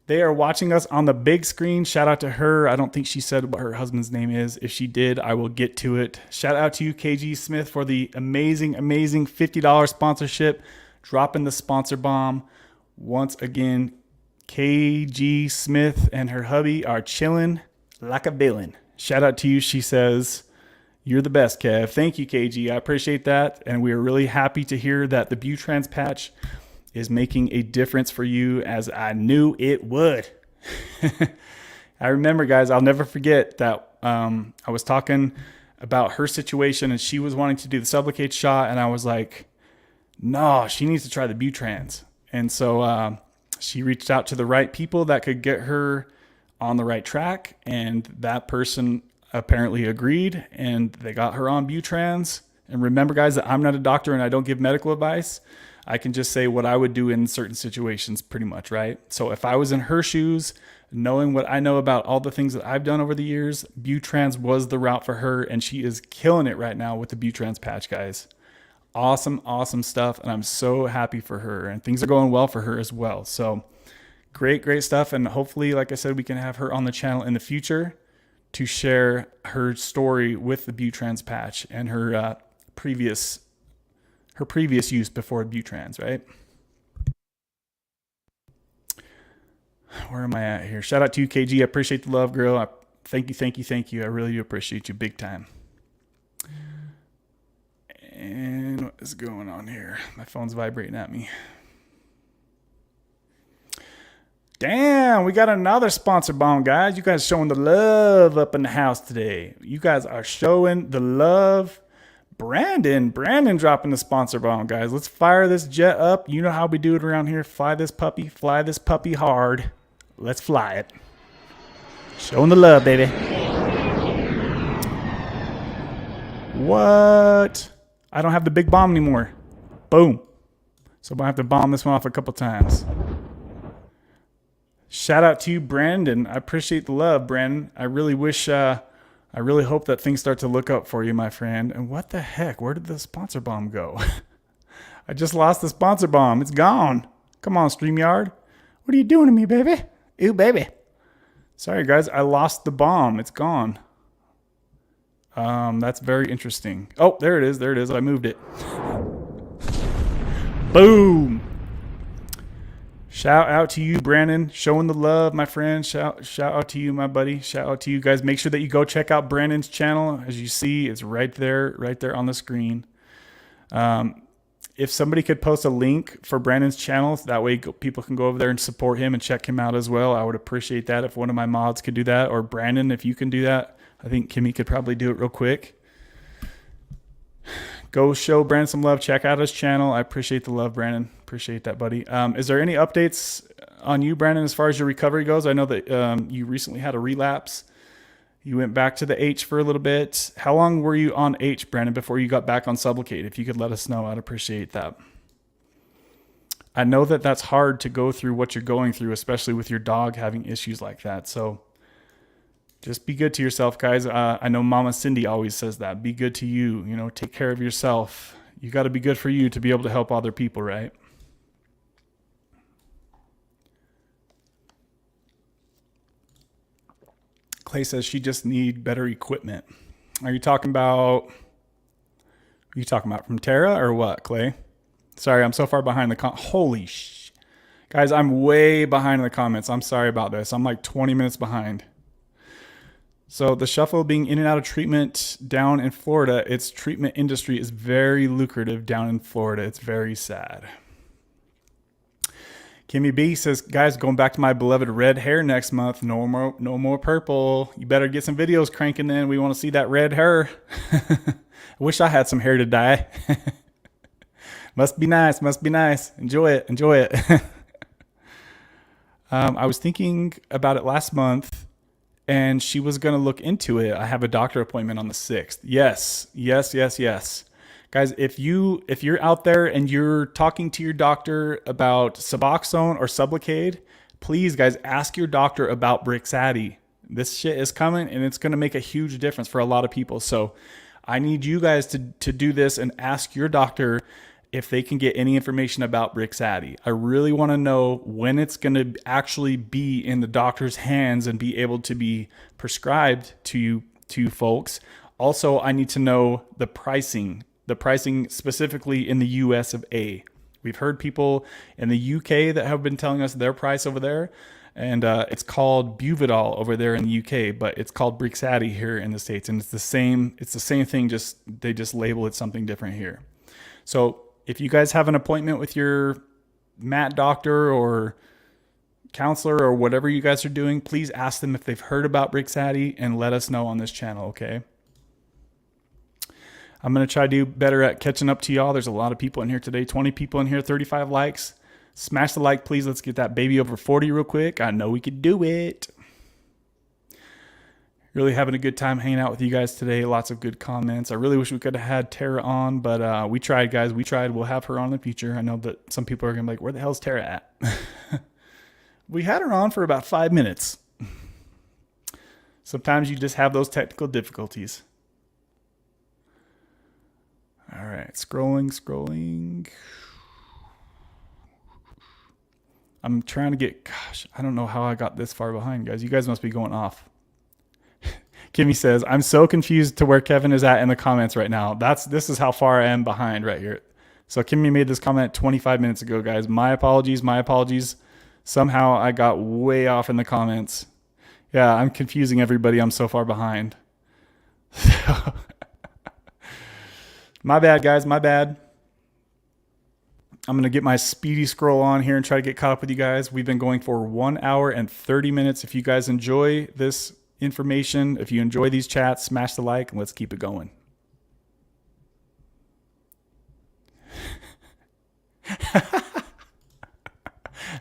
They are watching us on the big screen. Shout out to her. I don't think she said what her husband's name is. If she did, I will get to it. Shout out to you, KG Smith, for the amazing $50 sponsorship. Dropping the sponsor bomb. Once again, KG Smith and her hubby are chilling like a villain. Shout out to you. She says, you're the best, Kev. Thank you, KG. I appreciate that. And we are really happy to hear that the Butrans patch is making a difference for you, as I knew it would. I remember, guys, I'll never forget that I was talking about her situation and she was wanting to do the Sublocade shot. And I was like, no, she needs to try the Butrans. And so she reached out to the right people that could get her on the right track. And that person apparently agreed and they got her on Butrans. And remember, guys, that I'm not a doctor and I don't give medical advice. I can just say what I would do in certain situations pretty much, right? So if I was in her shoes, knowing what I know about all the things that I've done over the years, Butrans was the route for her, and she is killing it right now with the Butrans patch, guys. Awesome, awesome stuff, and I'm so happy for her, and things are going well for her as well. So great stuff, and hopefully, like I said, we can have her on the channel in the future to share her story with the Butrans patch and her previous use before Butrans, right? Where am I at here? Shout out to you, KG. I appreciate the love, girl. Thank you. I really do appreciate you big time. And what is going on here? My phone's vibrating at me. Damn, we got another sponsor bomb, guys. You guys showing the love up in the house today. You guys are showing the love. Brandon dropping the sponsor bomb, guys. Let's fire this jet up. You know how we do it around here. Fly this puppy hard. Let's fly it. Showing the love, baby. What? I don't have the big bomb anymore. Boom. So I'm going to have to bomb this one off a couple times. Shout out to you, Brandon. I appreciate the love, Brandon. I really hope that things start to look up for you, my friend. And what the heck? Where did the sponsor bomb go? I just lost the sponsor bomb. It's gone. Come on, StreamYard. What are you doing to me, baby? Ew, baby. Sorry, guys. I lost the bomb. It's gone. That's very interesting. Oh, there it is. I moved it. Boom. Shout out to you, Brandon. Showing the love, my friend. Shout out to you, my buddy. Shout out to you guys. Make sure that you go check out Brandon's channel. As you see, it's right there on the screen. If somebody could post a link for Brandon's channel, that way people can go over there and support him and check him out as well. I would appreciate that if one of my mods could do that, or Brandon, if you can do that. I think Kimmy could probably do it real quick. Go show Brandon some love. Check out his channel. I appreciate the love, Brandon. Appreciate that, buddy. Is there any updates on you, Brandon, as far as your recovery goes? I know that you recently had a relapse. You went back to the H for a little bit. How long were you on H, Brandon, before you got back on Sublocade? If you could let us know, I'd appreciate that. I know that that's hard to go through what you're going through, especially with your dog having issues like that. So just be good to yourself, guys. I know Mama Cindy always says that. Be good to you. You know, take care of yourself. You got to be good for you to be able to help other people, right? Clay says she just need better equipment. Are you talking about from Tara or what, Clay? Sorry, I'm so far behind the holy sh. Guys, I'm way behind in the comments. I'm sorry about this. I'm like 20 minutes behind. So the shuffle being in and out of treatment down in Florida, its treatment industry is very lucrative down in Florida. It's very sad. Kimmy B says, guys, going back to my beloved red hair next month. No more purple. You better get some videos cranking then. We want to see that red hair. I wish I had some hair to dye. Must be nice. Enjoy it. I was thinking about it last month, and she was going to look into it. I have a doctor appointment on the 6th. Yes. Guys, if you're out there and you're talking to your doctor about Suboxone or Sublocade, please, guys, ask your doctor about Brixadi. This shit is coming, and it's going to make a huge difference for a lot of people. So I need you guys to do this and ask your doctor if they can get any information about Brixadi. I really want to know when it's going to actually be in the doctor's hands and be able to be prescribed to you folks. Also, I need to know the pricing specifically in the US of A. We've heard people in the UK that have been telling us their price over there, and it's called Buvidal over there in the UK, but it's called Brixadi here in the States, and it's the same thing, just they just label it something different here. So if you guys have an appointment with your mat doctor or counselor or whatever you guys are doing, please ask them if they've heard about Brixadi and let us know on this channel, okay? I'm going to try to do better at catching up to y'all. There's a lot of people in here today. 20 people in here, 35 likes. Smash the like, please. Let's get that baby over 40 real quick. I know we could do it. Really having a good time hanging out with you guys today. Lots of good comments. I really wish we could have had Tara on, but we tried, guys. We tried. We'll have her on in the future. I know that some people are going to be like, where the hell's Tara at? We had her on for about 5 minutes. Sometimes you just have those technical difficulties. All right, scrolling. I'm trying to get, gosh, I don't know how I got this far behind, guys. You guys must be going off. Kimmy says, I'm so confused to where Kevin is at in the comments right now. This is how far I am behind right here. So Kimmy made this comment 25 minutes ago, guys. My apologies. Somehow I got way off in the comments. Yeah, I'm confusing everybody. I'm so far behind. My bad, guys. My bad. I'm going to get my speedy scroll on here and try to get caught up with you guys. We've been going for 1 hour and 30 minutes. If you guys enjoy this information, if you enjoy these chats, smash the like and let's keep it going.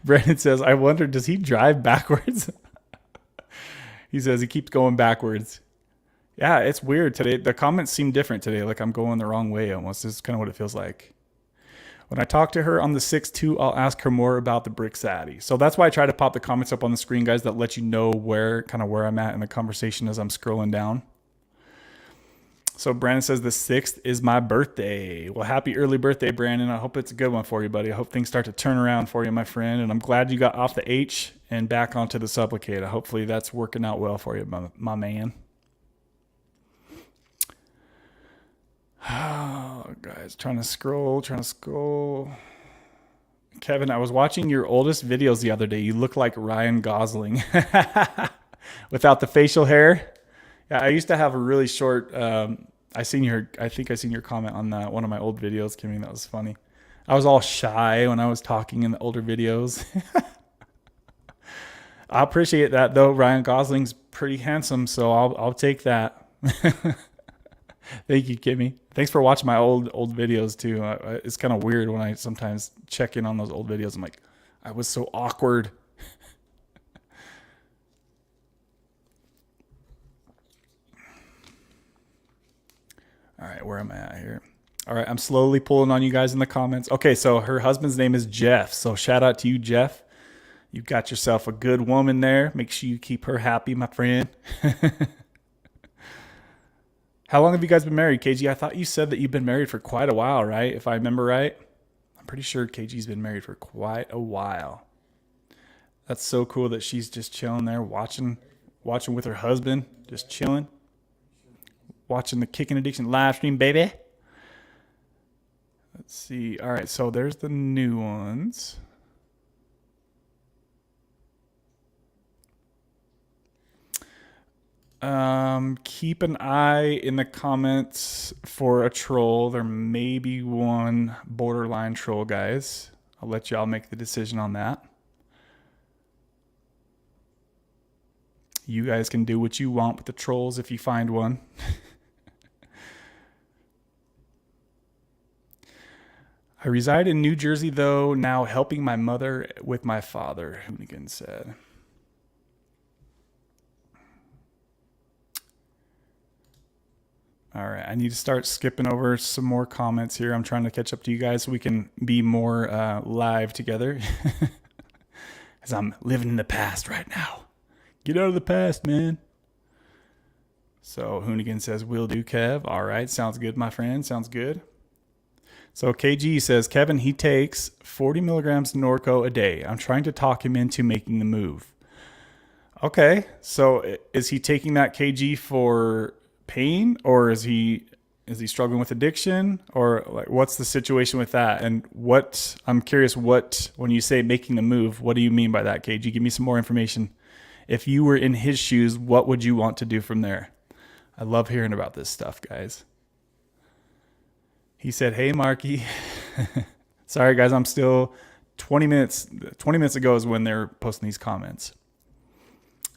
Brandon says, I wonder, does he drive backwards? He says he keeps going backwards. Yeah, it's weird today. The comments seem different today. Like I'm going the wrong way almost. This is kind of what it feels like. When I talk to her on the 6th too, I'll ask her more about the Brixadi. So that's why I try to pop the comments up on the screen, guys, that let you know where I'm at in the conversation as I'm scrolling down. So Brandon says the 6th is my birthday. Well, happy early birthday, Brandon. I hope it's a good one for you, buddy. I hope things start to turn around for you, my friend. And I'm glad you got off the H and back onto the Supplicate. Hopefully that's working out well for you, my man. Oh, guys, trying to scroll. Kevin, I was watching your oldest videos the other day. You look like Ryan Gosling without the facial hair. Yeah, I used to have a really short. I think I seen your comment on one of my old videos, Kimmy. That was funny. I was all shy when I was talking in the older videos. I appreciate that though. Ryan Gosling's pretty handsome, so I'll take that. Thank you, Kimmy. Thanks for watching my old videos too. It's kind of weird when I sometimes check in on those old videos. I'm like, I was so awkward. All right, where am I at here? All right, I'm slowly pulling on you guys in the comments. Okay, so her husband's name is Jeff. So shout out to you, Jeff. You got yourself a good woman there. Make sure you keep her happy, my friend. How long have you guys been married, KG? I thought you said that you've been married for quite a while, right? If I remember right. I'm pretty sure KG's been married for quite a while. That's so cool that she's just chilling there, watching with her husband, just chilling. Watching the Kicking Addiction live stream, baby. Let's see. All right, so there's the new ones. Keep an eye in the comments for a troll. There may be one borderline troll, guys. I'll let y'all make the decision on that. You guys can do what you want with the trolls if you find one. I reside in New Jersey, though, now helping my mother with my father, Hoonigan said. All right, I need to start skipping over some more comments here. I'm trying to catch up to you guys so we can be more live together. As I'm living in the past right now. Get out of the past, man. So Hoonigan says, will do, Kev. All right. Sounds good, my friend. Sounds good. So KG says, Kevin, he takes 40 milligrams Norco a day. I'm trying to talk him into making the move. Okay. So is he taking that KG for pain, or is he struggling with addiction, or like what's the situation with that? And what, I'm curious, what, when you say making the move, what do you mean by that, KG? Give me some more information. If you were in his shoes, what would you want to do from there? I love hearing about this stuff, guys. He said, hey, Marky. Sorry, guys. I'm still 20 minutes ago is when they're posting these comments.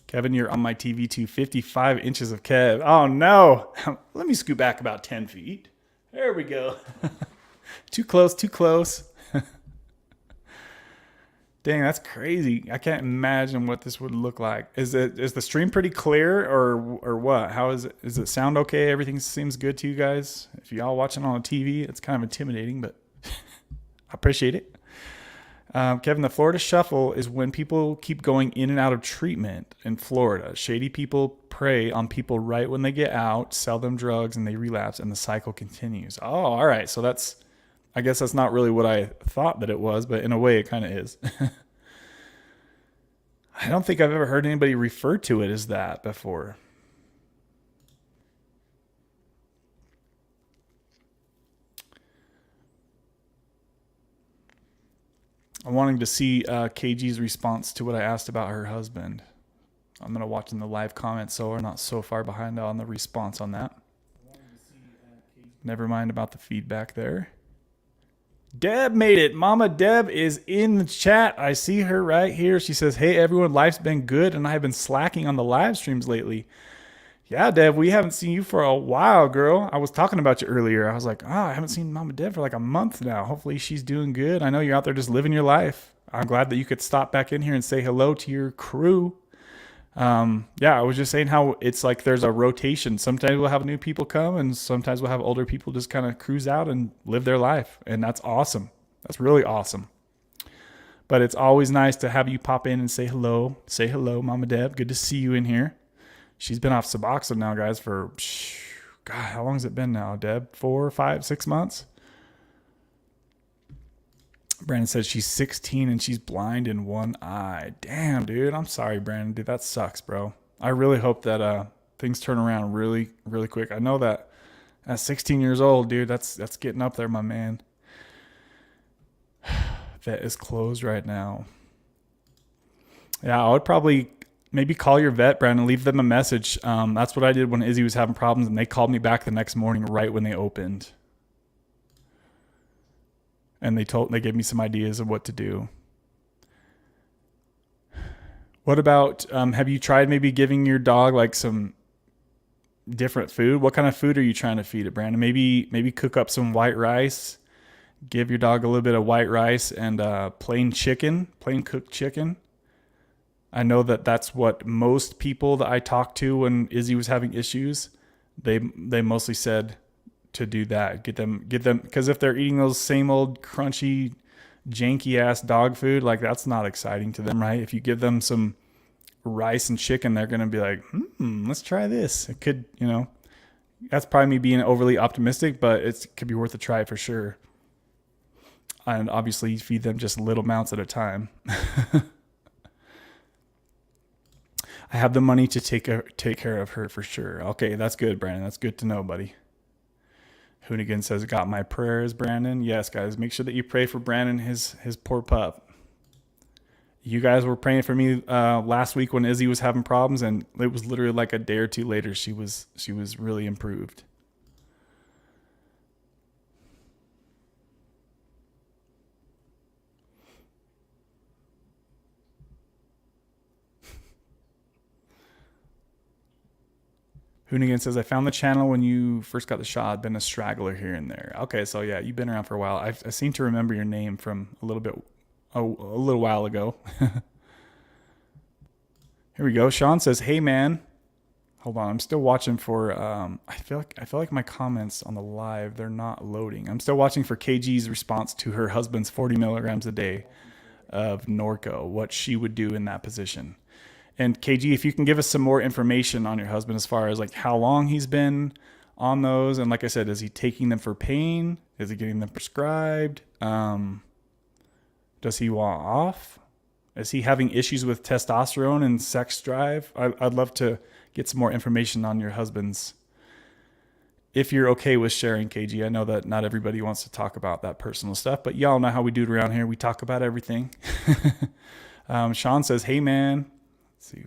Kevin, you're on my TV too. 55 inches of Kev. Oh, no. Let me scoot back about 10 feet. There we go. Too close, too close. Dang, that's crazy. I can't imagine what this would look like. Is the stream pretty clear, or what? How is it? Does it sound okay? Everything seems good to you guys? If y'all watching on a TV, it's kind of intimidating, but I appreciate it. Kevin, the Florida Shuffle is when people keep going in and out of treatment in Florida. Shady people prey on people right when they get out, sell them drugs, and they relapse, and the cycle continues. Oh, all right. So I guess that's not really what I thought that it was, but in a way it kind of is. I don't think I've ever heard anybody refer to it as that before. I'm wanting to see KG's response to what I asked about her husband. I'm going to watch in the live comments, so we're not so far behind on the response on that. Never mind about the feedback there. Deb made it. Mama Deb is in the chat. I see her right here. She says, hey, everyone, life's been good, and I've been slacking on the live streams lately. Yeah, Deb, we haven't seen you for a while, girl. I was talking about you earlier. I was like, I haven't seen Mama Deb for like a month now. Hopefully she's doing good. I know you're out there just living your life. I'm glad that you could stop back in here and say hello to your crew. I was just saying how it's like there's a rotation. Sometimes we'll have new people come, and sometimes we'll have older people just kind of cruise out and live their life. And that's awesome. That's really awesome. But it's always nice to have you pop in and say hello. Say hello, Mama Deb. Good to see you in here. She's been off Suboxone now, guys, for, God, how long has it been now, Deb? 4, 5, 6 months? Brandon says she's 16 and she's blind in one eye. Damn, dude. I'm sorry, Brandon. Dude, that sucks, bro. I really hope that things turn around really, really quick. I know that at 16 years old, dude, that's getting up there, my man. Vet is closed right now. Yeah, I would probably maybe call your vet, Brandon, leave them a message. That's what I did when Izzy was having problems, and they called me back the next morning right when they opened. And they gave me some ideas of what to do. What about, have you tried maybe giving your dog like some different food? What kind of food are you trying to feed it, Brandon? Maybe cook up some white rice. Give your dog a little bit of white rice and plain cooked chicken. I know that's what most people that I talked to when Izzy was having issues, they mostly said to do that. Get them, because if they're eating those same old crunchy, janky ass dog food, like that's not exciting to them, right? If you give them some rice and chicken, they're going to be like, let's try this. It could, that's probably me being overly optimistic, but it could be worth a try for sure. And obviously feed them just little amounts at a time. I have the money to take care of her for sure. Okay, that's good, Brandon. That's good to know, buddy. Hoonigan says, got my prayers, Brandon. Yes, guys, make sure that you pray for Brandon, his poor pup. You guys were praying for me last week when Izzy was having problems, and it was literally like a day or two later, she was really improved. Hoonigan says, I found the channel when you first got the shot. I've been a straggler here and there. Okay, so yeah, you've been around for a while. I seem to remember your name from a little while ago. Here we go. Sean says, hey man. Hold on, I'm still watching for I feel like my comments on the live, they're not loading. I'm still watching for KG's response to her husband's 40 milligrams a day of Norco, what she would do in that position. And KG, if you can give us some more information on your husband as far as like how long he's been on those. And like I said, is he taking them for pain? Is he getting them prescribed? Does he want off? Is he having issues with testosterone and sex drive? I'd love to get some more information on your husband's, if you're okay with sharing, KG. I know that not everybody wants to talk about that personal stuff, but y'all know how we do it around here. We talk about everything. Sean says, hey man, let's see.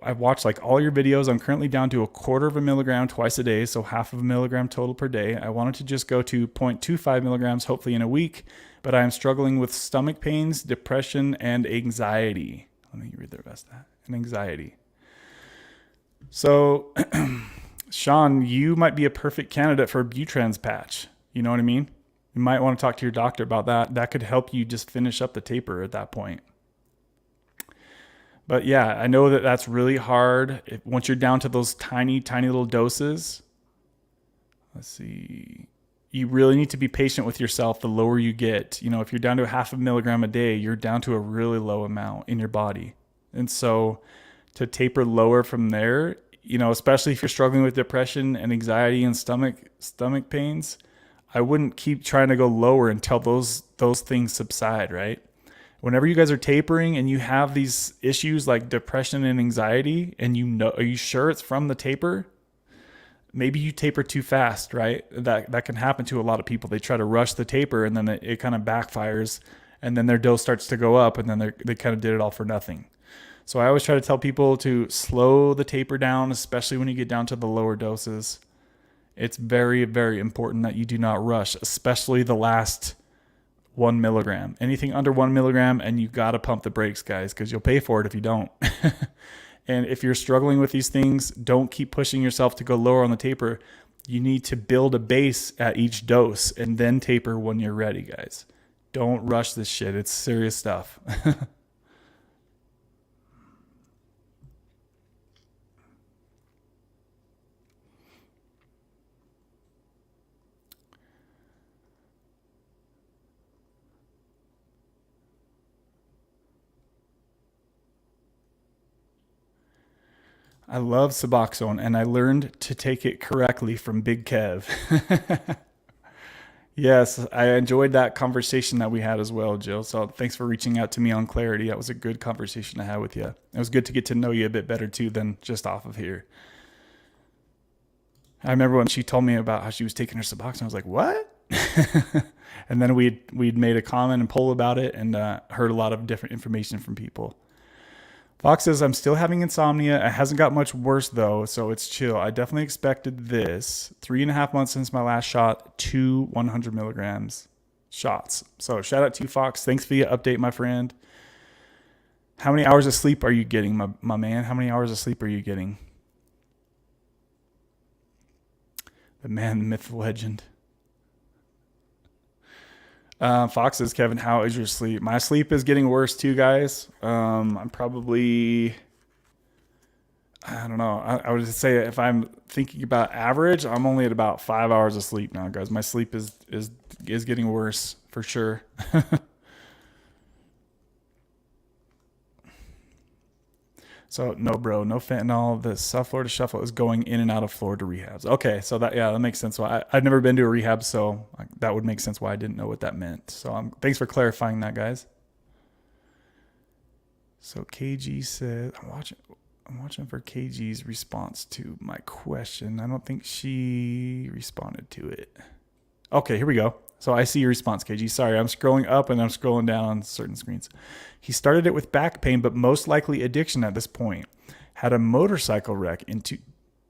I've watched like all your videos. I'm currently down to 1/4 milligram twice a day. So 1/2 milligram total per day. I wanted to just go to 0.25 milligrams, hopefully in a week, but I am struggling with stomach pains, depression, and anxiety. Let me read the rest of that. And anxiety. So Sean, you might be a perfect candidate for a Butrans patch. You know what I mean? You might want to talk to your doctor about that. That could help you just finish up the taper at that point. But yeah, I know that that's really hard. Once you're down to those tiny, tiny little doses, let's see, you really need to be patient with yourself the lower you get. You know, if you're down to 1/2 milligram a day, you're down to a really low amount in your body. And so to taper lower from there, you know, especially if you're struggling with depression and anxiety and stomach pains, I wouldn't keep trying to go lower until those things subside, right? Whenever you guys are tapering and you have these issues like depression and anxiety, and you know, are you sure it's from the taper? Maybe you taper too fast, right? That can happen to a lot of people. They try to rush the taper and then it kind of backfires, and then their dose starts to go up, and then they kind of did it all for nothing. So I always try to tell people to slow the taper down, especially when you get down to the lower doses. It's very, very important that you do not rush, especially the last 1 milligram. Anything under 1 milligram, and you got to pump the brakes, guys, because you'll pay for it if you don't. And if you're struggling with these things, don't keep pushing yourself to go lower on the taper. You need to build a base at each dose and then taper when you're ready, guys. Don't rush this shit. It's serious stuff. I love Suboxone, and I learned to take it correctly from Big Kev. Yes, I enjoyed that conversation that we had as well, Jill. So thanks for reaching out to me on Clarity. That was a good conversation to have with you. It was good to get to know you a bit better too than just off of here. I remember when she told me about how she was taking her Suboxone, I was like, what? And then we'd made a comment and poll about it, and heard a lot of different information from people. Fox says, I'm still having insomnia. It hasn't got much worse though, so it's chill. I definitely expected this. 3.5 months since my last shot, 2 100 milligrams shots. So shout out to you, Fox. Thanks for the update, my friend. How many hours of sleep are you getting, my man? How many hours of sleep are you getting? The man, the myth, the legend. Fox says, Kevin, how is your sleep? My sleep is getting worse too, guys. I'm probably, I don't know. I would say if I'm thinking about average, I'm only at about 5 hours of sleep now, guys. My sleep is getting worse for sure. So no, bro, no fentanyl. The South Florida Shuffle is going in and out of Florida rehabs. Okay, so that makes sense. Why I've never been to a rehab, so that would make sense why I didn't know what that meant. So thanks for clarifying that, guys. So KG said, I'm watching for KG's response to my question. I don't think she responded to it. Okay, here we go. So I see your response, KG. Sorry, I'm scrolling up and I'm scrolling down on certain screens. He started it with back pain, but most likely addiction at this point. Had a motorcycle wreck in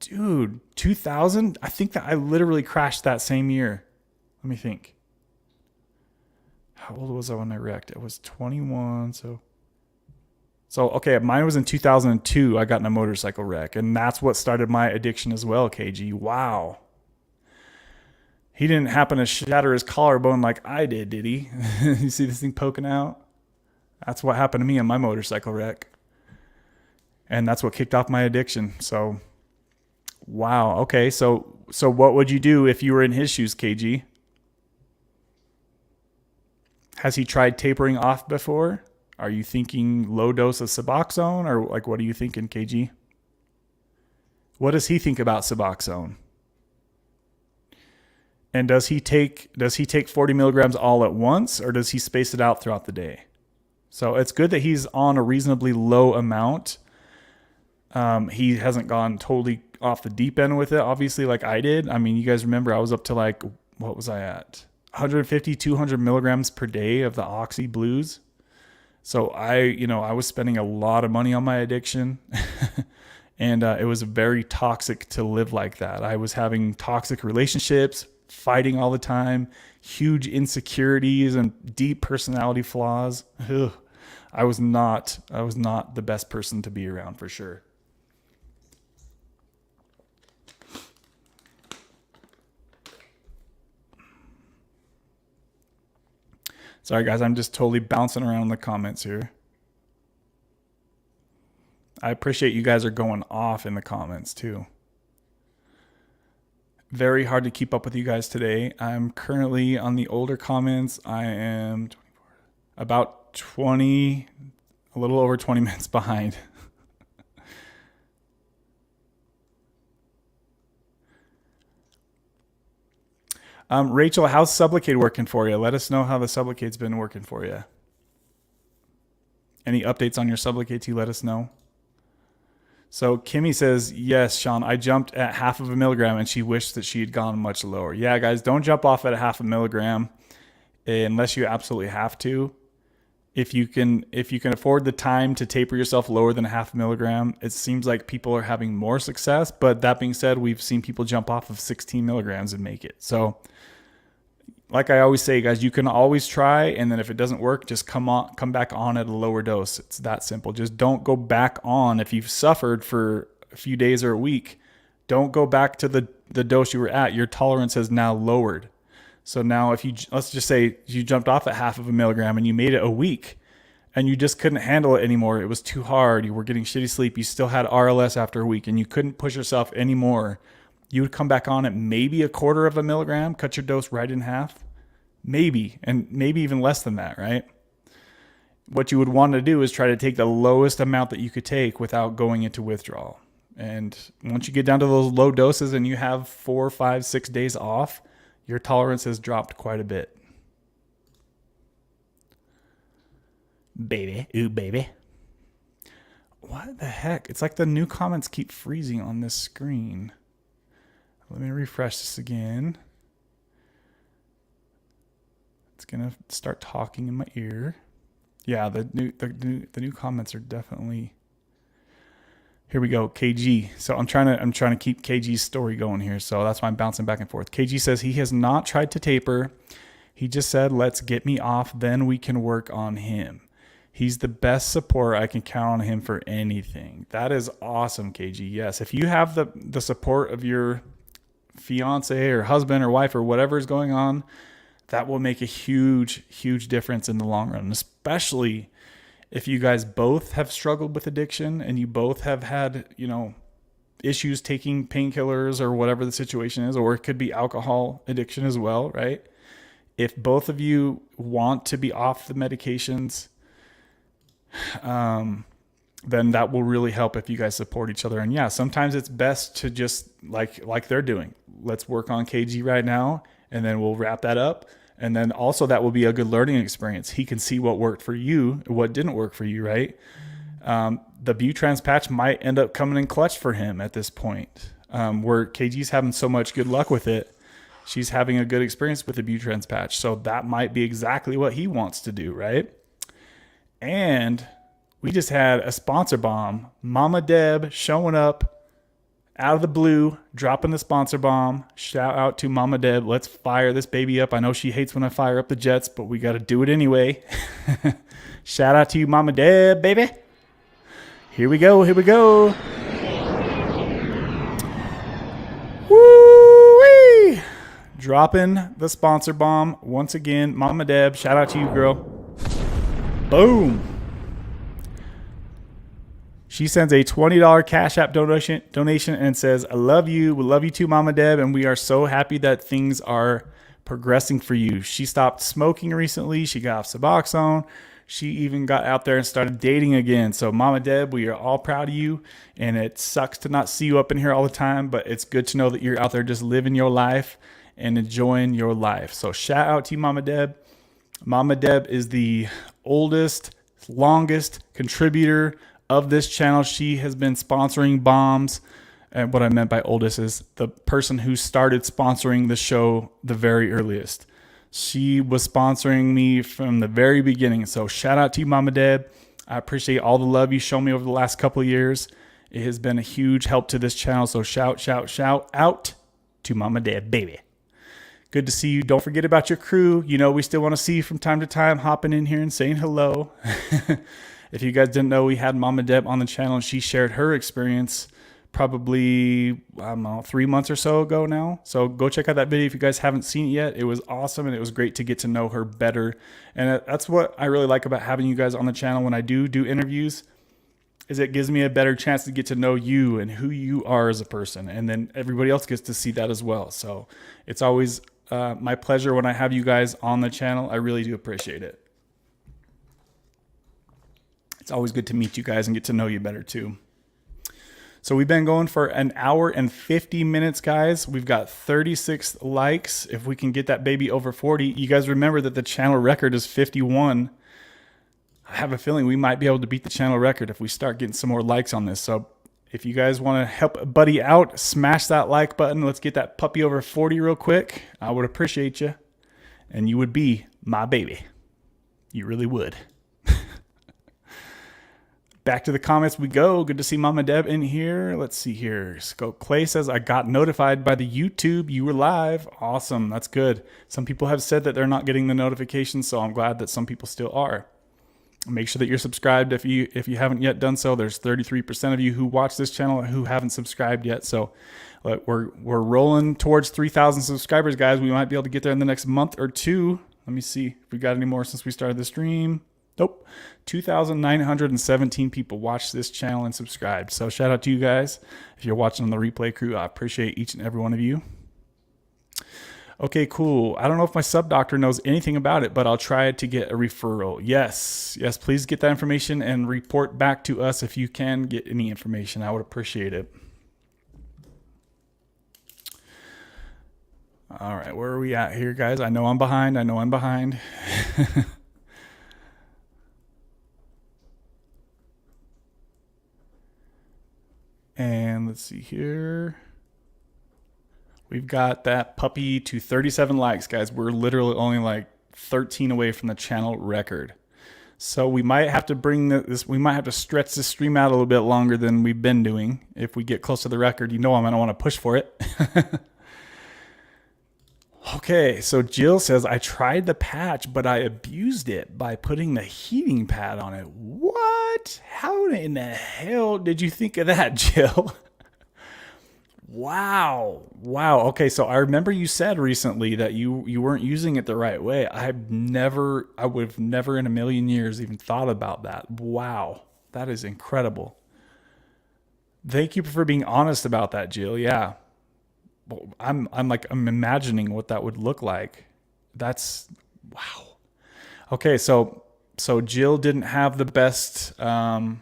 2000? I think that I literally crashed that same year. Let me think. How old was I when I wrecked? I was 21, So okay, mine was in 2002. I got in a motorcycle wreck, and that's what started my addiction as well, KG. Wow. He didn't happen to shatter his collarbone like I did he? You see this thing poking out? That's what happened to me in my motorcycle wreck. And that's what kicked off my addiction. So, wow. Okay, so what would you do if you were in his shoes, KG? Has he tried tapering off before? Are you thinking low dose of Suboxone, or like what are you thinking, KG? What does he think about Suboxone? And does he take 40 milligrams all at once, or does he space it out throughout the day? So it's good that he's on a reasonably low amount. He hasn't gone totally off the deep end with it, obviously, like I did. I mean, you guys remember I was up to like, what was I at? 150, 200 milligrams per day of the Oxy Blues. So I was spending a lot of money on my addiction. And it was very toxic to live like that. I was having toxic relationships, fighting all the time, huge insecurities and deep personality flaws. Ugh. I was not the best person to be around, for sure. Sorry guys, I'm just totally bouncing around in the comments here. I appreciate you guys are going off in the comments too. Very hard to keep up with you guys today. I'm currently on the older comments. I am about 20, a little over 20 minutes behind. Rachel, how's Sublocade working for you? Let us know how the Sublocade's been working for you. Any updates on your Sublocade tea, let us know. So Kimmy says, yes, Sean, I jumped at 0.5 milligram and she wished that she had gone much lower. Yeah, guys, don't jump off at 0.5 milligram unless you absolutely have to. If you can afford the time to taper yourself lower than 0.5 milligram, it seems like people are having more success. But that being said, we've seen people jump off of 16 milligrams and make it. So like I always say, guys, you can always try. And then if it doesn't work, just come back on at a lower dose. It's that simple. Just don't go back on. If you've suffered for a few days or a week, don't go back to the dose you were at. Your tolerance has now lowered. So now let's just say you jumped off at 0.5 milligram and you made it a week and you just couldn't handle it anymore. It was too hard. You were getting shitty sleep. You still had RLS after a week and you couldn't push yourself anymore. You would come back on at maybe 0.25 milligram, cut your dose right in half, maybe, and maybe even less than that, right? What you would want to do is try to take the lowest amount that you could take without going into withdrawal. And once you get down to those low doses and you have 4, 5, 6 days off, your tolerance has dropped quite a bit. Baby, ooh, baby. What the heck? It's like the new comments keep freezing on this screen. Let me refresh this again. It's gonna start talking in my ear. Yeah, the new comments are definitely. Here we go, KG. So I'm trying to keep KG's story going here. So that's why I'm bouncing back and forth. KG says he has not tried to taper. He just said, "Let's get me off, then we can work on him." He's the best support. I can count on him for anything. That is awesome, KG. Yes, if you have the support of your fiance or husband or wife or whatever is going on, that will make a huge, huge difference in the long run, especially if you guys both have struggled with addiction and you both have had, issues taking painkillers or whatever the situation is, or it could be alcohol addiction as well, right? If both of you want to be off the medications, then that will really help if you guys support each other. And yeah, sometimes it's best to just like they're doing. Let's work on KG right now, and then we'll wrap that up. And then also that will be a good learning experience. He can see what worked for you, what didn't work for you, right? The Butrans patch might end up coming in clutch for him at this point, where KG's having so much good luck with it. She's having a good experience with the Butrans patch. So that might be exactly what he wants to do, right? And we just had a sponsor bomb. Mama Deb showing up out of the blue, dropping the sponsor bomb. Shout out to Mama Deb. Let's fire this baby up. I know she hates when I fire up the jets, but we got to do it anyway. Shout out to you, Mama Deb, baby. Here we go. Here we go. Woo-wee! Dropping the sponsor bomb once again. Mama Deb, shout out to you, girl. Boom. She sends a $20 Cashapp donation and says, "I love you. We love you too, Mama Deb. And we are so happy that things are progressing for you." She stopped smoking recently. She got off Suboxone. She even got out there and started dating again. So Mama Deb, we are all proud of you. And it sucks to not see you up in here all the time, but it's good to know that you're out there just living your life and enjoying your life. So shout out to you, Mama Deb. Mama Deb is the oldest, longest contributor of this channel. She has been sponsoring bombs. And what I meant by oldest is the person who started sponsoring the show the very earliest. She was sponsoring me from the very beginning. So shout out to you, Mama Deb. I appreciate all the love you shown me over the last couple of years. It has been a huge help to this channel. So shout out to Mama Deb, baby. Good to see you. Don't forget about your crew. You know, we still want to see you from time to time, hopping in here and saying hello. If you guys didn't know, we had Mama Deb on the channel and she shared her experience probably, I don't know, 3 months or so ago now. So go check out that video if you guys haven't seen it yet. It was awesome and it was great to get to know her better. And that's what I really like about having you guys on the channel when I do interviews, is it gives me a better chance to get to know you and who you are as a person. And then everybody else gets to see that as well. So it's always my pleasure when I have you guys on the channel. I really do appreciate it. It's always good to meet you guys and get to know you better too. So we've been going for an hour and 50 minutes, guys. We've got 36 likes. If we can get that baby over 40, you guys remember that the channel record is 51. I have a feeling we might be able to beat the channel record if we start getting some more likes on this. So if you guys want to help a buddy out, smash that like button. Let's get that puppy over 40 real quick. I would appreciate you. And you would be my baby. You really would. Back to the comments we go. Good to see Mama Deb in here. Let's see here. Clay says, I got notified by the YouTube. You were live. Awesome. That's good. Some people have said that they're not getting the notifications, so I'm glad that some people still are. Make sure that you're subscribed if you haven't yet done so. There's 33% of you who watch this channel who haven't subscribed yet. So we're rolling towards 3,000 subscribers, guys. We might be able to get there in the next month or two. Let me see if we got any more since we started the stream. Nope. 2,917 people watched this channel and subscribed. So shout out to you guys. If you're watching on the replay crew, I appreciate each and every one of you. Okay, cool. I don't know if my sub doctor knows anything about it, but I'll try to get a referral. Yes, please get that information and report back to us if you can get any information. I would appreciate it. All right, where are we at here, guys? I know I'm behind. And let's see here. We've got that puppy to 37 likes, guys. We're literally only like 13 away from the channel record. So we might have to we might have to stretch this stream out a little bit longer than we've been doing. If we get close to the record, you know I'm going to want to push for it. Okay, so Jill says, I tried the patch, but I abused it by putting the heating pad on it. What? How in the hell did you think of that, Jill? Wow. Okay, so I remember you said recently that you weren't using it the right way. I would have never in a million years even thought about that. Wow, that is incredible. Thank you for being honest about that, Jill. Yeah. I'm imagining what that would look like. That's wow. Okay, so Jill didn't have the best, and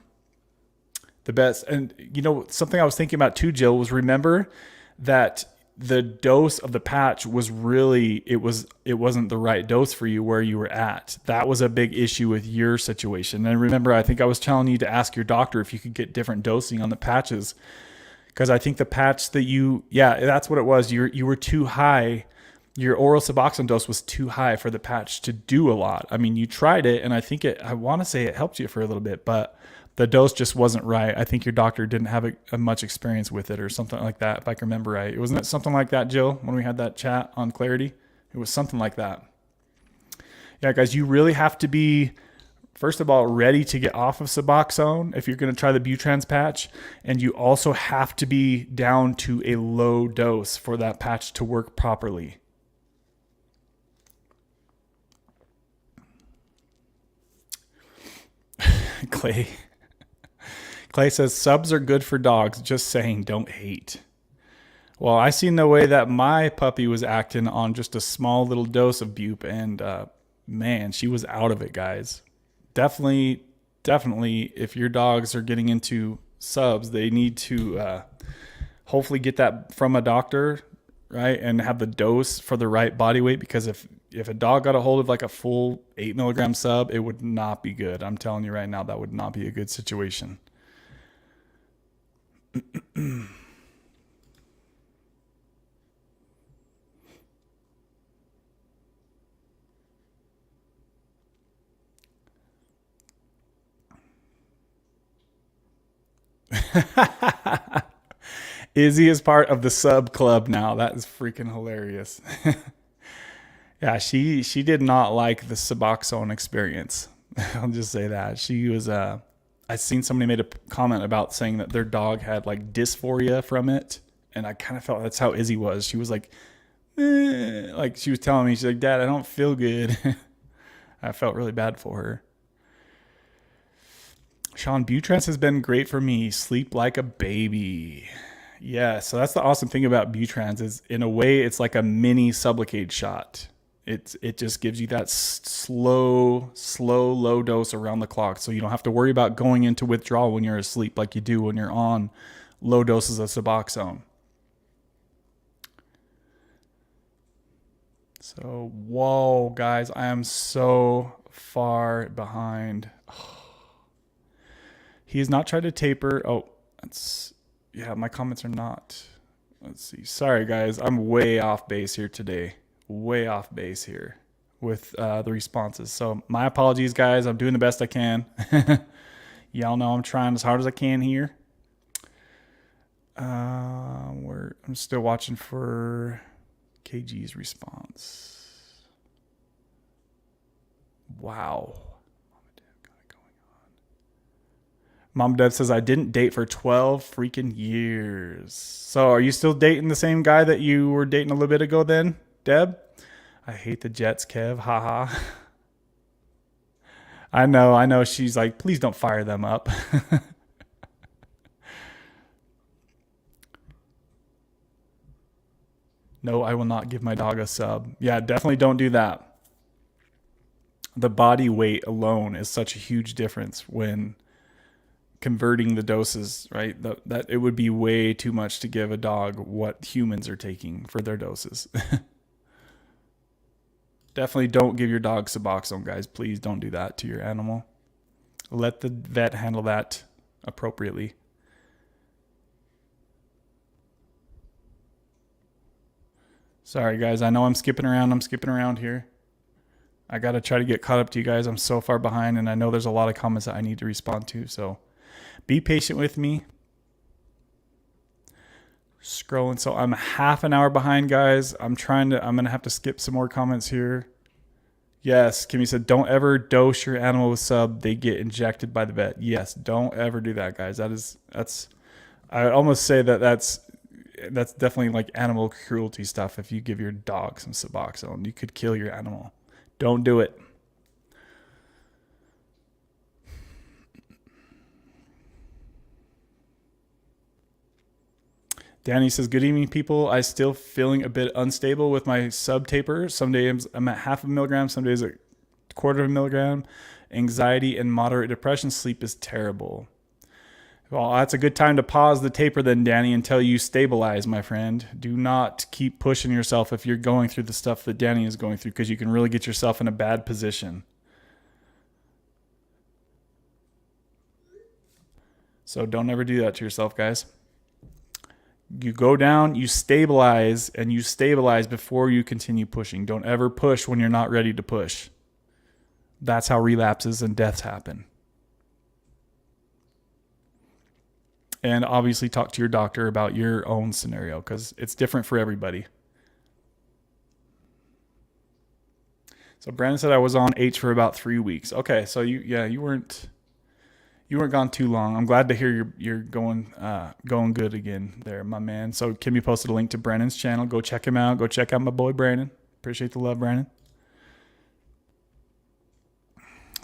you know, something I was thinking about too, Jill, was remember that the dose of the patch was really, it wasn't the right dose for you where you were at. That was a big issue with your situation. And remember, I think I was telling you to ask your doctor if you could get different dosing on the patches. Because I think the patch that that's what it was. You were too high. Your oral Suboxone dose was too high for the patch to do a lot. I mean, you tried it, and I want to say it helped you for a little bit, but the dose just wasn't right. I think your doctor didn't have a much experience with it or something like that, if I can remember right. Wasn't it something like that, Jill, when we had that chat on Clarity? It was something like that. Yeah, guys, you really have to be, first of all, ready to get off of Suboxone if you're going to try the Butrans patch. And you also have to be down to a low dose for that patch to work properly. Clay says, subs are good for dogs. Just saying, don't hate. Well, I seen the way that my puppy was acting on just a small little dose of Bup. And man, she was out of it, guys. definitely, if your dogs are getting into subs, they need to hopefully get that from a doctor, right? And have the dose for the right body weight, because if a dog got a hold of like a full 8 milligram sub, it would not be good. I'm telling you right now, that would not be a good situation. Izzy is part of the sub club now. That is freaking hilarious. Yeah, she did not like the Suboxone experience. I'll just say that. She was I seen somebody made a comment about saying that their dog had like dysphoria from it, and I kind of felt that's how Izzy was. She was like like she was telling me, she's like, "Dad, I don't feel good." I felt really bad for her. Sean, Butrans has been great for me. Sleep like a baby. Yeah, so that's the awesome thing about Butrans is, in a way, it's like a mini Sublocade shot. It just gives you that slow, low dose around the clock, so you don't have to worry about going into withdrawal when you're asleep like you do when you're on low doses of Suboxone. So, whoa, guys, I am so far behind. He has not tried to taper. Oh, yeah, my comments are not. Let's see. Sorry, guys. I'm way off base here today. Way off base here with the responses. So my apologies, guys. I'm doing the best I can. Y'all know I'm trying as hard as I can here. I'm still watching for KG's response. Wow. Mom Deb says, I didn't date for 12 freaking years. So are you still dating the same guy that you were dating a little bit ago then, Deb? I hate the Jets, Kev. Haha. I know. She's like, please don't fire them up. No, I will not give my dog a sub. Yeah, definitely don't do that. The body weight alone is such a huge difference when converting the doses, right? That it would be way too much to give a dog what humans are taking for their doses. Definitely don't give your dog Suboxone, guys. Please don't do that to your animal. Let the vet handle that appropriately. Sorry, guys. I know I'm skipping around here. I got to try to get caught up to you guys. I'm so far behind, and I know there's a lot of comments that I need to respond to, so be patient with me. Scrolling. So I'm half an hour behind, guys. I'm going to have to skip some more comments here. Yes, Kimmy said, don't ever dose your animal with sub. They get injected by the vet. Yes, don't ever do that, guys. I would almost say that's definitely like animal cruelty stuff. If you give your dog some Suboxone, you could kill your animal. Don't do it. Danny says, good evening, people. I still feeling a bit unstable with my sub taper. Some days I'm at 0.5 milligram, some days a 1/4 milligram. Anxiety and moderate depression. Sleep is terrible. Well, that's a good time to pause the taper then, Danny, until you stabilize, my friend. Do not keep pushing yourself if you're going through the stuff that Danny is going through, because you can really get yourself in a bad position. So don't ever do that to yourself, guys. You go down, you stabilize, and you stabilize before you continue pushing. Don't ever push when you're not ready to push. That's how relapses and deaths happen. And obviously talk to your doctor about your own scenario, because it's different for everybody. So Brandon said I was on H for about 3 weeks. Okay, so you weren't gone too long. I'm glad to hear you're going good again there, my man. So Kimmy posted a link to Brandon's channel. Go check him out. Go check out my boy Brandon. Appreciate the love, Brandon.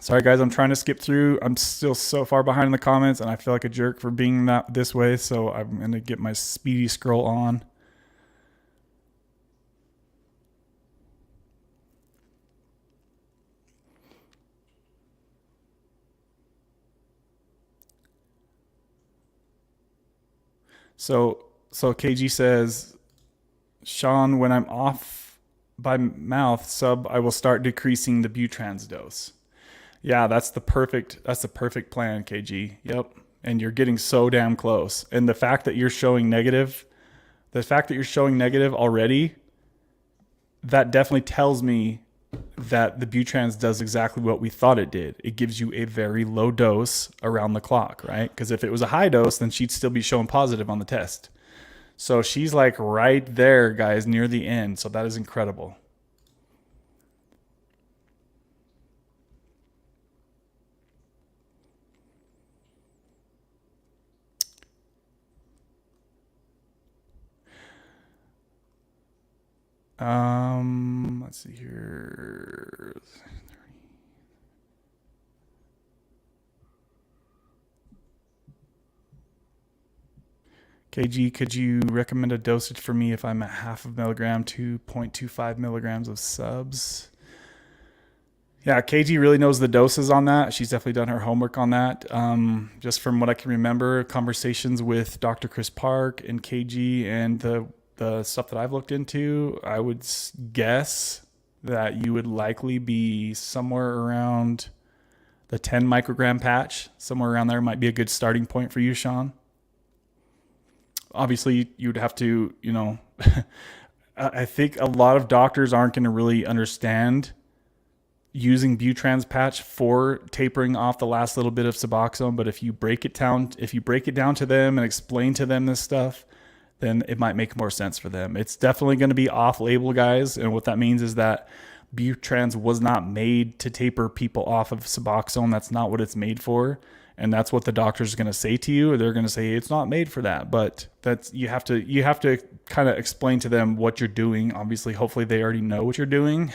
Sorry, guys. I'm trying to skip through. I'm still so far behind in the comments, and I feel like a jerk for being this way. So I'm going to get my speedy scroll on. So KG says, Sean, when I'm off by mouth sub, I will start decreasing the Butrans dose. Yeah, that's the perfect plan, KG. Yep. And you're getting so damn close. And the fact that you're showing negative already, that definitely tells me that the Butrans does exactly what we thought it did. It gives you a very low dose around the clock, right? Because if it was a high dose, then she'd still be showing positive on the test. So she's like right there, guys, near the end. So that is incredible. Let's see here. KG, could you recommend a dosage for me if I'm at 0.5 milligram to 0.25 milligrams of subs? Yeah, KG really knows the doses on that. She's definitely done her homework on that. Just from what I can remember, conversations with Dr. Chris Park and KG and the stuff that I've looked into, I would guess that you would likely be somewhere around the 10 microgram patch. Somewhere around there might be a good starting point for you, Sean. Obviously, you'd have to, I think a lot of doctors aren't going to really understand using Butrans patch for tapering off the last little bit of Suboxone. But if you break it down to them and explain to them this stuff, then it might make more sense for them. It's definitely going to be off-label, guys. And what that means is that Butrans was not made to taper people off of Suboxone. That's not what it's made for. And that's what the doctor's going to say to you. They're going to say it's not made for that. But that's you have to kind of explain to them what you're doing. Obviously, hopefully they already know what you're doing.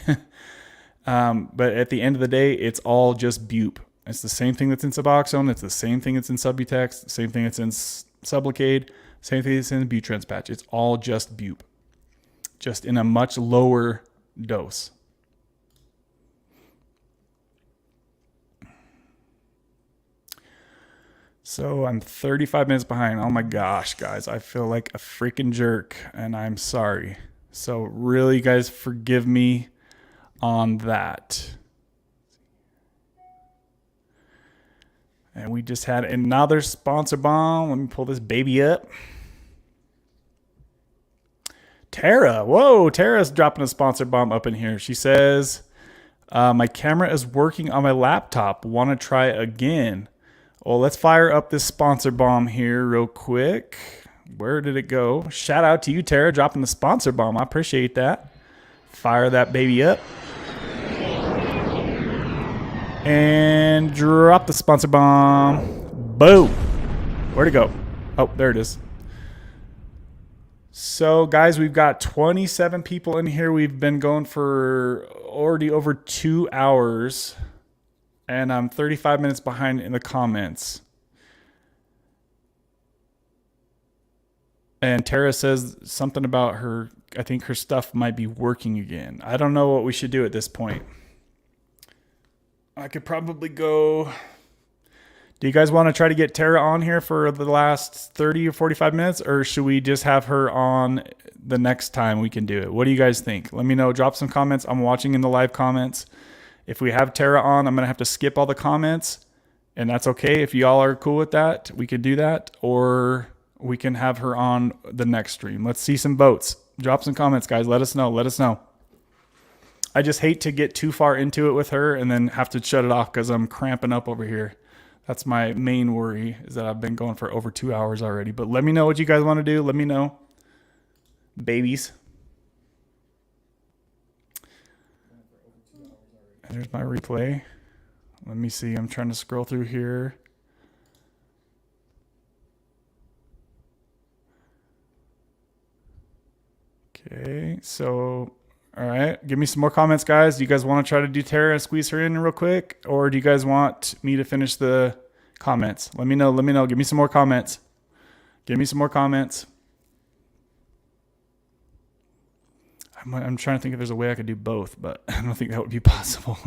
But at the end of the day, it's all just bupe. It's the same thing that's in Suboxone. It's the same thing that's in Subutex. The same thing that's in Sublocade. Same thing that's in the Butrans patch. It's all just bupe, just in a much lower dose. So I'm 35 minutes behind. Oh my gosh, guys. I feel like a freaking jerk, and I'm sorry. So really, guys, forgive me on that. And we just had another sponsor bomb. Let me pull this baby up. Tara. Whoa, Tara's dropping a sponsor bomb up in here. She says, my camera is working on my laptop. Want to try again? Well, let's fire up this sponsor bomb here real quick. Where did it go? Shout out to you, Tara, dropping the sponsor bomb. I appreciate that. Fire that baby up. And drop the sponsor bomb. Boom. Where'd it go? Oh, there it is. So, guys, we've got 27 people in here. We've been going for already over 2 hours. And I'm 35 minutes behind in the comments. And Tara says something about her, I think her stuff might be working again. I don't know what we should do at this point. I could probably go. Do you guys want to try to get Tara on here for the last 30 or 45 minutes? Or should we just have her on the next time we can do it? What do you guys think? Let me know. Drop some comments. I'm watching in the live comments. If we have Tara on, I'm going to have to skip all the comments. And that's okay. If y'all are cool with that, we could do that. Or we can have her on the next stream. Let's see some votes. Drop some comments, guys. Let us know. Let us know. I just hate to get too far into it with her and then have to shut it off because I'm cramping up over here. That's my main worry, is that I've been going for over 2 hours already. But let me know what you guys want to do. Let me know. Babies. There's my replay. Let me see. I'm trying to scroll through here. Okay, so, all right. Give me some more comments, guys. Do you guys want to try to do Tara and squeeze her in real quick? Or do you guys want me to finish the comments? Let me know. Let me know. Give me some more comments. Give me some more comments. I'm trying to think if there's a way I could do both, but I don't think that would be possible.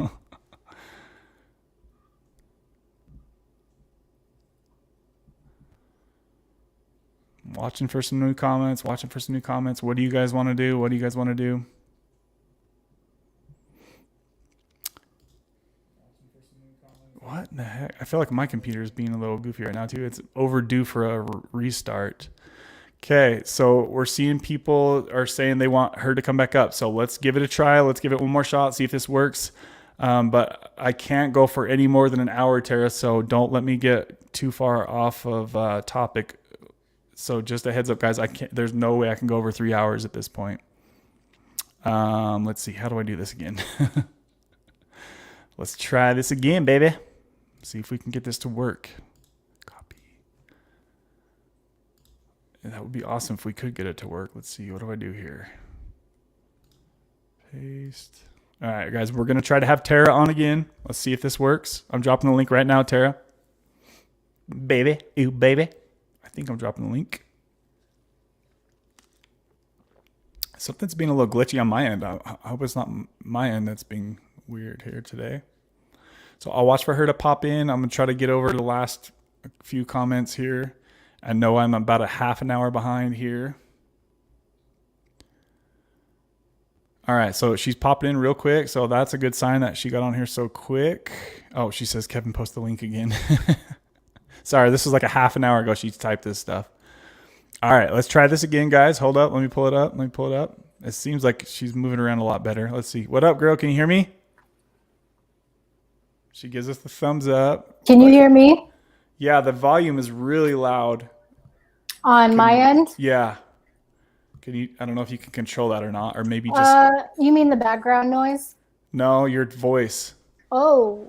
Watching for some new comments. What do you guys want to do? What the heck? I feel like my computer is being a little goofy right now too. It's overdue for a restart. Okay, so we're seeing people are saying they want her to come back up. So let's give it a try. Let's give it one more shot, see if this works. But I can't go for any more than an hour, Tara, so don't let me get too far off of topic. So just a heads up, guys, there's no way I can go over 3 hours at this point. Let's see. How do I do this again? Let's try this again, baby. See if we can get this to work. That would be awesome if we could get it to work. Let's see. What do I do here? Paste. All right, guys. We're going to try to have Tara on again. Let's see if this works. I'm dropping the link right now, Tara. Baby. Ooh, baby. I think I'm dropping the link. Something's being a little glitchy on my end. I hope it's not my end that's being weird here today. So I'll watch for her to pop in. I'm going to try to get over the last few comments here. I know I'm about a half an hour behind here. All right, so she's popped in real quick. So that's a good sign that she got on here so quick. Oh, she says, Kevin, post the link again. Sorry, this was like a half an hour ago she typed this stuff. All right, let's try this again, guys. Hold up. Let me pull it up. It seems like she's moving around a lot better. Let's see. What up, girl? Can you hear me? She gives us the thumbs up. Can you hear me? Yeah, the volume is really loud. On my end? Yeah. Can you? I don't know if you can control that or not, or maybe just. You mean the background noise? No, your voice. Oh.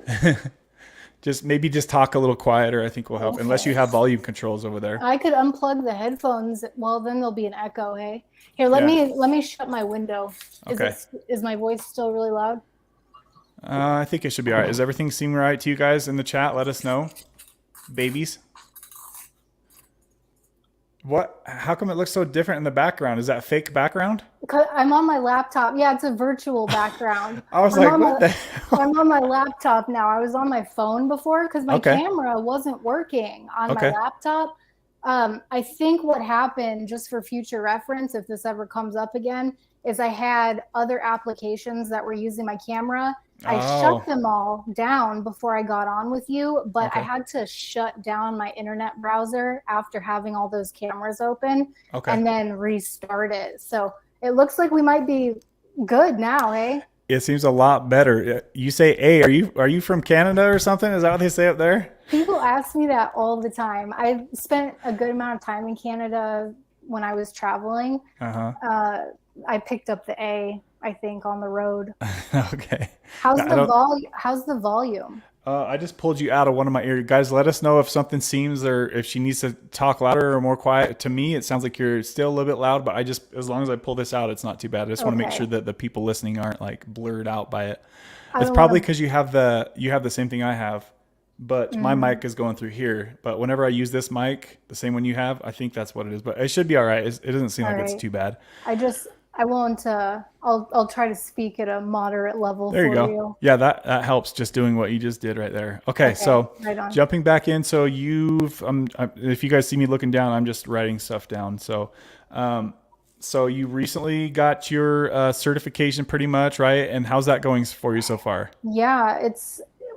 Just talk a little quieter. I think will help. Okay. Unless you have volume controls over there. I could unplug the headphones. Well, then there'll be an echo. Hey, here, let me shut my window. Is my voice still really loud? I think it should be all right. Is everything seeming right to you guys in the chat? Let us know, babies. What? How come it looks so different in the background? Is that fake background? Because I'm on my laptop. Yeah, it's a virtual background. I was like, what the hell? I'm on my laptop now. I was on my phone before because my camera wasn't working on my laptop. I think what happened, just for future reference, if this ever comes up again, is I had other applications that were using my camera. I shut them all down before I got on with you, but I had to shut down my internet browser after having all those cameras open and then restart it. So it looks like we might be good now, hey? It seems a lot better. You say, hey, are you from Canada or something? Is that what they say up there? People ask me that all the time. I spent a good amount of time in Canada when I was traveling. I picked up the A, I think, on the road. Okay. How's the volume? I just pulled you out of one of my ears. Guys, let us know if something seems or if she needs to talk louder or more quiet. To me, it sounds like you're still a little bit loud, but as long as I pull this out, it's not too bad. I just want to make sure that the people listening aren't like blurred out by it. It's probably because you have the same thing I have, but my mic is going through here. But whenever I use this mic, the same one you have, I think that's what it is. But it should be all right. It doesn't seem like it's too bad. I'll try to speak at a moderate level there for you. Yeah, that helps, just doing what you just did right there. Okay, so jumping back in. So if you guys see me looking down, I'm just writing stuff down. So you recently got your certification pretty much, right? And how's that going for you so far? Yeah,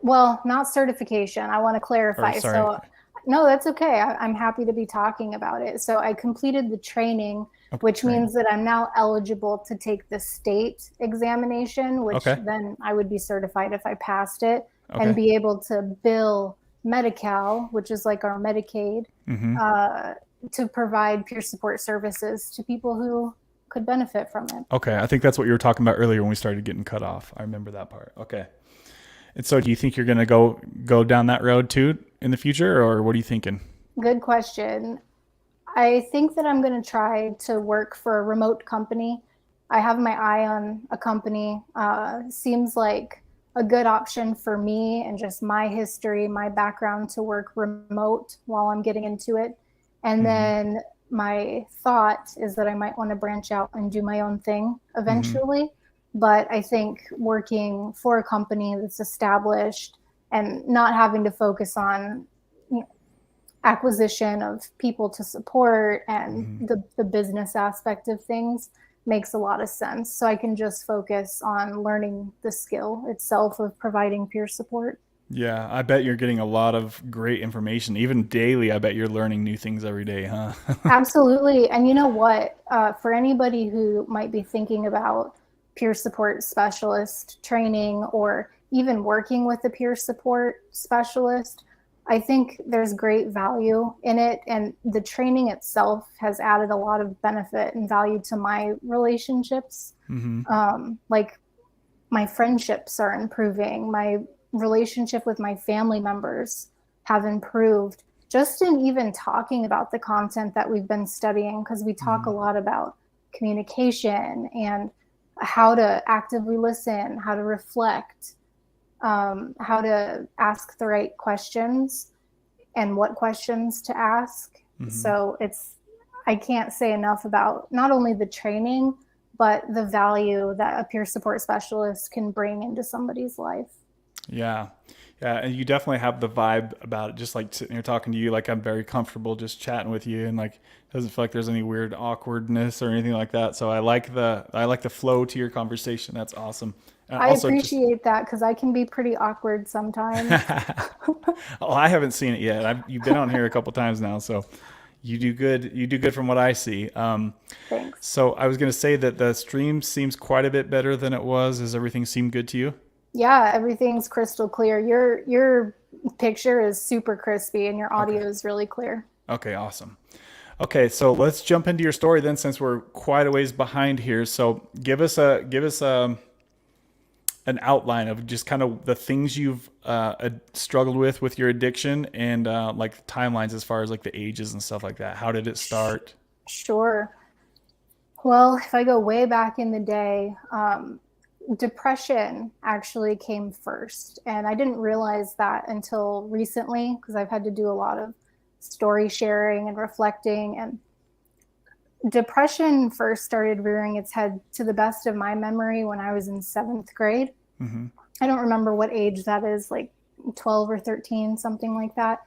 not certification. I want to clarify. So no, that's okay. I'm happy to be talking about it. So I completed the training, which means that I'm now eligible to take the state examination, which then I would be certified if I passed it and be able to bill Medi-Cal, which is like our Medicaid, to provide peer support services to people who could benefit from it. Okay. I think that's what you were talking about earlier when we started getting cut off. I remember that part. Okay. And so do you think you're going to go down that road too in the future, or what are you thinking? Good question. I think that I'm going to try to work for a remote company. I have my eye on a company. Seems like a good option for me and just my history, my background to work remote while I'm getting into it. And then my thought is that I might want to branch out and do my own thing eventually. But I think working for a company that's established and not having to focus on, acquisition of people to support and Mm-hmm. the business aspect of things makes a lot of sense. So I can just focus on learning the skill itself of providing peer support. Yeah, I bet you're getting a lot of great information. Even daily, I bet you're learning new things every day, huh? Absolutely. And you know what? For anybody who might be thinking about peer support specialist training or even working with a peer support specialist, I think there's great value in it. And the training itself has added a lot of benefit and value to my relationships. Mm-hmm. Like my friendships are improving, my relationship with my family members have improved just in even talking about the content that we've been studying, because we talk Mm-hmm. a lot about communication and how to actively listen, how to reflect, how to ask the right questions and what questions to ask. Mm-hmm. So I can't say enough about not only the training, but the value that a peer support specialist can bring into somebody's life. Yeah. Yeah. And you definitely have the vibe about it. Just like sitting here talking to you, like I'm very comfortable just chatting with you and like it doesn't feel like there's any weird awkwardness or anything like that. So I like the flow to your conversation. That's awesome. I Also just, appreciate that because I can be pretty awkward sometimes. oh, I haven't seen it yet. You've been on here a couple times now. So you do good. You do good from what I see. Thanks. So I was going to say that the stream seems quite a bit better than it was. Does everything seem good to you? Yeah, everything's crystal clear. Your picture is super crispy and your Okay. audio is really clear. Okay, awesome. Okay, so let's jump into your story then, since we're quite a ways behind here. So give us an outline of just kind of the things you've struggled with your addiction, and like timelines as far as like the ages and stuff like that. How did it start? Sure. Well, if I go way back in the day, depression actually came first. And I didn't realize that until recently because I've had to do a lot of story sharing and reflecting. And depression first started rearing its head, to the best of my memory, when I was in seventh grade. Mm-hmm. I don't remember what age that is, like 12 or 13, something like that.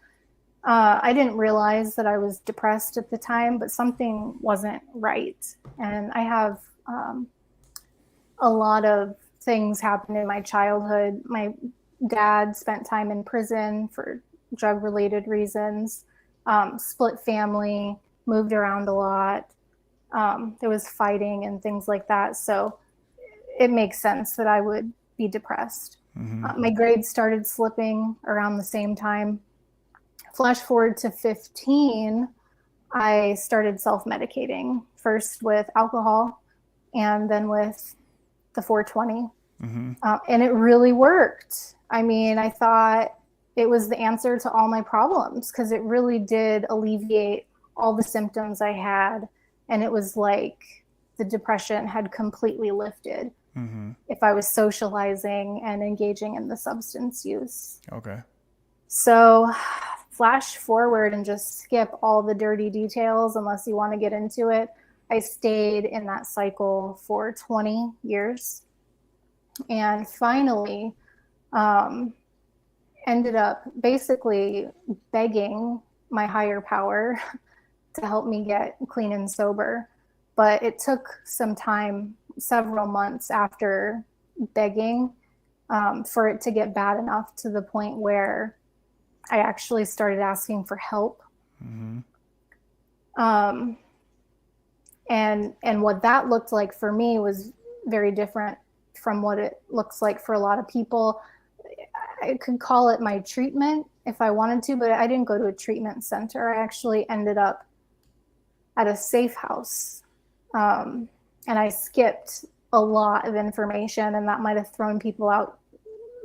I didn't realize that I was depressed at the time, but something wasn't right. And I have a lot of things happen in my childhood. My dad spent time in prison for drug related reasons, split family, moved around a lot. There was fighting and things like that. So it makes sense that I would be depressed. Mm-hmm. My grades started slipping around the same time. Flash forward to 15, I started self medicating, first with alcohol and then with the 420. Mm-hmm. And it really worked. I mean, I thought it was the answer to all my problems because it really did alleviate all the symptoms I had. And it was like the depression had completely lifted Mm-hmm. if I was socializing and engaging in the substance use. Okay. So, flash forward and just skip all the dirty details unless you want to get into it. I stayed in that cycle for 20 years and finally ended up basically begging my higher power to help me get clean and sober. But it took some time, several months after begging, for it to get bad enough to the point where I actually started asking for help. Mm-hmm. And what that looked like for me was very different from what it looks like for a lot of people. I could call it my treatment if I wanted to, but I didn't go to a treatment center. I actually ended up at a safe house. And I skipped a lot of information, and that might have thrown people out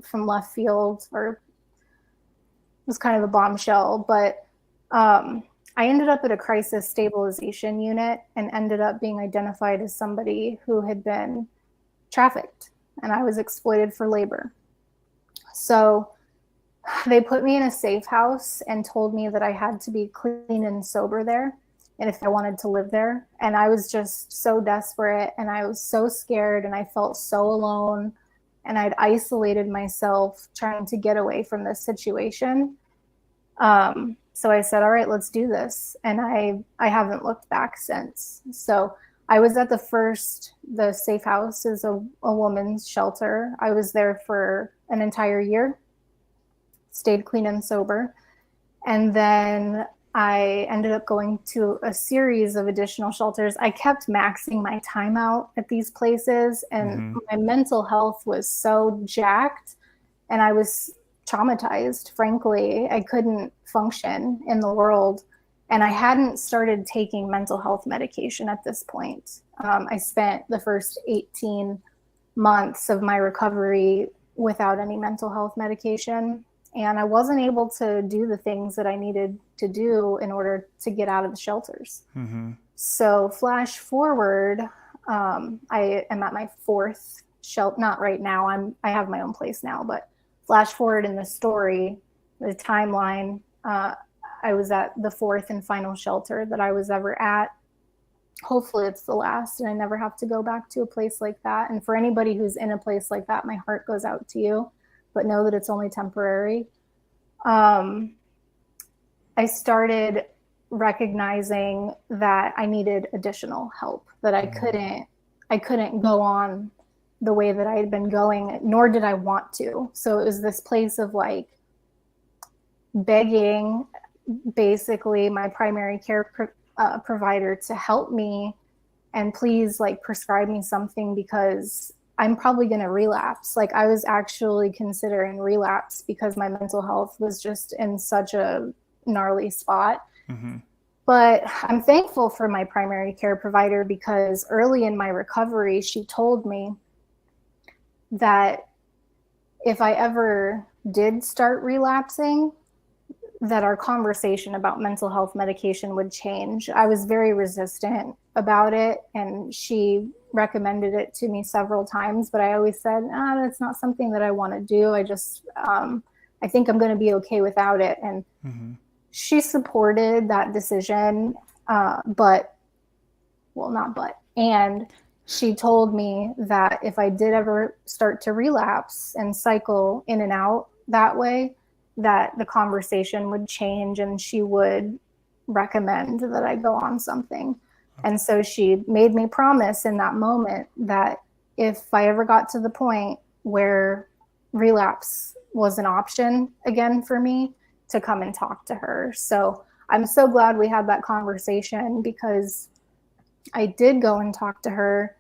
from left field, or it was kind of a bombshell. But I ended up at a crisis stabilization unit and ended up being identified as somebody who had been trafficked, and I was exploited for labor. So they put me in a safe house and told me that I had to be clean and sober there, and if I wanted to live there. And I was just so desperate, and I was so scared, and I felt so alone, and I'd isolated myself trying to get away from this situation. So I said, all right, let's do this. And I haven't looked back since. So I was at the Safe House is a woman's shelter. I was there for an entire year, stayed clean and sober. And then I ended up going to a series of additional shelters. I kept maxing my time out at these places, and my mental health was so jacked, and I was traumatized, frankly. I couldn't function in the world, and I hadn't started taking mental health medication at this point. I spent the first 18 months of my recovery without any mental health medication, and I wasn't able to do the things that I needed to do in order to get out of the shelters. So flash forward, I am at my fourth shelter. Not right now. I have my own place now, but flash forward in the story, the timeline. I was at the fourth and final shelter that I was ever at. Hopefully it's the last, and I never have to go back to a place like that. And for anybody who's in a place like that, my heart goes out to you, but know that it's only temporary. I started recognizing that I needed additional help, that I couldn't go on the way that I had been going, nor did I want to. So it was this place of like begging basically my primary care provider to help me and please like prescribe me something, because I'm probably going to relapse. Like I was actually considering relapse because my mental health was just in such a gnarly spot. But I'm thankful for my primary care provider, because early in my recovery, she told me that if I ever did start relapsing, that our conversation about mental health medication would change. I was very resistant about it, and she recommended it to me several times, but I always said, that's not something that I want to do. I think I'm going to be okay without it. And she supported that decision, and she told me that if I did ever start to relapse and cycle in and out that way, that the conversation would change and she would recommend that I go on something. And so she made me promise in that moment that if I ever got to the point where relapse was an option again for me, to come and talk to her. So I'm so glad we had that conversation, because I did go and talk to her,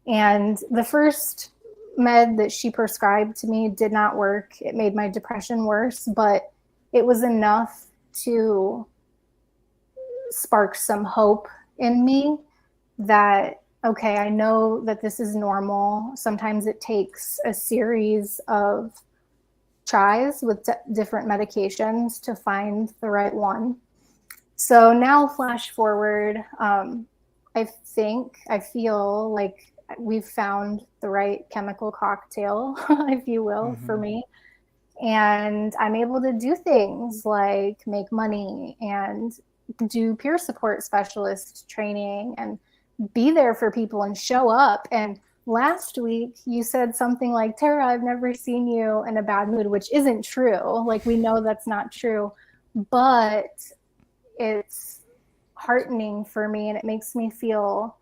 and the first med that she prescribed to me did not work. It made my depression worse, but it was enough to spark some hope in me that, okay, I know that this is normal. Sometimes it takes a series of tries with different medications to find the right one. So now flash forward, I feel like we've found the right chemical cocktail, if you will, for me. And I'm able to do things like make money and do peer support specialist training and be there for people and show up. And last week you said something like, Tara, I've never seen you in a bad mood, which isn't true. Like, we know that's not true, but it's heartening for me, and it makes me feel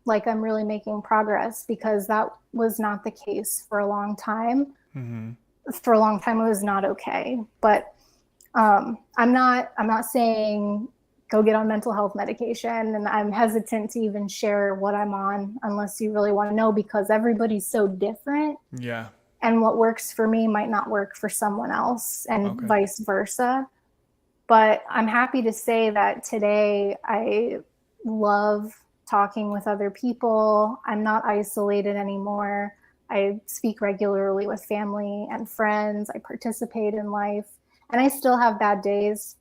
like I'm really making progress, because that was not the case for a long time. For a long time, it was not okay. But I'm not saying go get on mental health medication, and I'm hesitant to even share what I'm on unless you really want to know, because everybody's so different. Yeah. And what works for me might not work for someone else, and vice versa. But I'm happy to say that today I love talking with other people. I'm not isolated anymore. I speak regularly with family and friends. I participate in life, and I still have bad days.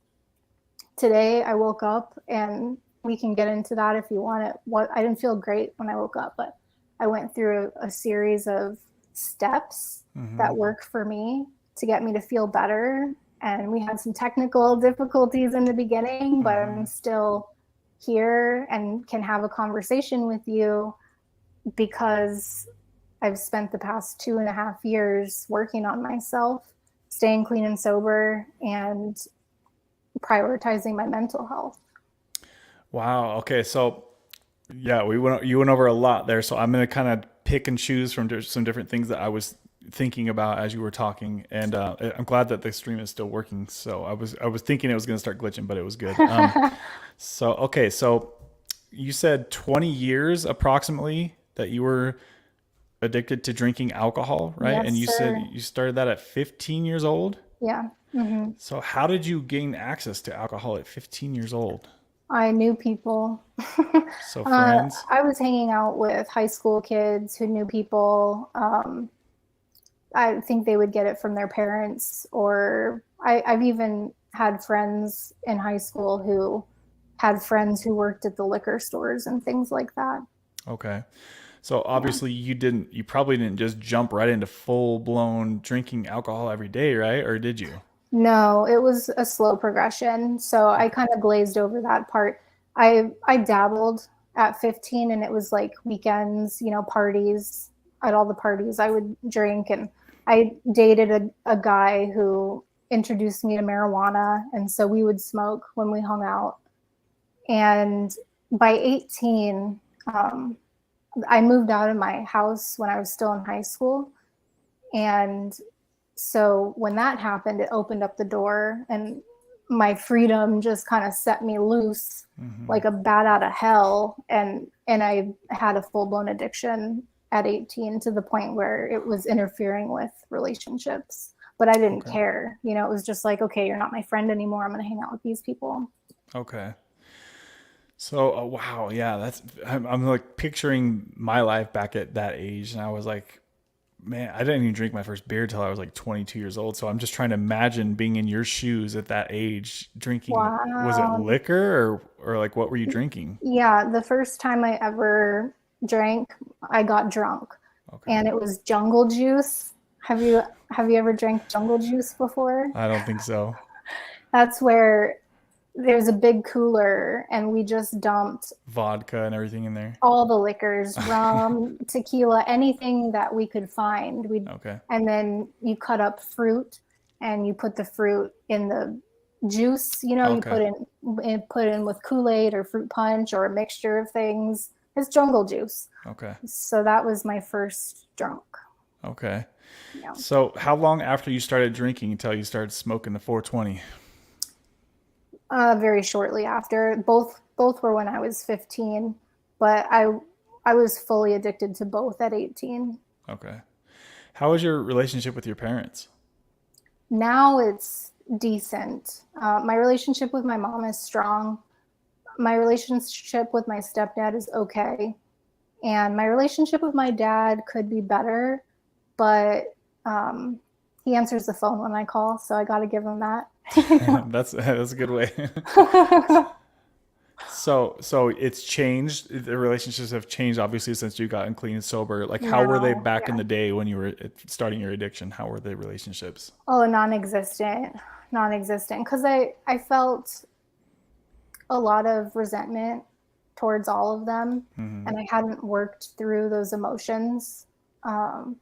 Today I woke up, and we can get into that if you want it. I didn't feel great when I woke up, but I went through a series of steps that work for me to get me to feel better. And we had some technical difficulties in the beginning, but I'm still here and can have a conversation with you, because I've spent the past 2.5 years working on myself staying clean and sober, and prioritizing my mental health. Wow. Okay. So yeah, you went over a lot there. So I'm going to kind of pick and choose from some different things that I was thinking about as you were talking, and I'm glad that the stream is still working. So I was thinking it was going to start glitching, but it was good. So okay, so you said 20 years approximately that you were addicted to drinking alcohol, right? And Yes, you said sir. you started that at 15 years old. Yeah. Hmm. So how did you gain access to alcohol at 15 years old? I knew people. So friends. I was hanging out with high school kids who knew people. I think they would get it from their parents, or I've even had friends in high school who had friends who worked at the liquor stores and things like that. Okay. So Yeah. obviously you probably didn't just jump right into full blown drinking alcohol every day, right? Or did you? No, it was a slow progression. So I Okay. kind of glazed over that part. I dabbled at 15, and it was like weekends, parties. At all the parties I would drink, and I dated a guy who introduced me to marijuana, and so we would smoke when we hung out. And by 18, um, I moved out of my house when I was still in high school. And so when that happened, it opened up the door, and my freedom just kind of set me loose Hmm. like a bat out of hell. And I had a full-blown addiction at 18, to the point where it was interfering with relationships. But I didn't Okay. care. It was just like, okay, you're not my friend anymore. I'm going to hang out with these people. Okay. So, wow, yeah, I'm like picturing my life back at that age, and I was like, man, I didn't even drink my first beer till I was like 22 years old. So I'm just trying to imagine being in your shoes at that age, drinking. Was it Wow. liquor or like what were you drinking? Yeah, the first time I ever drank, I got drunk, Okay, and it was jungle juice. Have you ever drank jungle juice before? I don't think so. That's where there's a big cooler, and we just dumped Vodka and everything in there. all the liquors, rum, tequila, anything that we could find. We Okay, And then you cut up fruit, and you put the fruit in the juice. You okay, put in with Kool-Aid or fruit punch or a mixture of things. It's jungle juice. okay, So that was my first drunk. okay. Yeah. So how long after you started drinking until you started smoking the 420? Very shortly after. Both were when I was 15, but I was fully addicted to both at 18. Okay. How was your relationship with your parents? Now it's decent. My relationship with my mom is strong. My relationship with my stepdad is okay. And my relationship with my dad could be better, but he answers the phone when I call, so I got to give him that. That's a good way. So it's changed. The relationships have changed obviously since you gotten clean and sober. Like how were they Now, back in yeah. the day when you were starting your addiction? How were the relationships? Oh, non-existent, non-existent. Because I felt a lot of resentment towards all of them, Hmm. and I hadn't worked through those emotions. Um,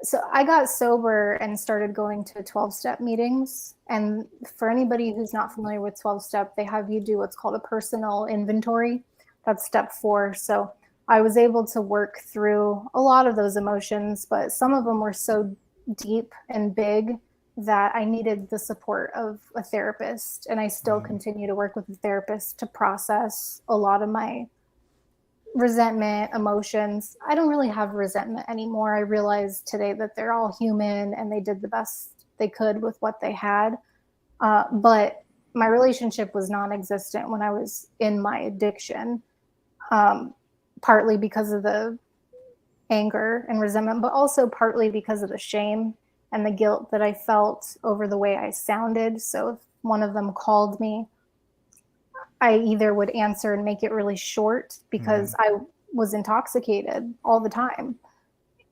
so I got sober and started going to 12-step meetings. And for anybody who's not familiar with 12-step, they have you do what's called a personal inventory. That's step 4. So I was able to work through a lot of those emotions, but some of them were so deep and big that I needed the support of a therapist. And I still Hmm. continue to work with a therapist to process a lot of my resentment, emotions. I don't really have resentment anymore. I realize today that they're all human, and they did the best they could with what they had. But my relationship was non existent when I was in my addiction, um, partly because of the anger and resentment, but also partly because of the shame and the guilt that I felt over the way I sounded. So if one of them called me, I either would answer and make it really short Hmm. because I was intoxicated all the time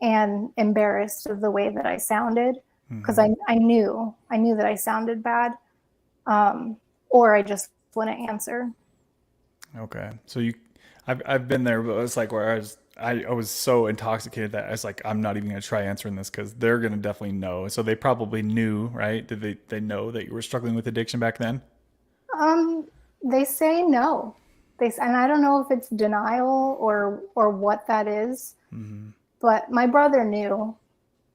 and embarrassed of the way that I sounded, because Hmm. I knew that I sounded bad, um, or I just wouldn't answer. Okay. So I've been there, but it's like where I was so intoxicated that I was like, I'm not even going to try answering this because they're going to definitely know. So they probably knew, right? Did they know that you were struggling with addiction back then? Um, they say no. And I don't know if it's denial or what that is, Hmm. but my brother knew.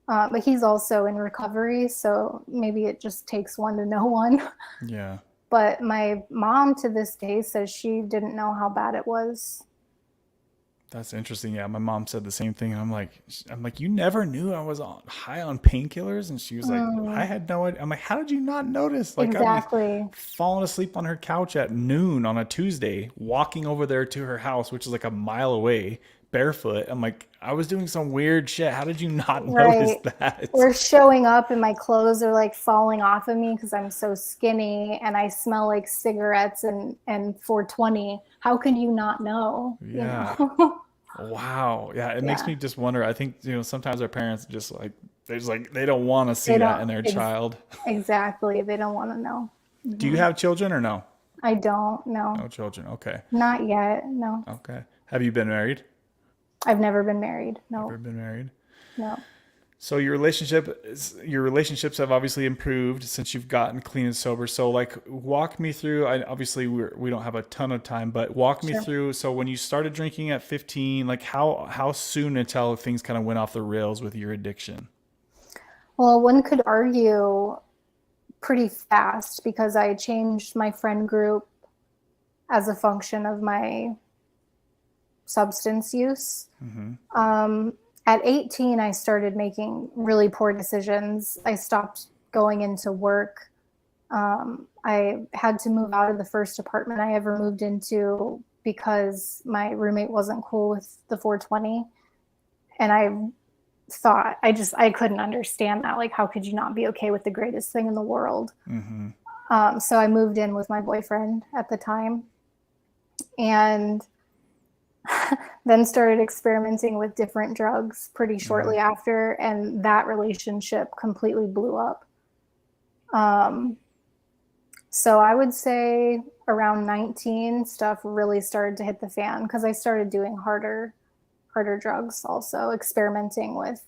But he's also in recovery, so maybe it just takes one to know one. Yeah. But my mom to this day says she didn't know how bad it was. That's interesting. Yeah, my mom said the same thing, and I'm like, you never knew I was high on painkillers, and she was like, I Mm, had no idea. I'm like, how did you not notice? Like, I'd be exactly. falling asleep on her couch at noon on a Tuesday, walking over there to her house, which is like a mile away, barefoot. I'm like, I was doing some weird shit. How did you not notice Right. that? Or showing up and my clothes are like falling off of me because I'm so skinny and I smell like cigarettes and 420. How could you not know? You Yeah. know? Wow. Yeah, it makes Yeah. me just wonder. I think, sometimes our parents just like they don't want to see They that don't in their child. exactly. They don't want to know. Do you Hmm. have children or no? I don't know. No children. Okay. Not yet. No. Okay. Have you been married? I've never been married. Never No. been married. No. So your relationships have obviously improved since you've gotten clean and sober. So like walk me through, obviously we don't have a ton of time, but walk me Sure. through. So when you started drinking at 15, like how soon until things kind of went off the rails with your addiction? Well, one could argue pretty fast because I changed my friend group as a function of my substance use. Hmm. Um, at 18, I started making really poor decisions. I stopped going into work. I had to move out of the first apartment I ever moved into because my roommate wasn't cool with the 420. And I couldn't understand that. Like, how could you not be okay with the greatest thing in the world? Hmm. So I moved in with my boyfriend at the time and then started experimenting with different drugs pretty Hmm. shortly after. And that relationship completely blew up. Um, so I would say around 19, stuff really started to hit the fan because I started doing harder drugs, also experimenting with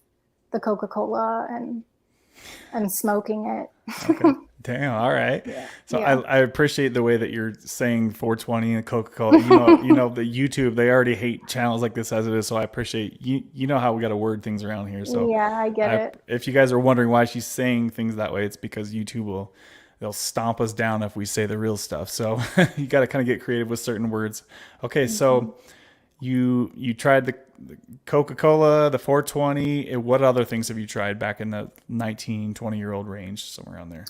the Coca-Cola and smoking Okay. it. Damn. All right. Yeah. So Yeah. I appreciate the way that you're saying 420 and Coca-Cola. The YouTube, they already hate channels like this as it is. So I appreciate you. You know how we got to word things around here. So Yeah, I get it. if you guys are wondering why she's saying things that way, it's because they'll stomp us down if we say the real stuff. So you got to kind of get creative with certain words. Okay. Mhm. So you tried the Coca-Cola, the 420. What other things have you tried back in the 19, 20-year-old range, somewhere around there?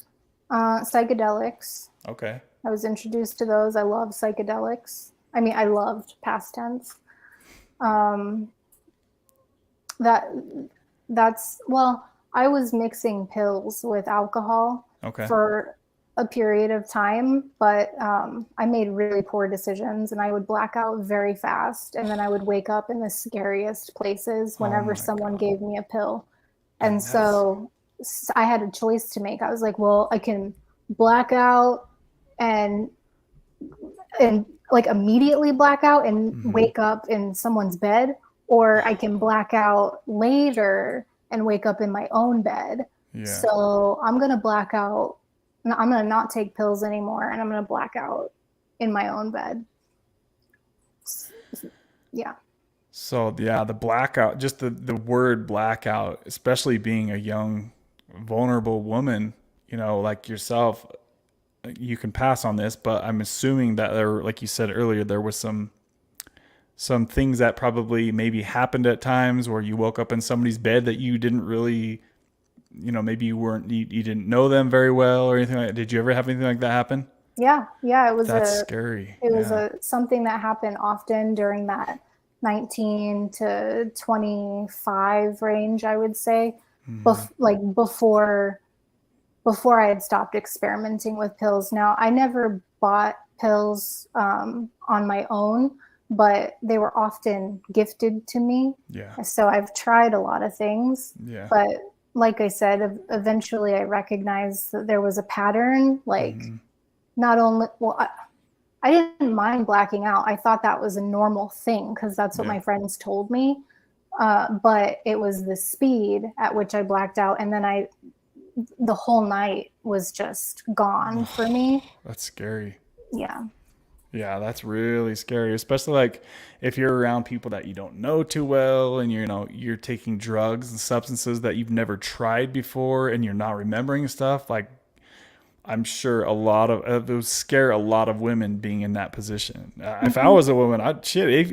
Psychedelics. Okay. I was introduced to those. I love psychedelics. I mean, I loved past tense. Um, that well, I was mixing pills with alcohol Okay. for a period of time, but I made really poor decisions and I would black out very fast. And then I would wake up in the scariest places Oh whenever my someone God. gave me a pill. And Man, that's so I had a choice to make. I was like, well, I can black out and like immediately black out and mhm. wake up in someone's bed, or I can black out later and wake up in my own bed. Yeah. So I'm going to black out. I'm going to not take pills anymore and I'm going to black out in my own bed. Yeah. So yeah, the blackout, just the word blackout, especially being a young, vulnerable woman, like yourself, you can pass on this, but I'm assuming that there, like you said earlier, there was some things that probably maybe happened at times where you woke up in somebody's bed that you didn't really, maybe you didn't know them very well or anything like that. Did you ever have anything like that happen? Yeah. Yeah. That's scary. It was Yeah. a something that happened often during that 19 to 25 range, I would say, Hmm. like before I had stopped experimenting with pills. Now, I never bought pills on my own, but they were often gifted to me. Yeah. So I've tried a lot of things, Yeah. but like I said, eventually I recognized that there was a pattern, like Hmm. not only, well, I didn't mind blacking out. I thought that was a normal thing because that's what Yeah. my friends told me. But it was the speed at which I blacked out, and then the whole night was just gone for me. That's scary. Yeah. Yeah, that's really scary, especially like if you're around people that you don't know too well and you're taking drugs and substances that you've never tried before and you're not remembering stuff. Like I'm sure it would scare a lot of women being in that position. If I Mhm. was a woman,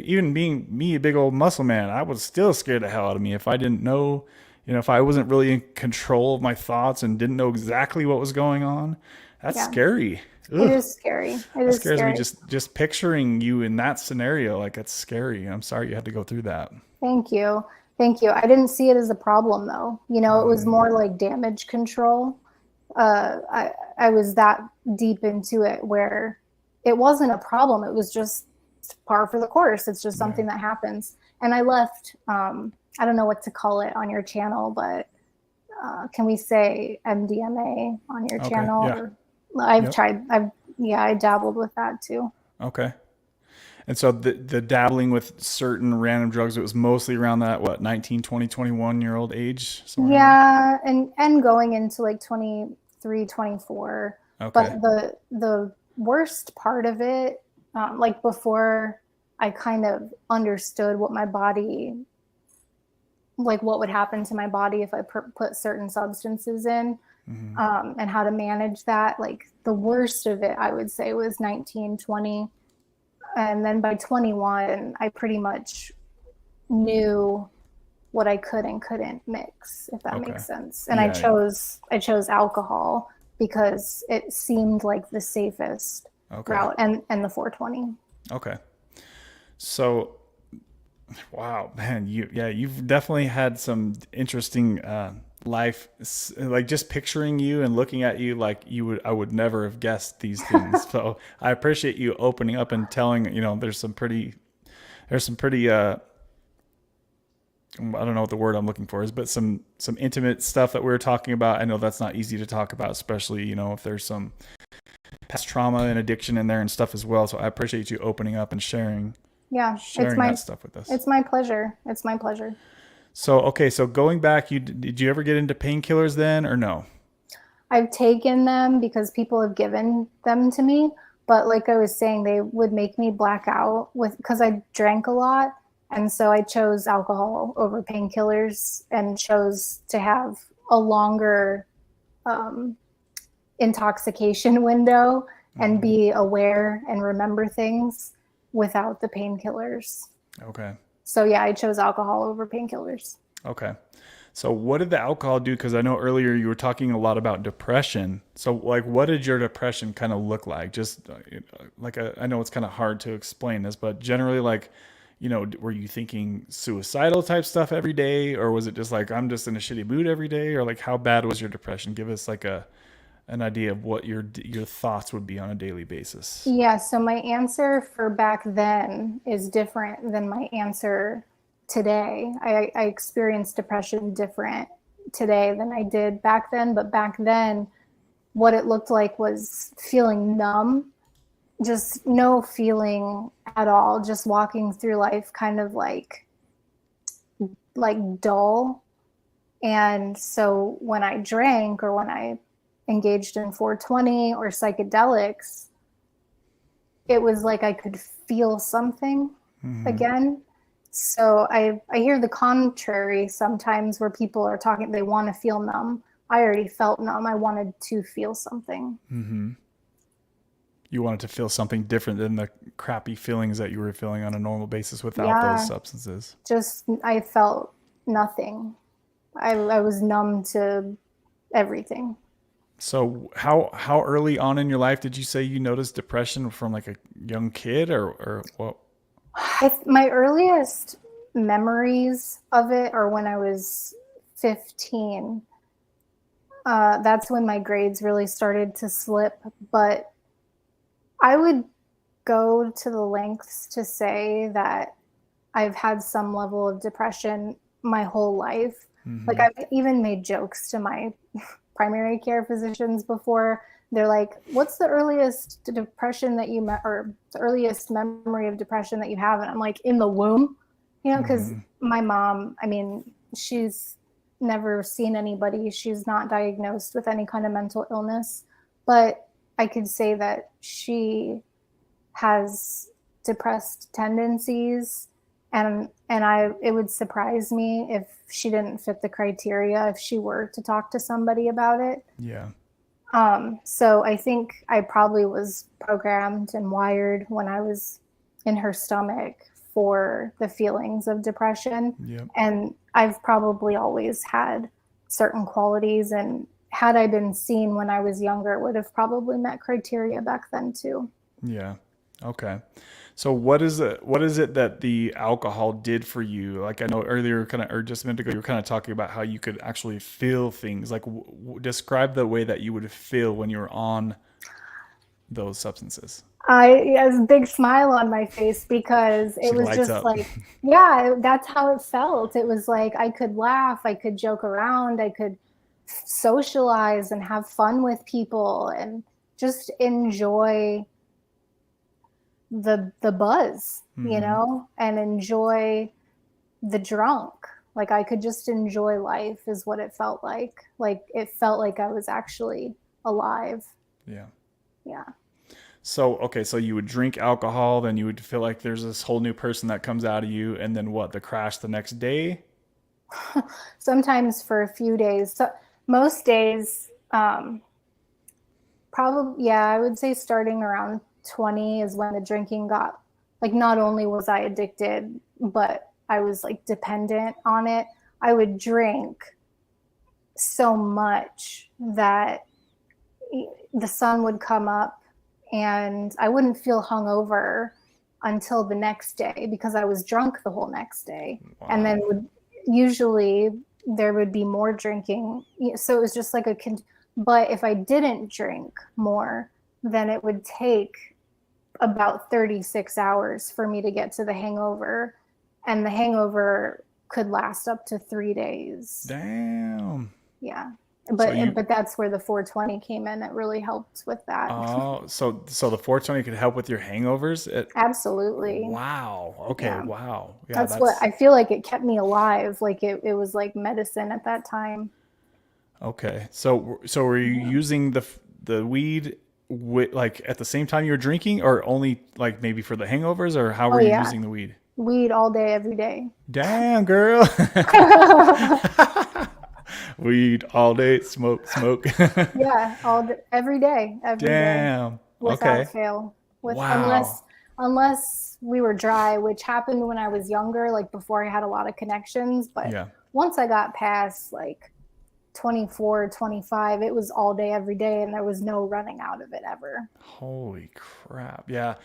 even being me, a big old muscle man, I would still scare the hell out of me if I didn't know, if I wasn't really in control of my thoughts and didn't know exactly what was going on. That's Yeah. scary. It Ugh. is scary. It That is scares me scary. just picturing you in that scenario. Like it's scary. I'm sorry you had to go through that. Thank you. Thank you. I didn't see it as a problem though. It was more like damage control. I was that deep into it where it wasn't a problem. It was just par for the course. It's just Yeah. something that happens. And I left, I don't know what to call it on your channel, but can we say MDMA on your Okay. channel? Yeah. Or I've Yep. tried, yeah, I dabbled with that too. Okay. And so the dabbling with certain random drugs, it was mostly around that, what, 19, 20, 21-year-old age, somewhere around Yeah, and going into like 23, 24. there? But Okay. the worst part of it, like before I kind of understood what my body, like what would happen to my body if I put certain substances in, Hmm. and how to manage that. Like the worst of it, I would say, was 19, 20. And then by 21, I pretty much knew what I could and couldn't mix, if that Okay. makes sense. And Yeah. I chose alcohol because it seemed like the safest Okay. route, and the 420. Okay. So, wow, man, you've definitely had some interesting life. Like just picturing you and looking at you, like I would never have guessed these things. So I appreciate you opening up and telling. There's some pretty I don't know what the word I'm looking for is, but some intimate stuff that we were talking about. I know that's not easy to talk about, especially if there's some past trauma and addiction in there and stuff as well. So I appreciate you opening up and sharing Yeah, sharing that stuff with us. it's my pleasure. It's my pleasure. So okay, so going back, did you ever get into painkillers then, or no? I've taken them because people have given them to me, but like I was saying, they would make me black out because I drank a lot, and so I chose alcohol over painkillers and chose to have a longer um, intoxication window and Hmm. be aware and remember things without the painkillers. Okay. So yeah, I chose alcohol over painkillers. Okay. So what did the alcohol do? Because I know earlier you were talking a lot about depression. So like, what did your depression kind of look like? Just like I know it's kind of hard to explain this, but generally, like, were you thinking suicidal type stuff every day, or was it just like I'm just in a shitty mood every day, or like how bad was your depression? Give us like an idea of what your thoughts would be on a daily basis. Yeah, so my answer for back then is different than my answer today. I experienced depression different today than I did back then, but back then, what it looked like was feeling numb, just no feeling at all, just walking through life kind of like dull. And so when I drank or when I engaged in 420 or psychedelics, it was like I could feel something Hmm. again. So I hear the contrary sometimes where people are talking, they want to feel numb. I already felt numb. I wanted to feel something. Hmm. You wanted to feel something different than the crappy feelings that you were feeling on a normal basis without those Yeah, substances. just I felt nothing. I was numb to everything. So how early on in your life did you say you noticed depression from like a young kid or what? My earliest memories of it are when I was 15. That's when my grades really started to slip. But I would go to the lengths to say that I've had some level of depression my whole life. Like Hmm. I've even made jokes to my primary care physicians before they're like, what's the earliest depression that you or the earliest memory of depression that you have? And I'm like, in the womb, because my mom, I mean, she's never seen anybody. She's not diagnosed with any kind of mental illness, but I could say that she has depressed tendencies, and it would surprise me if she didn't fit the criteria if she were to talk to somebody about it. Yeah. So I think I probably was programmed and wired when I was in her stomach for the feelings of depression. Yep. And I've probably always had certain qualities, and had I been seen when I was younger, would have probably met criteria back then too. Yeah. Okay. So what is it that the alcohol did for you? Like I know earlier, or just a minute ago, you were kind of talking about how you could actually feel things. Like describe the way that you would feel when you were on those substances. I has a big smile on my face because it was just up. like, yeah, that's how it felt. It was like I could laugh, I could joke around, I could socialize and have fun with people and just enjoy the buzz, and enjoy the drunk. Like I could just enjoy life is what it felt like. Like it felt like I was actually alive. Yeah. Yeah. So, okay, so you would drink alcohol, then you would feel like there's this whole new person that comes out of you, and then what, the crash the next day? Sometimes for a few days. So most days, probably, yeah, I would say starting around 20 is when the drinking got, like, not only was I addicted, but I was like dependent on it. I would drink so much that the sun would come up and I wouldn't feel hungover until the next day because I was drunk the whole next day. Wow. And then usually there would be more drinking. So it was just like but if I didn't drink more, then it would take about 36 hours for me to get to the hangover. And the hangover could last up to 3 days. Damn. Yeah. But that's where the 420 came in. It really helped with that. Oh, so the 420 could help with your hangovers? Absolutely. Wow. Okay. Yeah. Wow. Yeah, that's what I feel like. It kept me alive. Like it was like medicine at that time. Okay. So were you using the weed like at the same time you were drinking, or only like maybe for the hangovers, or how were you using the weed? Weed all day, every day. Damn, girl. Weed all day, smoke. Yeah, every day, every Damn. day. Without fail. Wow. Unless we were dry, which happened when I was younger, like before I had a lot of connections. But once I got past like 24, 25, it was all day, every day, and there was no running out of it ever. Holy crap. Yeah.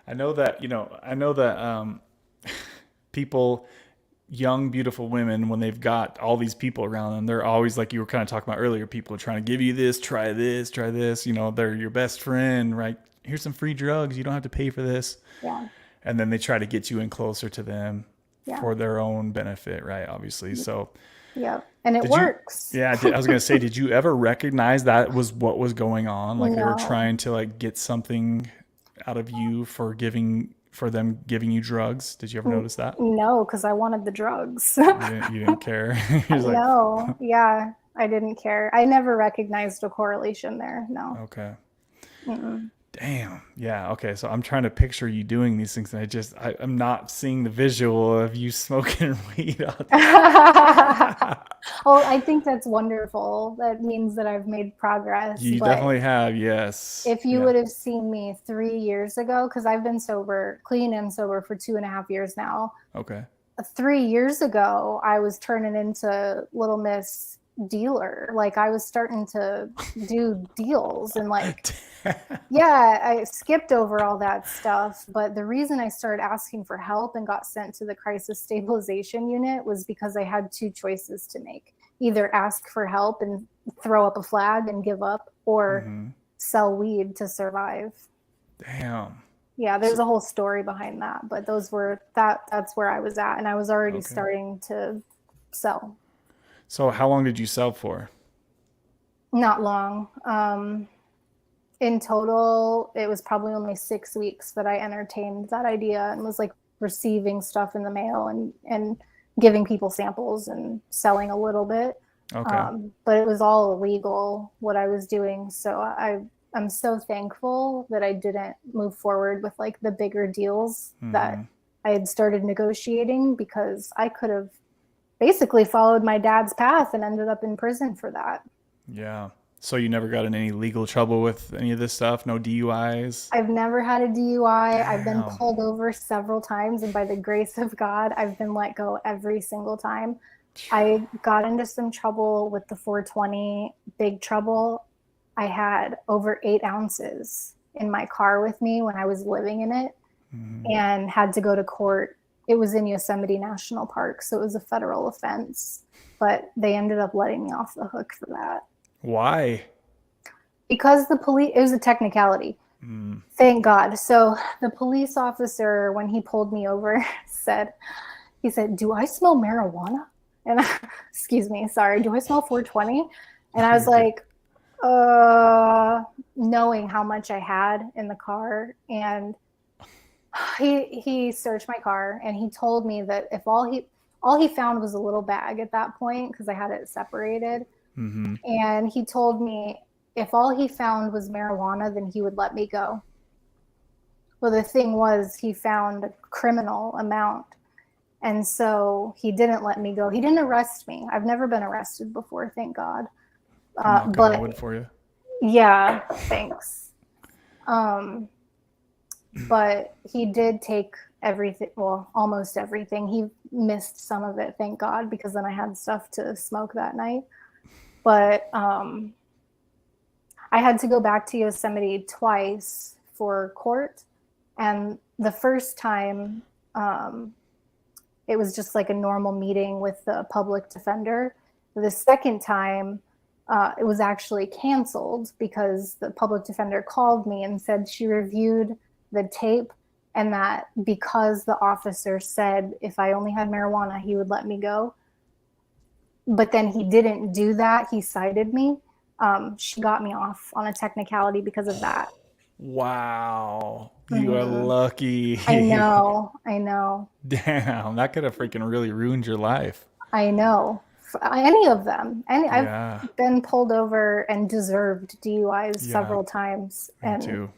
I know that people, young, beautiful women, when they've got all these people around them, they're always, like you were kind of talking about earlier, people are trying to give you this, try this, they're your best friend, right? Here's some free drugs. You don't have to pay for this. Yeah. And then they try to get you in closer to them for their own benefit, right? Obviously. So, yeah. And it works. I was going to say, did you ever recognize that was what was going on? Like they were trying to like get something out of you for them giving you drugs? Did you ever notice that? No, because I wanted the drugs. You didn't care? No, yeah, I didn't care. I never recognized a correlation there. No. Okay. Damn. Yeah. Okay. So I'm trying to picture you doing these things, and I'm not seeing the visual of you smoking weed out there. Well, I think that's wonderful. That means that I've made progress. You definitely have. Yes. If you would have seen me 3 years ago, because I've been clean and sober for 2.5 years now. Okay. 3 years ago, I was turning into Little Miss Dealer. Like I was starting to do deals and like, I skipped over all that stuff. But the reason I started asking for help and got sent to the crisis stabilization unit was because I had two choices to make: either ask for help and throw up a flag and give up, or sell weed to survive. Damn. Yeah, there's a whole story behind that, but that's where I was at, and I was already starting to sell. So how long did you sell for? Not long. In total, it was probably only 6 weeks that I entertained that idea and was like receiving stuff in the mail and giving people samples and selling a little bit. Okay. But it was all illegal what I was doing. So I'm so thankful that I didn't move forward with like the bigger deals that Hmm. I had started negotiating, because I could have basically followed my dad's path and ended up in prison for that. Yeah. So you never got in any legal trouble with any of this stuff? No DUIs? I've never had a DUI. I've been Damn. pulled over several times, and by the grace of God, I've been let go every single time. I got into some trouble with the 420, big trouble. I had over 8 ounces in my car with me when I was living in it Hmm. and had to go to court. It was in Yosemite National Park, so it was a federal offense, but they ended up letting me off the hook for that. Why? Because the police, it was a technicality. Mm. Thank God. So the police officer, when he pulled me over, he said, "Do I smell marijuana?" And excuse me, sorry, do I smell 420? And I was You're good. like, knowing how much I had in the car. And he searched my car and he told me that if all he found was a little bag at that point, because I had it separated. Hmm. And he told me if all he found was marijuana, then he would let me go. Well, the thing was, he found a criminal amount. And so he didn't let me go. He didn't arrest me. I've never been arrested before, thank God. Knock on But wood for you. yeah, thanks. Um, but he did take everything, well, almost everything. He missed some of it, thank God, because then I had stuff to smoke that night. But I had to go back to Yosemite twice for court. And the first time, it was just like a normal meeting with the public defender. The second time, it was actually canceled because the public defender called me and said she reviewed the tape, and that because the officer said if I only had marijuana, he would let me go. But then he didn't do that. He cited me. She got me off on a technicality because of that. Wow. You are Mm-hmm. I lucky. know. I know. Damn, that could have freaking really ruined your life. I know. Any of them. I've Yeah. been pulled over and deserved DUIs Yeah. several times. Me And too.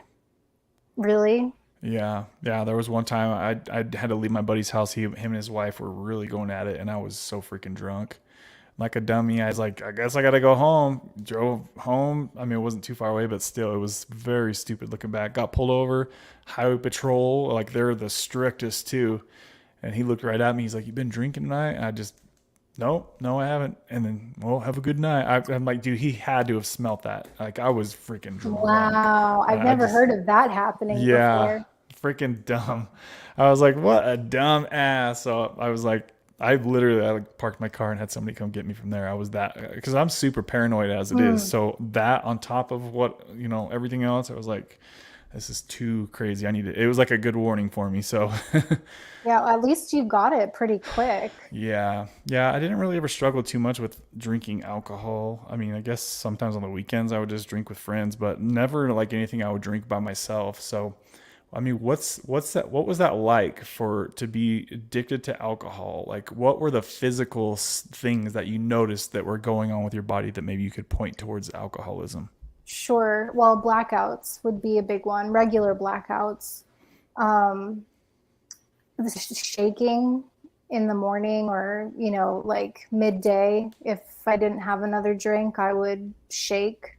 really, Yeah. Yeah. There was one time I had to leave my buddy's house. Him and his wife were really going at it, and I was so freaking drunk. Like a dummy. I was like, I guess I gotta go home. Drove home. I mean, it wasn't too far away, but still, it was very stupid looking back. Got pulled over. Highway patrol, like they're the strictest too. And he looked right at me. He's like, "You been drinking tonight?" And I just, no, no, I haven't. And then, well, have a good night. I'm like, dude, he had to have smelt that. Like I was freaking drunk. wow. And I've I never just, heard of that happening yeah, before. freaking dumb. I was like, what a dumb ass. So I was like, I like parked my car and had somebody come get me from there. I was that because I'm super paranoid as it is. Mm. So that on top of what everything else, I was like, this is too crazy. I need it. It was like a good warning for me. So Yeah, at least you got it pretty quick. yeah, yeah. I didn't really ever struggle too much with drinking alcohol. I mean, I guess sometimes on the weekends I would just drink with friends, but never like anything I would drink by myself. So I mean, what's that? What was that like for to be addicted to alcohol? Like, what were the physical things that you noticed that were going on with your body that maybe you could point towards alcoholism? Sure. Well, blackouts would be a big one, regular blackouts. Um, the shaking in the morning, or, like midday. If I didn't have another drink, I would shake,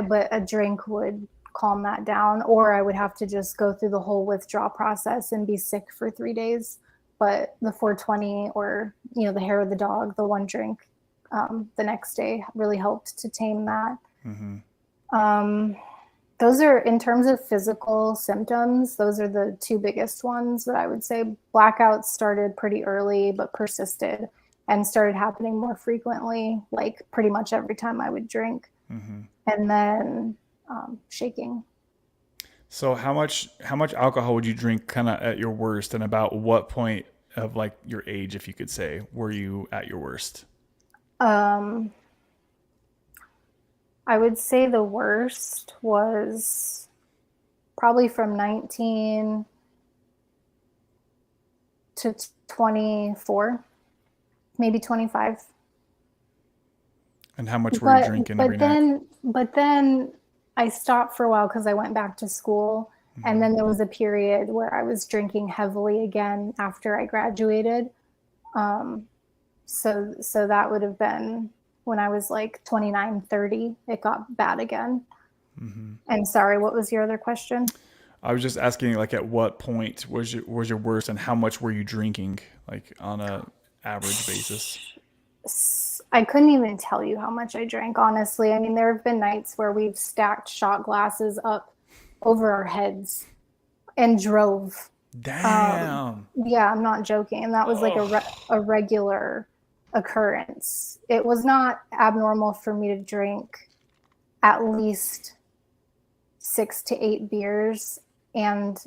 but a drink would calm that down, or I would have to just go through the whole withdrawal process and be sick for 3 days. But the 420, or, the hair of the dog, the one drink the next day, really helped to tame that. Mm-hmm. Um, those are, in terms of physical symptoms, those are the two biggest ones that I would say. Blackouts started pretty early, but persisted and started happening more frequently, like pretty much every time I would drink. Mm-hmm. And then shaking. So how much alcohol would you drink kind of at your worst, and about what point of like your age, if you could say, were you at your worst? Um, I would say the worst was probably from 19 to 24, maybe 25. And how much were you drinking every night? But then I stopped for a while because I went back to school, and then there was a period where I was drinking heavily again after I graduated. Um, so that would have been when I was like 29, 30. It got bad again. And sorry, what was your other question? I was just asking, like, at what point was your worst, and how much were you drinking, like, on a average basis? I couldn't even tell you how much I drank, honestly. I mean, there have been nights where we've stacked shot glasses up over our heads and drove. Damn. Yeah, I'm not joking. And that was like a regular occurrence. It was not abnormal for me to drink at least 6 to 8 beers and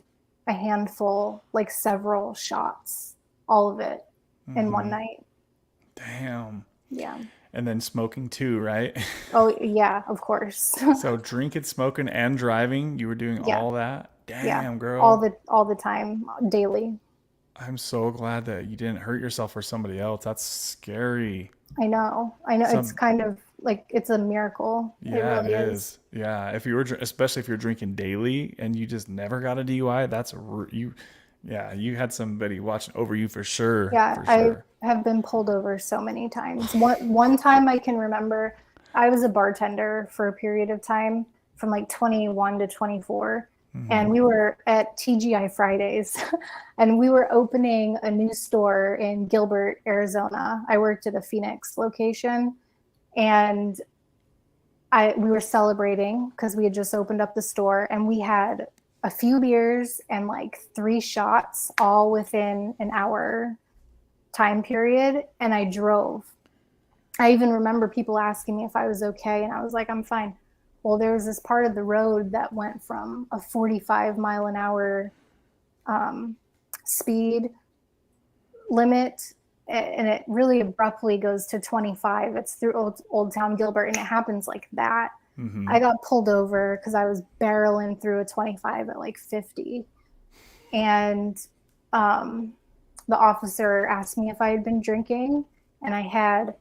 a handful, like several shots, all of it in one night. Damn. Yeah. And then smoking too, right? Oh, yeah, of course. So drinking, smoking, and driving, you were doing Yeah. all that? Yeah. Damn, girl. All the time, daily. I'm so glad that you didn't hurt yourself or somebody else. That's scary. I know. I know. It's Some, kind of like it's a miracle. It yeah, it really is. is. Yeah, if you were, especially if you're drinking daily and you just never got a DUI, you, yeah, you had somebody watching over you for sure, Yeah, for I sure. have been pulled over so many times. One time I can remember, I was a bartender for a period of time from like 21 to 24, and we were at TGI Fridays, and we were opening a new store in Gilbert, Arizona. I worked at a Phoenix location, and we were celebrating because we had just opened up the store, and we had a few beers and like 3 shots all within an hour time period, and I drove. I even remember people asking me if I was okay, and I was like, I'm fine. Well, there was this part of the road that went from a 45-mile-an-hour speed limit, and it really abruptly goes to 25. It's through Old Town Gilbert, and it happens like that. I got pulled over because I was barreling through a 25 at like 50, and the officer asked me if I had been drinking, and I had.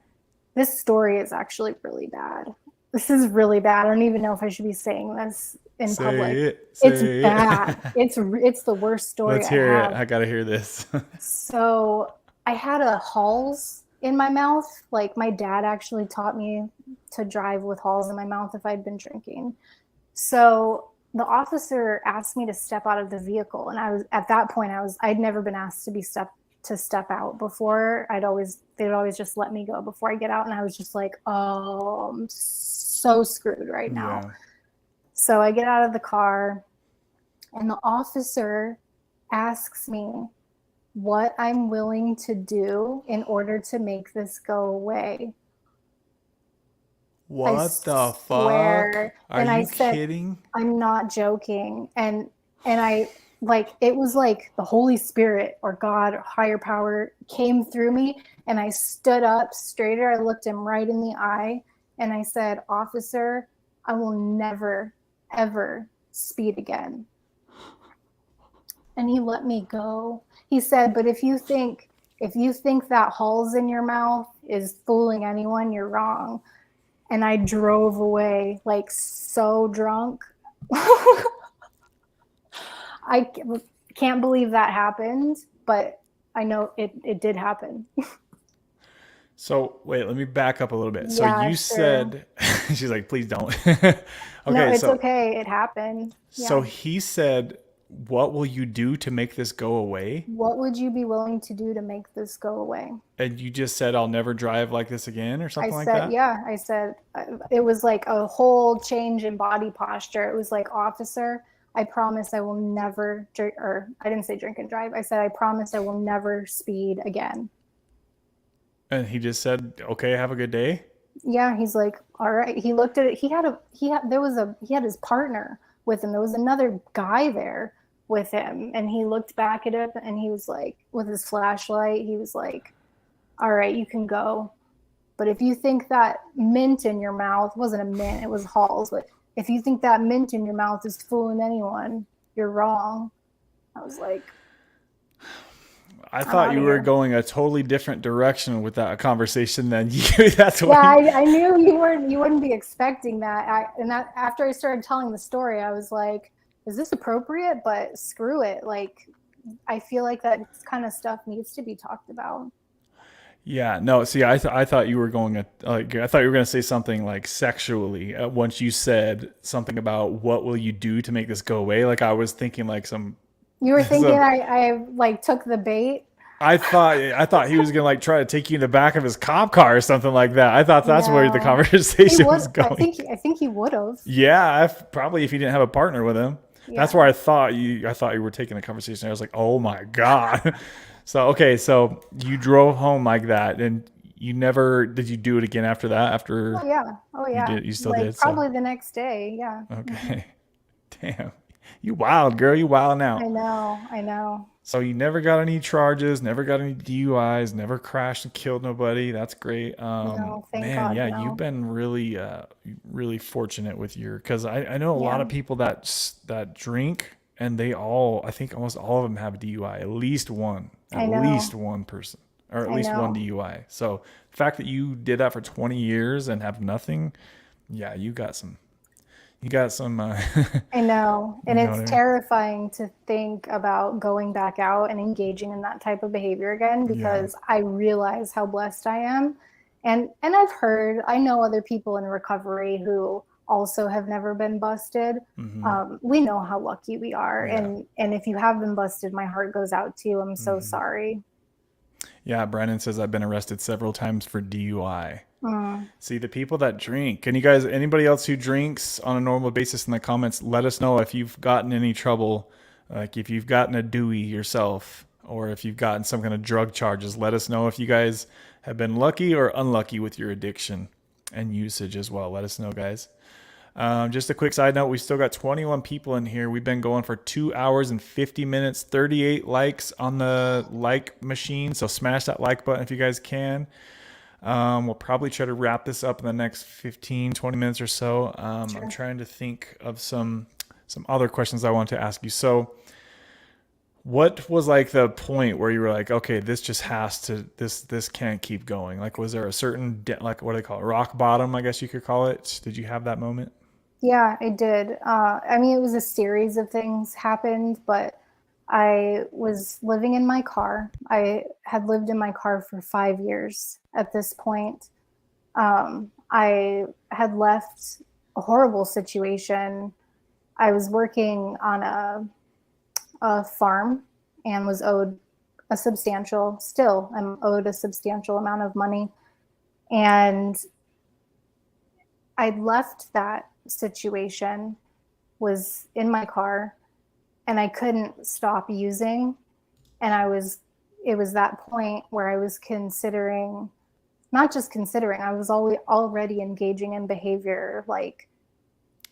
This story is actually really bad. This is really bad. I don't even know if I should be saying this in Say public. it, It's say it. bad. It's the worst story Let's I hear it. have. I gotta hear this. So I had a Halls in my mouth. Like my dad actually taught me to drive with Halls in my mouth if I'd been drinking. So the officer asked me to step out of the vehicle, and I was at that point I'd never been asked to step out before. They'd always just let me go before I get out, and I was just like, oh, I'm so screwed right now. Yeah. So I get out of the car, and the officer asks me what I'm willing to do in order to make this go away. I What the fuck? swear. Are And I you said, kidding? I'm not joking. And I like it was like the Holy Spirit or God or higher power came through me, and I stood up straighter. I looked him right in the eye, and I said, Officer, I will never, ever speed again. And he let me go. He said, but if you think that Halls in your mouth is fooling anyone, you're wrong. And I drove away like so drunk. I can't believe that happened, but I know it did happen. So wait, let me back up a little bit. So Yeah, you sure. said, she's like, please don't. No, Okay, it's so okay. It happened. so Yeah. he said, "What will you do to make this go away?" What would you be willing to do to make this go away? And you just said, "I'll never drive like this again," or I something like said, that. yeah, I said, it was like a whole change in body posture. It was like, Officer, I promise I will never drink, or I didn't say drink and drive. I said, I promise I will never speed again. And he just said, "Okay, have a good day." Yeah, he's like, all right. He looked at it. He had his partner with him. There was another guy there with him, and he looked back at it, and he was like, with his flashlight, he was like, all right, you can go. But if you think that mint in your mouth wasn't a mint, it was Halls. But if you think that mint in your mouth is fooling anyone, you're wrong. I was like, I I'm thought out you of were here. going a totally different direction with that conversation than you. That's Yeah, why. I knew you wouldn't be expecting that. And that after I started telling the story, I was like, is this appropriate? But screw it. Like, I feel like that kind of stuff needs to be talked about. Yeah, no. See, I thought you were going like I thought you were going to say something like sexually. Once you said something about what will you do to make this go away, like I was thinking like some You were thinking some. I like took the bait. I thought he was gonna like try to take you in the back of his cop car or something like that. I thought that's where the No, he conversation would. was going. I think he would have. Yeah, probably if he didn't have a partner with him. That's where Yeah. I thought you were taking the conversation. I was like, oh my god. So okay, so you drove home like that, and you never did you do it again after that? Oh After yeah. Oh you yeah. did, you still Like did. So probably the next day. Yeah. Hmm. okay, damn, you wild girl, you wilding I out. know. I know. So you never got any charges, never got any DUIs, never crashed and killed nobody. That's great. No, thank Man, God, yeah, you've no. been really fortunate with your, because I know a lot Yeah. of people that drink and they all, I think almost all of them have a DUI, at I least know. one person, or at I least one know. DUI. So the fact that you did that for 20 years and have nothing, yeah, you got some, I know. you And know what it's I mean? terrifying to think about going back out and engaging in that type of behavior again Yeah. because I realize how blessed I am. And I've heard, I know other people in recovery who also have never been busted. Hmm. We know how lucky we are. Yeah. And if you have been busted, my heart goes out to you. I'm so Hmm. sorry. Yeah, Brandon says I've been arrested several times for DUI. Mm, See, the people that drink, can you guys, anybody else who drinks on a normal basis in the comments, let us know if you've gotten any trouble, like if you've gotten a Dewey yourself, or if you've gotten some kind of drug charges. Let us know if you guys have been lucky or unlucky with your addiction and usage as well. Let us know, guys. Just a quick side note, we still got 21 people in here. We've been going for 2 hours and 50 minutes, 38 likes on the like machine. So smash that like button if you guys can. We'll probably try to wrap this up in the next 15, 20 minutes or so. I'm sure. trying to think of some other questions I want to ask you. So what was like the point where you were like, okay, this just has to, this can't keep going? Like, was there a certain, like, what do they call it? Rock bottom, I guess you could call it. Did you have that moment? Yeah, I did. I mean, it was a series of things happened, but I was living in my car. I had lived in my car for 5 years at this point. I had left a horrible situation. I was working on a farm and was owed I'm owed a substantial amount of money. And I left that situation, was in my car, and I couldn't stop using. And it was that point where I was considering, not just considering, I was already engaging in behavior like,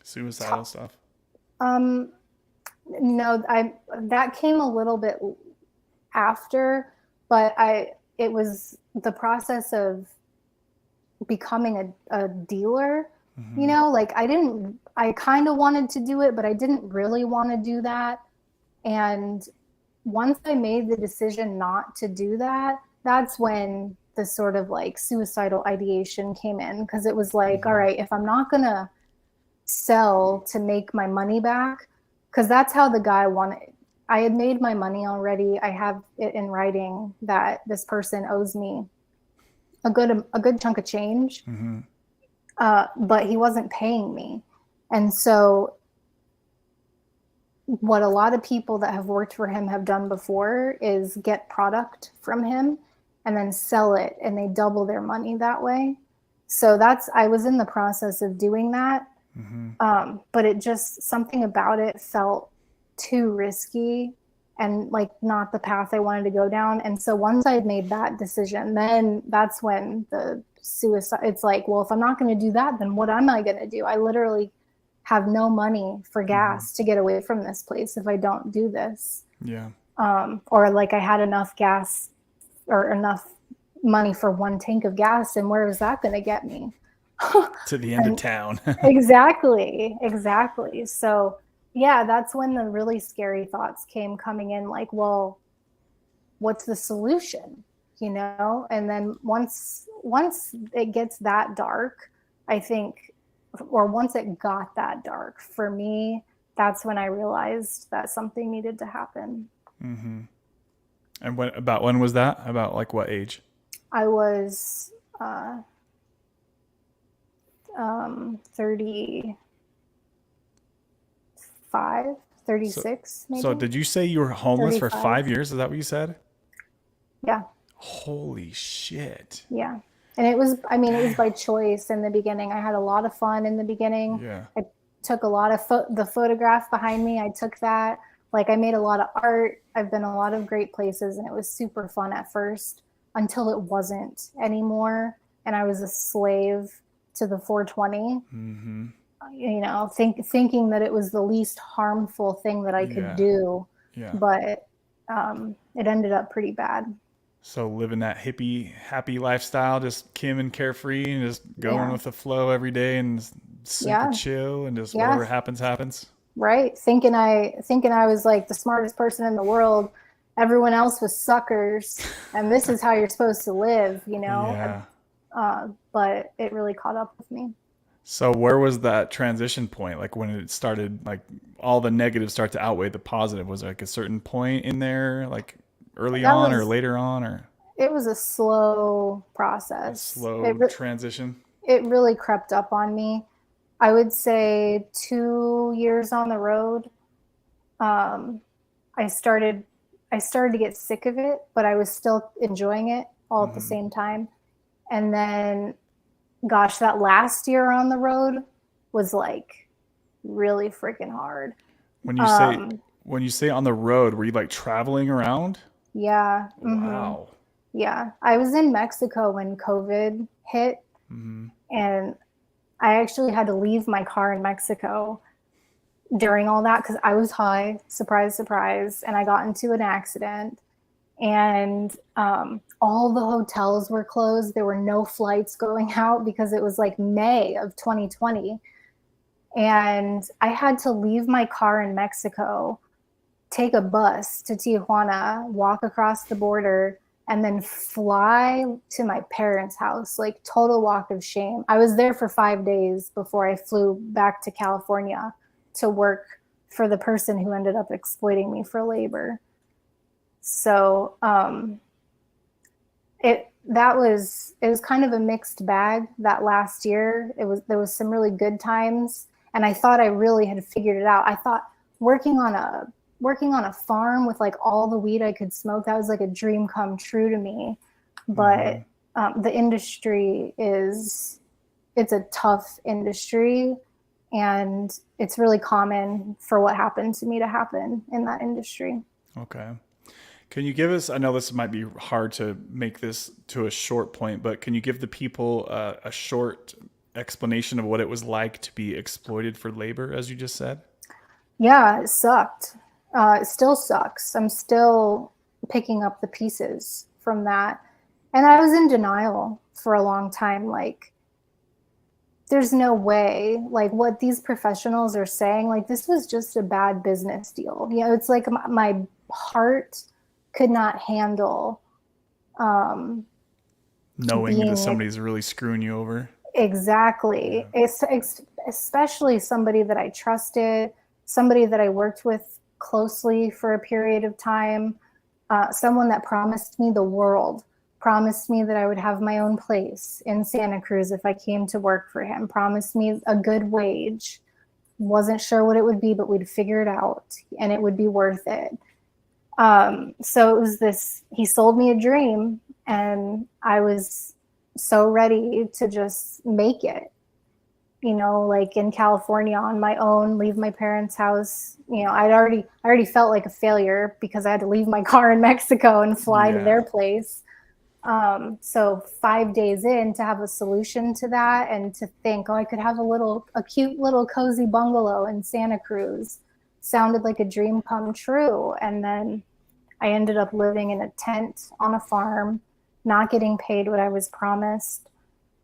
Suicidal stuff. um, no, that came a little bit after, but it was the process of becoming a dealer. You Hmm. know, like I kind of wanted to do it, but I didn't really want to do that. And once I made the decision not to do that, that's when the sort of like suicidal ideation came in, because it was like, all Hmm. right, if I'm not going to sell to make my money back, because that's how the guy wanted. I had made my money already. I have it in writing that this person owes me a good chunk of change, Hmm. but he wasn't paying me. And so, what a lot of people that have worked for him have done before is get product from him and then sell it, and they double their money that way. So I was in the process of doing that. Hmm. But it just, something about it felt too risky and like not the path I wanted to go down. And so once I had made that decision, then that's when the suicide, it's like, well, if I'm not going to do that, then what am I going to do? I literally have no money for Hmm. gas to get away from this place if I don't do this. Yeah. Or like I had enough gas or enough money for one tank of gas, and where is that going to get me? To the end of And town. exactly. So yeah, that's when the really scary thoughts came coming in, like, well, what's the solution? And then once it gets that dark, I think, or once it got that dark for me, that's when I realized that something needed to happen. Mm-hmm. And when was that? About like what age? I was 35, So, 36, so maybe did you say you were homeless for 35. 5 years? Is that what you said? Yeah. Holy shit. Yeah. And it was, I mean, it was Damn. by choice in the beginning. I had a lot of fun in the beginning. Yeah. I took a lot of the photograph behind me. I took that. Like, I made a lot of art. I've been a lot of great places, and it was super fun at first until it wasn't anymore. And I was a slave to the 420, Mm-hmm. thinking that it was the least harmful thing that I could Yeah. do. Yeah. But it ended up pretty bad. So living that hippie, happy lifestyle, just Kim and carefree and just going Yeah. with the flow every day and just super Yeah. chill and just Yeah. whatever happens, happens. Right, thinking I was like the smartest person in the world. Everyone else was suckers, and this is how you're supposed to live, Yeah. but it really caught up with me. So where was that transition point? Like when it started, like all the negatives start to outweigh the positive. Was there like a certain point in there, like early That on or was later on, or It was a slow a process. slow transition? It really crept up on me. I would say 2 years on the road. um, I started I started to get sick of it, but I was still enjoying it all at the Mm-hmm. same time. And then, gosh, that last year on the road was like really freaking hard. When you say Um, when you say on the road, were you like traveling around? yeah, Wow. yeah. I was in Mexico when COVID hit, Mm-hmm. and I actually had to leave my car in Mexico during all that because I was high. Surprise, surprise. And I got into an accident, and all the hotels were closed. There were no flights going out because it was like May of 2020. And I had to leave my car in Mexico, take a bus to Tijuana, walk across the border, and then fly to my parents' house. Like, total walk of shame. I was there for 5 days before I flew back to California to work for the person who ended up exploiting me for labor. So it was kind of a mixed bag that last year. There was some really good times, and I thought I really had figured it out. I thought working on a farm with like all the weed I could smoke, that was like a dream come true to me. Mm-hmm. But the industry it's a tough industry, and it's really common for what happened to me to happen in that industry. Okay. Can you give us, I know this might be hard to make this to a short point, but can you give the people a short explanation of what it was like to be exploited for labor, as you just said? Yeah, it sucked. It still sucks. I'm still picking up the pieces from that. And I was in denial for a long time. Like, there's no way, like, what these professionals are saying, like, this was just a bad business deal. It's like my heart could not handle Knowing that being somebody's really screwing you over. exactly. Yeah. It's especially somebody that I trusted, somebody that I worked with closely for a period of time, someone that promised me the world, promised me that I would have my own place in Santa Cruz if I came to work for him, promised me a good wage. Wasn't sure what it would be, but we'd figure it out and it would be worth it. So it was this, he sold me a dream, and I was so ready to just make it, like in California on my own, leave my parents' house. I already felt like a failure because I had to leave my car in Mexico and fly to Yeah. their place. So 5 days in, to have a solution to that and to think, oh, I could have a cute little cozy bungalow in Santa Cruz sounded like a dream come true. And then I ended up living in a tent on a farm not getting paid what I was promised.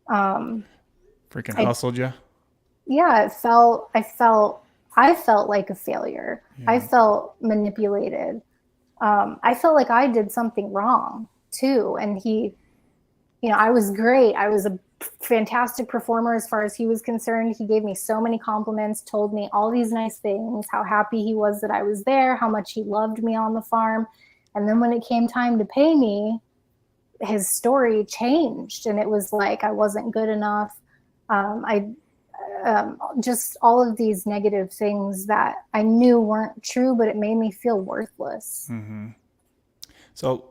Um, Freaking I hustled you. Yeah, I felt like a failure. I Yeah. felt manipulated. I felt like I did something wrong too. And I was great. I was a fantastic performer as far as he was concerned. He gave me so many compliments, told me all these nice things, how happy he was that I was there, how much he loved me on the farm. And then when it came time to pay me, his story changed, and it was like I wasn't good enough. I Just all of these negative things that I knew weren't true, but it made me feel worthless. So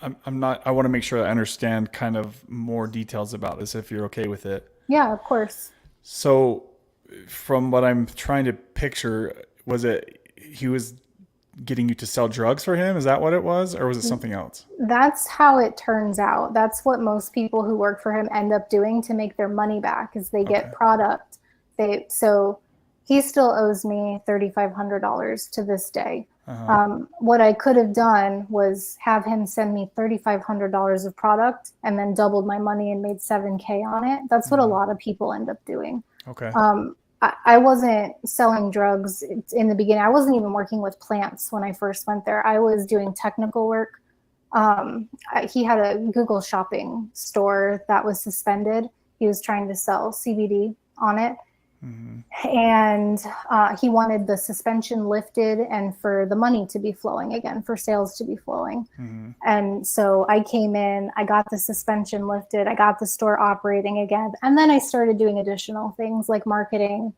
I'm not, I want to make sure I understand kind of more details about this if you're okay with it. Yeah, of course. So from what I'm trying to picture, was it he was getting you to sell drugs for him? Is that what it was? Or was it something else? That's how it turns out. That's what most people who work for him end up doing to make their money back is they get Okay. product. So he still owes me $3,500 to this day. Uh-huh. What I could have done was have him send me $3,500 of product and then doubled my money and made 7K on it. That's what a lot of people end up doing. Okay. I wasn't selling drugs in the beginning. I wasn't even working with plants when I first went there. I was doing technical work. He had a Google shopping store that was suspended. He was trying to sell CBD on it. And he wanted the suspension lifted and for the money to be flowing again, for sales to be flowing. And so I came in, I got the suspension lifted, I got the store operating again. And then I started doing additional things like marketing,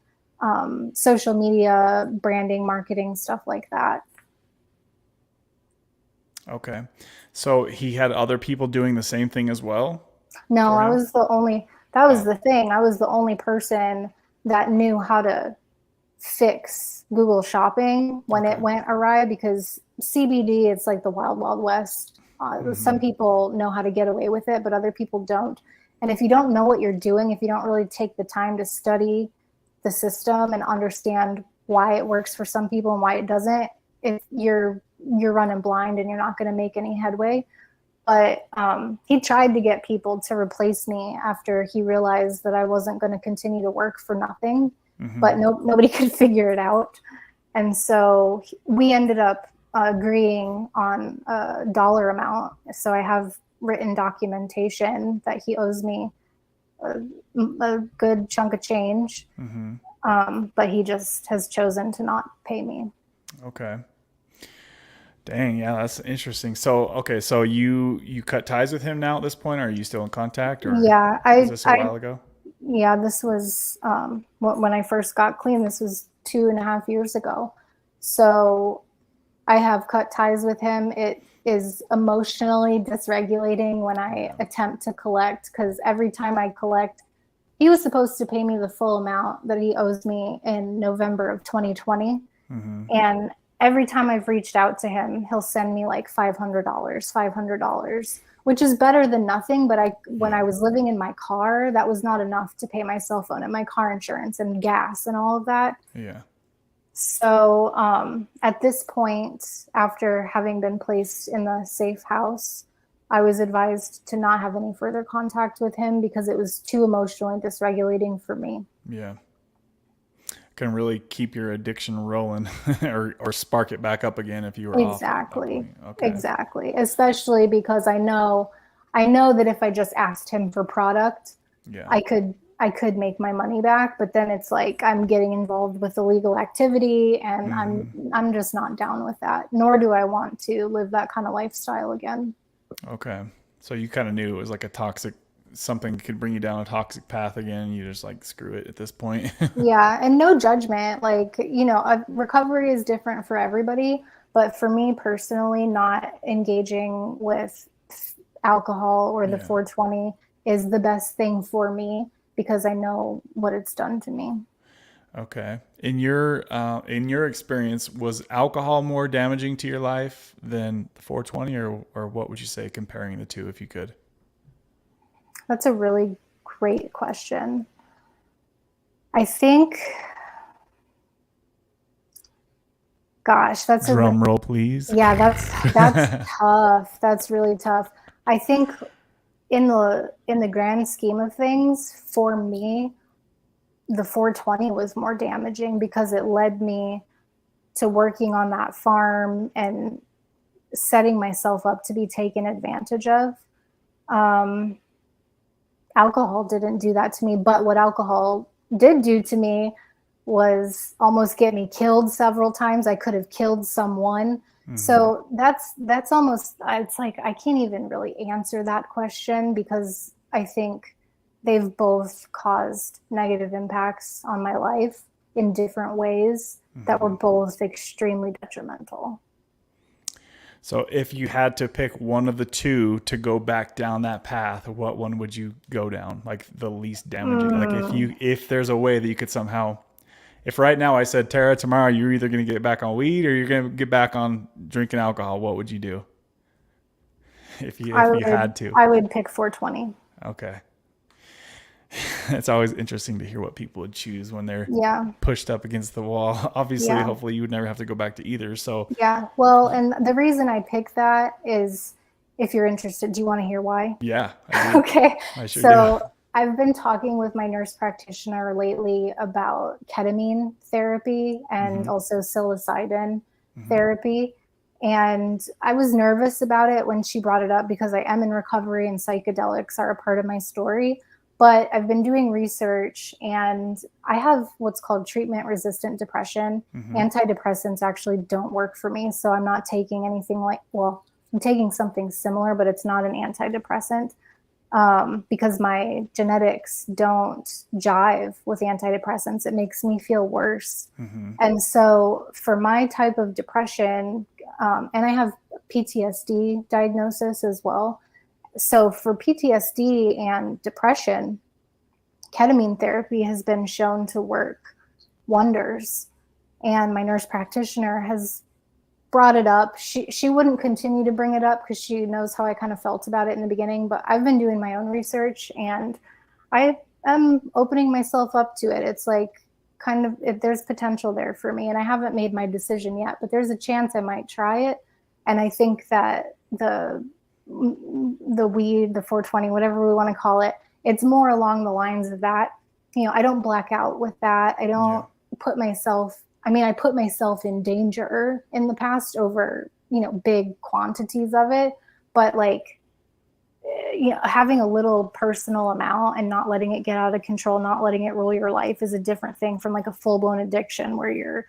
social media, branding, marketing, stuff like that. Okay. So he had other people doing the same thing as well No, for I him? was the only, that was Oh, the thing. I was the only person that knew how to fix Google Shopping when it okay. went awry because CBD, it's like the wild, wild west. Some people know how to get away with it, but other people don't. And if you don't know what you're doing, if you don't really take the time to study the system and understand why it works for some people and why it doesn't, if you're running blind and you're not going to make any headway. But he tried to get people to replace me after he realized that I wasn't going to continue to work for nothing, but nobody could figure it out. And so we ended up agreeing on a dollar amount. So I have written documentation that he owes me a good chunk of change, but he just has chosen to not pay me. Okay. Dang, yeah, that's interesting. So, okay, so you cut ties with him now at this point, or are you still in contact, or Yeah, was this a while ago? yeah, this was when I first got clean. This was 2.5 years ago. So I have cut ties with him. It is emotionally dysregulating when I Yeah. attempt to collect because every time I collect, he was supposed to pay me the full amount that he owes me in November of 2020. And every time I've reached out to him, he'll send me like $500, which is better than nothing. But when I Yeah. was living in my car, that was not enough to pay my cell phone and my car insurance and gas and all of that. Yeah. So at this point, after having been placed in the safe house, I was advised to not have any further contact with him because it was too emotionally dysregulating for me. Yeah. Can really keep your addiction rolling or spark it back up again if you were off at that Exactly. point. Okay. Exactly. Especially because I know that if I just asked him for product, Yeah. I could make my money back, but then it's like I'm getting involved with illegal activity and I'm just not down with that. Nor do I want to live that kind of lifestyle again. Okay. So you kind of knew it was like a toxic, something could bring you down a toxic path again. You just like screw it at this point. Yeah, and no judgment. Like, recovery is different for everybody, but for me personally, not engaging with alcohol or the Yeah. 420 is the best thing for me because I know what it's done to me. Okay. In your experience, was alcohol more damaging to your life than the 420, or what would you say comparing the two, if you could? That's a really great question. I think, gosh, Drum roll, please. yeah, that's tough. That's really tough. I think in the grand scheme of things, for me, the 420 was more damaging because it led me to working on that farm and setting myself up to be taken advantage of. Alcohol didn't do that to me, but what alcohol did do to me was almost get me killed several times. I could have killed someone. So that's almost, it's like I can't even really answer that question because I think they've both caused negative impacts on my life in different ways that were both extremely detrimental. So if you had to pick one of the two to go back down that path, what one would you go down? Like the least damaging? Like if there's a way that you could somehow, if right now I said, Tara, tomorrow you're either going to get back on weed or you're going to get back on drinking alcohol, what would you do? If you had to. I would pick 420. Okay. It's always interesting to hear what people would choose when they're pushed up against the wall. Obviously, hopefully you would never have to go back to either. So yeah, well, and the reason I picked that is, if you're interested, do you want to hear why? Yeah. I do. Okay. I sure So do. I've been talking with my nurse practitioner lately about ketamine therapy and also psilocybin therapy. And I was nervous about it when she brought it up because I am in recovery and psychedelics are a part of my story. But I've been doing research and I have what's called treatment-resistant depression. Antidepressants actually don't work for me. So I'm not taking anything like, well, I'm taking something similar, but it's not an antidepressant because my genetics don't jive with antidepressants. It makes me feel worse. And so for my type of depression, and I have PTSD diagnosis as well. So for PTSD and depression, ketamine therapy has been shown to work wonders. And my nurse practitioner has brought it up. She wouldn't continue to bring it up because she knows how I kind of felt about it in the beginning, but I've been doing my own research and I am opening myself up to it. It's like kind of, there's potential there for me and I haven't made my decision yet, but there's a chance I might try it. And I think that the weed, the 420, whatever we want to call it, it's more along the lines of that. You know, I don't black out with that. I don't put myself, I put myself in danger in the past over, big quantities of it, but like, having a little personal amount and not letting it get out of control, not letting it rule your life is a different thing from like a full-blown addiction where you're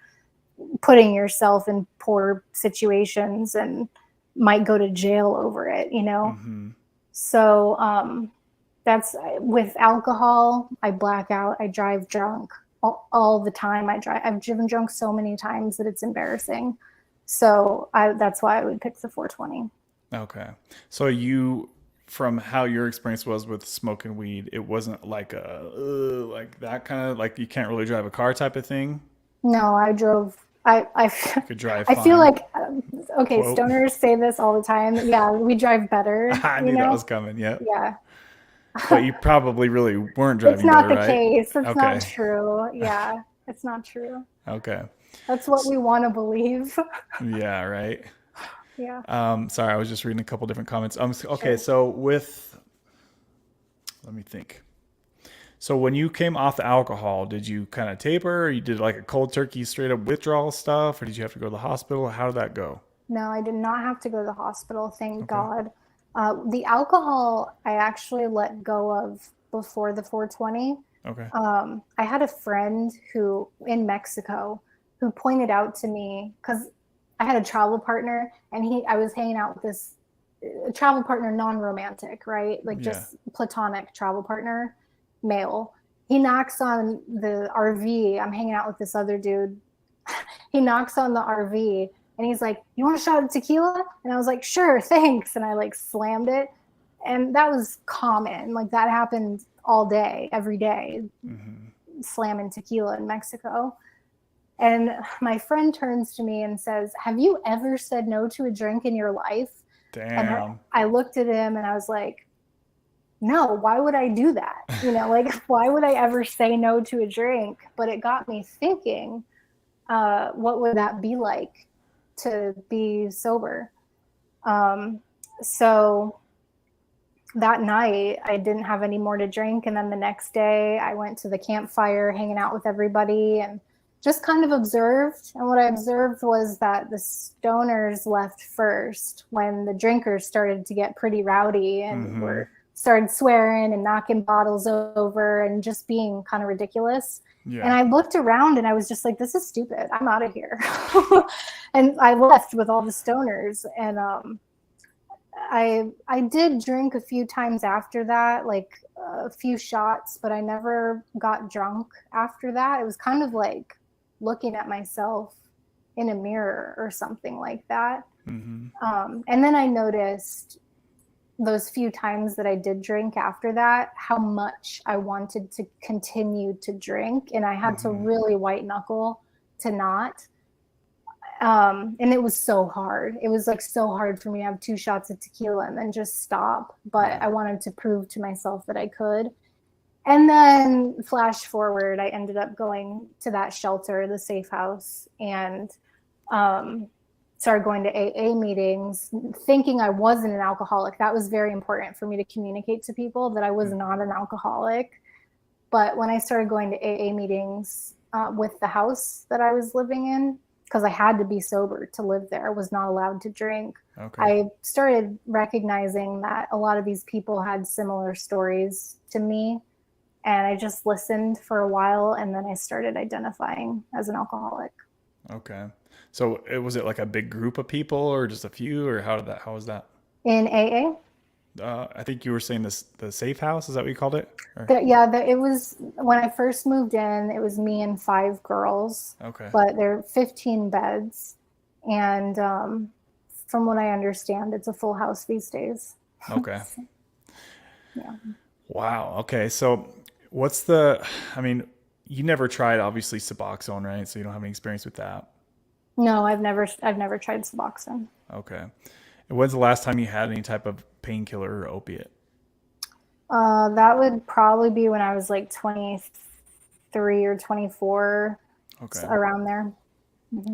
putting yourself in poor situations and might go to jail over it, So that's with alcohol. I black out. I drive drunk all the time. I've driven drunk so many times that it's embarrassing. So that's why I would pick the 420. Okay. So from how your experience was with smoking weed, it wasn't like like that kind of like you can't really drive a car type of thing? No, I drove. I could drive I fine. feel like, okay, Quote. Stoners say this all the time. Yeah, we drive better. I knew that was coming. Yep. Yeah. But you probably really weren't driving It's not better, the right? case. It's Okay. not true. Yeah, it's not true. Okay. That's what we want to believe. Yeah, right. Yeah. Sorry, I was just reading a couple different comments. Okay, Sure. so let me think. So when you came off the alcohol, did you kind of taper? Or you did like a cold turkey straight up withdrawal stuff, or did you have to go to the hospital? How did that go? No, I did not have to go to the hospital, thank God. The alcohol I actually let go of before the 420. Okay. I had a friend who in Mexico who pointed out to me, because I had a travel partner and I was hanging out with this travel partner, non-romantic, right? Like just platonic travel partner, male. He knocks on the RV. I'm hanging out with this other dude. He knocks on the RV and he's like, "You want a shot of tequila?" And I was like, "Sure, thanks." And I like slammed it. And that was common. Like that happened all day, every day, slamming tequila in Mexico. And my friend turns to me and says, "Have you ever said no to a drink in your life?" Damn. And I looked at him and I was like, no, why would I do that? Like, why would I ever say no to a drink? But it got me thinking, what would that be like to be sober? So that night I didn't have any more to drink. And then the next day I went to the campfire, hanging out with everybody, and just kind of observed. And what I observed was that the stoners left first when the drinkers started to get pretty rowdy and were started swearing and knocking bottles over and just being kind of ridiculous. Yeah. And I looked around and I was just like, this is stupid. I'm out of here. And I left with all the stoners. And I did drink a few times after that, like a few shots, but I never got drunk after that. It was kind of like looking at myself in a mirror or something like that. And then I noticed those few times that I did drink after that, how much I wanted to continue to drink. And I had to really white knuckle to not. And it was so hard. It was like so hard for me to have 2 shots of tequila and then just stop. But I wanted to prove to myself that I could. And then flash forward, I ended up going to that shelter, the safe house, and started going to AA meetings, thinking I wasn't an alcoholic. That was very important for me to communicate to people that I was not an alcoholic. But when I started going to AA meetings with the house that I was living in, because I had to be sober to live there, I was not allowed to drink. I started recognizing that a lot of these people had similar stories to me. And I just listened for a while, and then I started identifying as an alcoholic. Okay. So was it like a big group of people or just a few, or how was that? In AA? I think you were saying the safe house. Is that what you called it? It was when I first moved in, it was me and 5 girls. Okay. But there are 15 beds. And from what I understand, it's a full house these days. Okay. Yeah. Wow. Okay. So you never tried obviously Suboxone, right? So you don't have any experience with that. No, I've never tried Suboxone. Okay. And when's the last time you had any type of painkiller or opiate? That would probably be when I was like 23 or 24. Okay. Around there.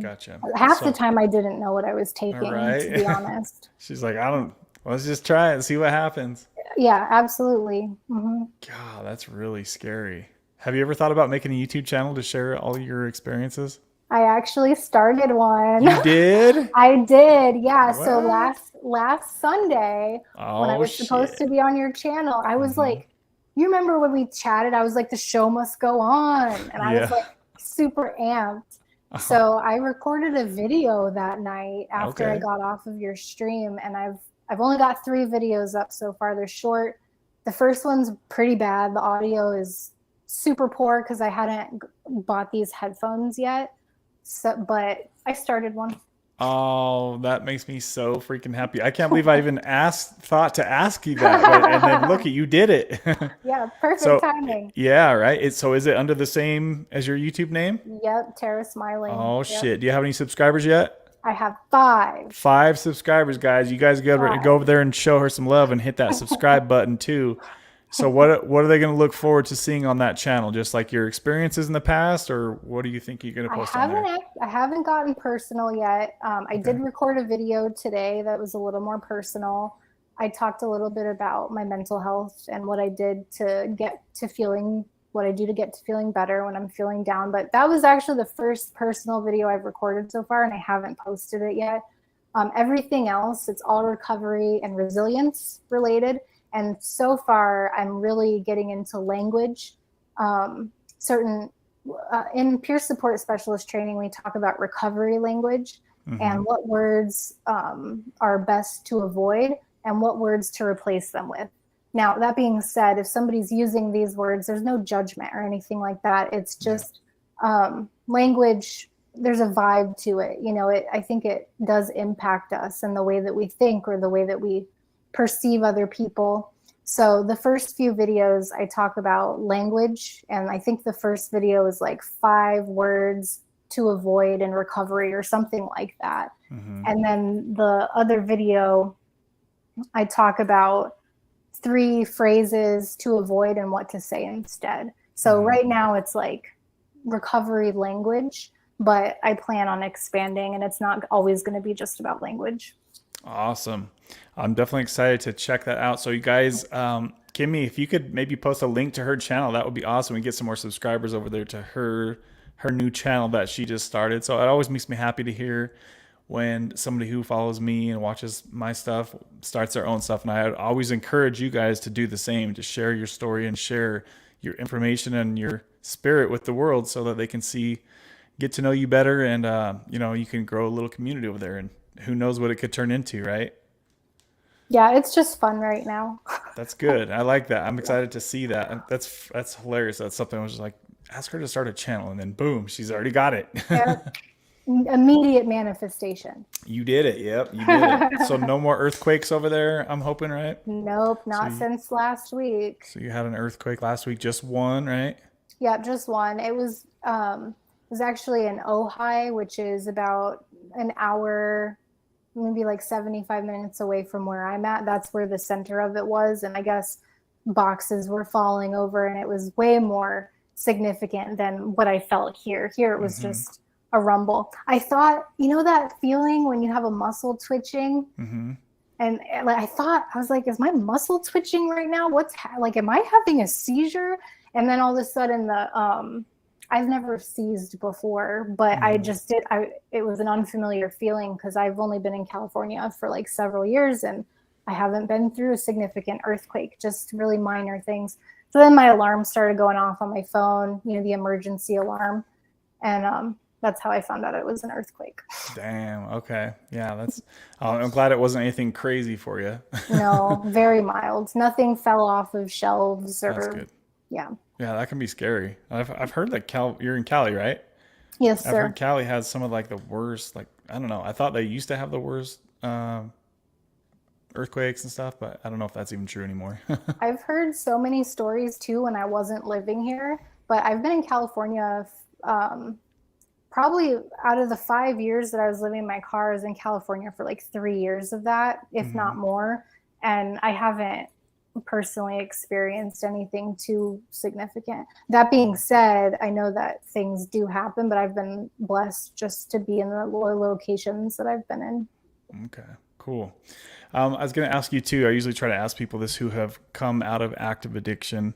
Gotcha. Half the time I didn't know what I was taking, to be honest. She's like, let's just try it and see what happens. Yeah, absolutely. God, that's really scary. Have you ever thought about making a YouTube channel to share all your experiences? I actually started one. You did? I did, yeah. What? So last Sunday, when I was supposed to be on your channel, I was like, you remember when we chatted? I was like, the show must go on. And I was like super amped. So I recorded a video that night after I got off of your stream, and I've only got 3 videos up so far. They're short. The first one's pretty bad. The audio is super poor because I hadn't bought these headphones yet. So, but I started one. Oh, that makes me so freaking happy. I can't believe I even thought to ask you that. And then look, you did it. Yeah, perfect timing. Yeah, right. So is it under the same as your YouTube name? Yep, Tara Smiling. Oh, shit. Do you have any subscribers yet? I have 5. 5 subscribers, guys. You guys go over there and show her some love and hit that subscribe button too. So what are they going to look forward to seeing on that channel? Just like your experiences in the past, or what do you think you're going to post on there? I haven't gotten personal yet. I did record a video today that was a little more personal. I talked a little bit about my mental health and what I did to get to feeling, what I do to get to feeling better when I'm feeling down. But that was actually the first personal video I've recorded so far, and I haven't posted it yet. Everything else, it's all recovery and resilience related. And so far, I'm really getting into language. In peer support specialist training, we talk about recovery language and what words are best to avoid and what words to replace them with. Now, that being said, if somebody's using these words, there's no judgment or anything like that. It's just language. There's a vibe to it. I think it does impact us in the way that we think or the way that we perceive other people. So the first few videos I talk about language, and I think the first video is like 5 words to avoid in recovery or something like that. And then the other video I talk about 3 phrases to avoid and what to say instead. So right now it's like recovery language, but I plan on expanding, and it's not always going to be just about language. Awesome. I'm definitely excited to check that out. So you guys, Kimmy, if you could maybe post a link to her channel, that would be awesome. We get some more subscribers over there to her new channel that she just started. So it always makes me happy to hear when somebody who follows me and watches my stuff starts their own stuff. And I always encourage you guys to do the same, to share your story and share your information and your spirit with the world so that they can get to know you better. And, you can grow a little community over there, and who knows what it could turn into, right? Yeah, it's just fun right now. That's good. I like that. I'm excited to see that. And that's hilarious. That's something I was just like, ask her to start a channel, and then boom, she's already got it. Yeah, immediate manifestation. You did it. Yep, you did it. So no more earthquakes over there, I'm hoping, right? Nope, So not since last week. so you had an earthquake last week, just one, right? Yep, just one. It was actually in Ojai, which is about an hour, maybe like 75 minutes away from where I'm at. That's where the center of it was. And I guess boxes were falling over, and it was way more significant than what I felt here. Here it was Mm-hmm. just a rumble. I thought, that feeling when you have a muscle twitching? Mm-hmm. And like I was like, is my muscle twitching right now? Like, am I having a seizure? And then all of a sudden I've never seized before, but I just did. It was an unfamiliar feeling because I've only been in California for like several years, and I haven't been through a significant earthquake, just really minor things. So then my alarm started going off on my phone, the emergency alarm. And that's how I found out it was an earthquake. Damn. Okay. Yeah, I'm glad it wasn't anything crazy for you. No, very mild. Nothing fell off of shelves That's or, good. yeah. Yeah, that can be scary. I've heard that you're in Cali, right? Yes, I've heard sir. Cali has some of like the worst, like, I don't know. I thought they used to have the worst earthquakes and stuff, but I don't know if that's even true anymore. I've heard so many stories too when I wasn't living here, but I've been in California um, probably out of the 5 years that I was living in my car, I was in California for like 3 years of that, if Hmm. not more. And I haven't personally experienced anything too significant. That being said, I know that things do happen, but I've been blessed just to be in the locations that I've been in. Okay, cool. I was going to ask you too. I usually try to ask people this who have come out of active addiction.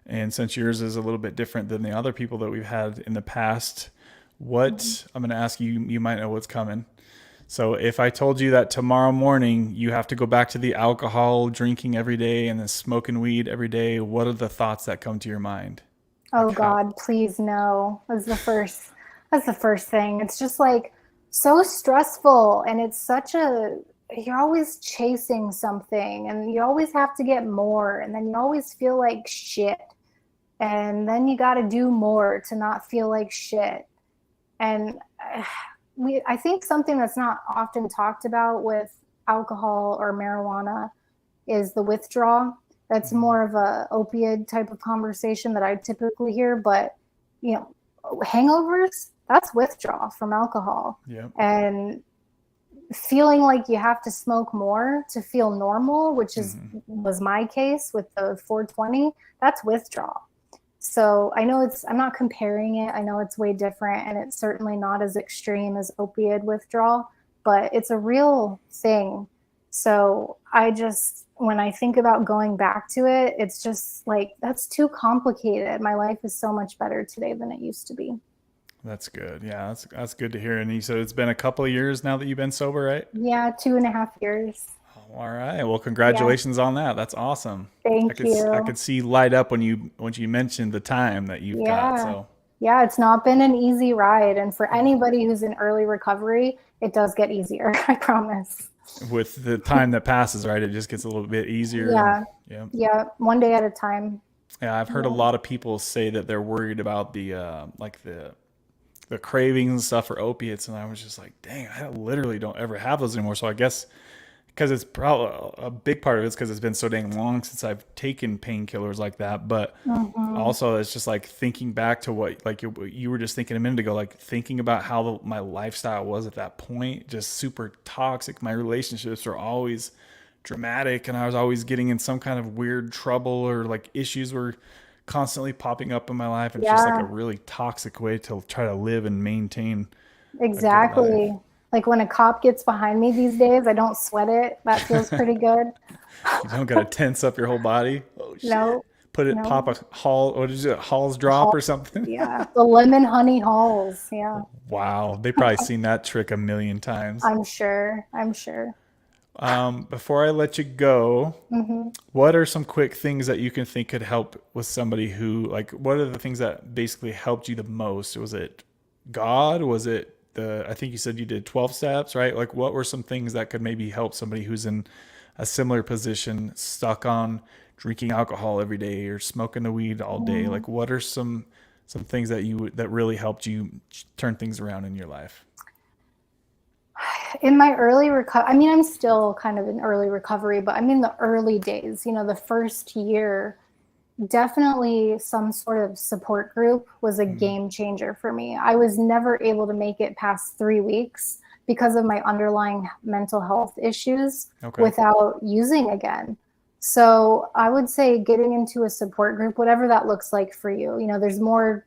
And since yours is a little bit different than the other people that we've had in the past, I'm going to ask you, you might know what's coming. So if I told you that tomorrow morning you have to go back to the alcohol drinking every day and then smoking weed every day, what are the thoughts that come to your mind? Oh Like how? God, please no. That's the first thing. It's just like so stressful, and it's such a you're always chasing something, and you always have to get more, and then you always feel like shit. And then you got to do more to not feel like shit. And I think something that's not often talked about with alcohol or marijuana is the withdrawal. That's Mhm. more of a opiate type of conversation that I typically hear, but you know, hangovers, that's withdrawal from alcohol. Yep. And feeling like you have to smoke more to feel normal, which is Hmm. was my case with the 420, that's withdrawal. So I'm not comparing it. I know it's way different, and it's certainly not as extreme as opiate withdrawal, but it's a real thing. So when I think about going back to it, it's just like, that's too complicated. My life is so much better today than it used to be. That's good. Yeah, that's good to hear. And you said it's been a couple of years now that you've been sober, right? Yeah, 2.5 years. All right. Well, Yeah, congratulations on that. That's awesome. I thank could I you. could see light up when you mentioned the time that you've got. Yeah. So Yeah, it's not been an easy ride. And for anybody who's in early recovery, it does get easier, I promise. with the time that passes, right, it just gets a little bit easier. And Yeah. yeah, Yeah. One day at a time. yeah, I've heard a Yeah. lot of people say that they're worried about the cravings and stuff for opiates, and I was just like, dang, I literally don't ever have those anymore. So I guess because it's probably a big part of it's because it's been so dang long since I've taken painkillers like that. But Hmm. also, it's just like thinking back to what like you were just thinking a minute ago, like thinking about how my lifestyle was at that point, just super toxic. My relationships were always dramatic, and I was always getting in some kind of weird trouble, or like issues were constantly popping up in my life. And it's just like a Yeah, really toxic way to try to live and maintain a good life. exactly. Like when a cop gets behind me these days, I don't sweat it. That feels pretty good. You don't got to tense up your whole body. Oh shit. No, Put it, pop no. a Hall, what is it? Hall's The drop Hall, or something. yeah, the lemon honey halls. Yeah, Wow. They probably seen that trick a million times. I'm sure. I'm sure. Before I let you go, Hmm. what are some quick things that you can think could help with somebody who, like, what are the things that basically helped you the most? Was it God? Was it I think you said you did 12 steps, right? Like, what were some things that could maybe help somebody who's in a similar position, stuck on drinking alcohol every day or smoking the weed all day? Like, what are some things that that really helped you turn things around in your life? In my early recovery, I mean, I'm still kind of in early recovery, but I mean, the early days, the first year, definitely some sort of support group was a Mm, game changer for me. I was never able to make it past 3 weeks because of my underlying mental health issues okay. without using again. So I would say getting into a support group, whatever that looks like for you, there's more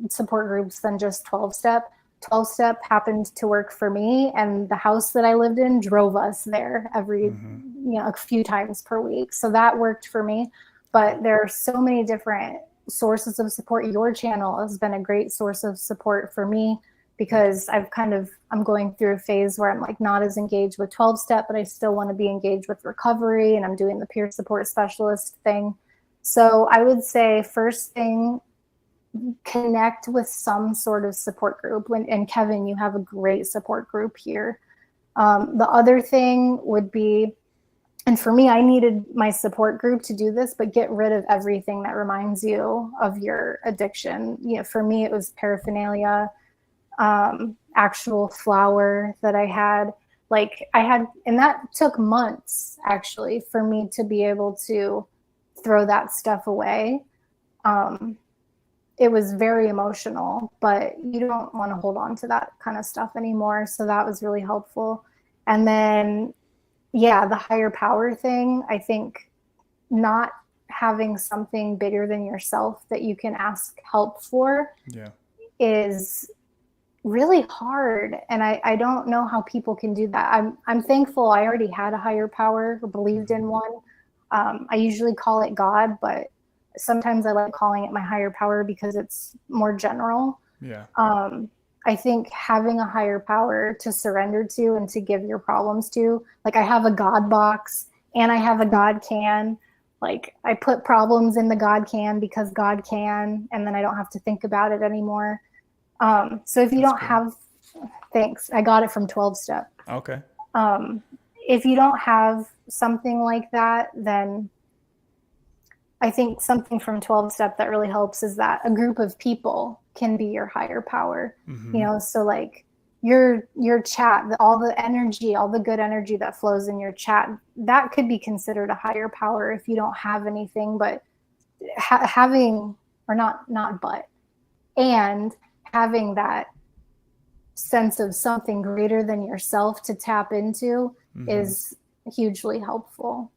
support groups than just 12 step. 12 step happened to work for me, and the house that I lived in drove us there Hmm. a few times per week. So that worked for me. Okay. But there are so many different sources of support. Your channel has been a great source of support for me Thank you. because I'm going through a phase where I'm like not as engaged with 12 step, but I still want to be engaged with recovery, and I'm doing the peer support specialist thing. So I would say first thing, connect with some sort of support group. And Kevin, you have a great support group here. The other thing would be, and for me, I needed my support group to do this, but get rid of everything that reminds you of your addiction. For me, it was paraphernalia, actual flour that I had. And that took months actually for me to be able to throw that stuff away. Um, it was very emotional, but you don't want to hold on to that kind of stuff anymore. So that was really helpful. And then, yeah, the higher power thing, I think not having something bigger than yourself that you can ask help for Yeah. is really hard. And I don't know how people can do that. I'm thankful I already had a higher power or believed Hmm. in one. I usually call it God, but sometimes I like calling it my higher power because it's more general. Yeah. Um, I think having a higher power to surrender to and to give your problems to, like I have a God box and I have a God can. Like I put problems in the God can because God can, and then I don't have to think about it anymore. So if you That's don't cool. have, thanks, I got it from 12 step. Okay. Um, if you don't have something like that, then I think something from 12 step that really helps is that a group of people can be your higher power. Hmm. So like your chat, all the energy, all the good energy that flows in your chat, that could be considered a higher power if you don't have anything. But having, or not but, and having that sense of something greater than yourself to tap into Hmm. is hugely helpful.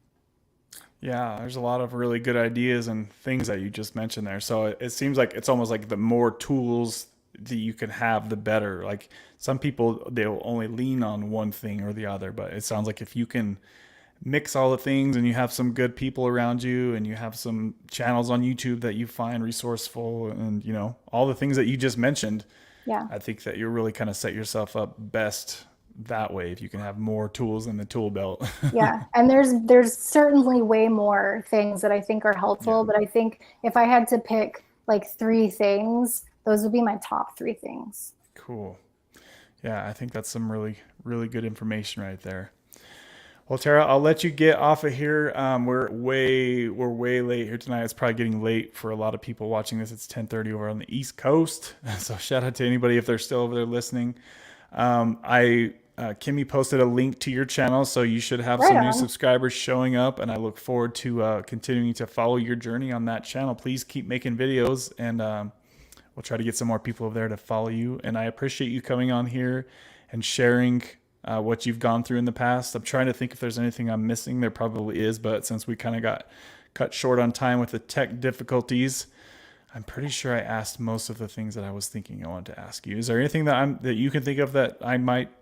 Yeah, there's a lot of really good ideas and things that you just mentioned there. So it seems like it's almost like the more tools that you can have, the better. Like some people, they'll only lean on one thing or the other, but it sounds like if you can mix all the things and you have some good people around you and you have some channels on YouTube that you find resourceful and, all the things that you just mentioned, Yeah. I think that you're really kind of set yourself up best that way if you can have more tools in the tool belt. Yeah, and there's certainly way more things that I think are Yeah. helpful, but I think if I had to pick like three things, those would be my top three things. Cool. Yeah, I think that's some really, really good information right there. Well, Tara, I'll let you get off of here. We're way late here tonight. It's probably getting late for a lot of people watching this. It's 10:30 over on the East Coast. So shout out to anybody if they're still over there listening. I Kimmy posted a link to your channel, so you should have Right some new on. subscribers showing up, and I look forward to continuing to follow your journey on that channel. Please keep making videos, and we'll try to get some more people over there to follow you. And I appreciate you coming on here and sharing what you've gone through in the past. I'm trying to think if there's anything I'm missing. There probably is, but since we kind of got cut short on time with the tech difficulties, I'm pretty sure I asked most of the things that I was thinking I wanted to ask you. Is there anything that you can think of that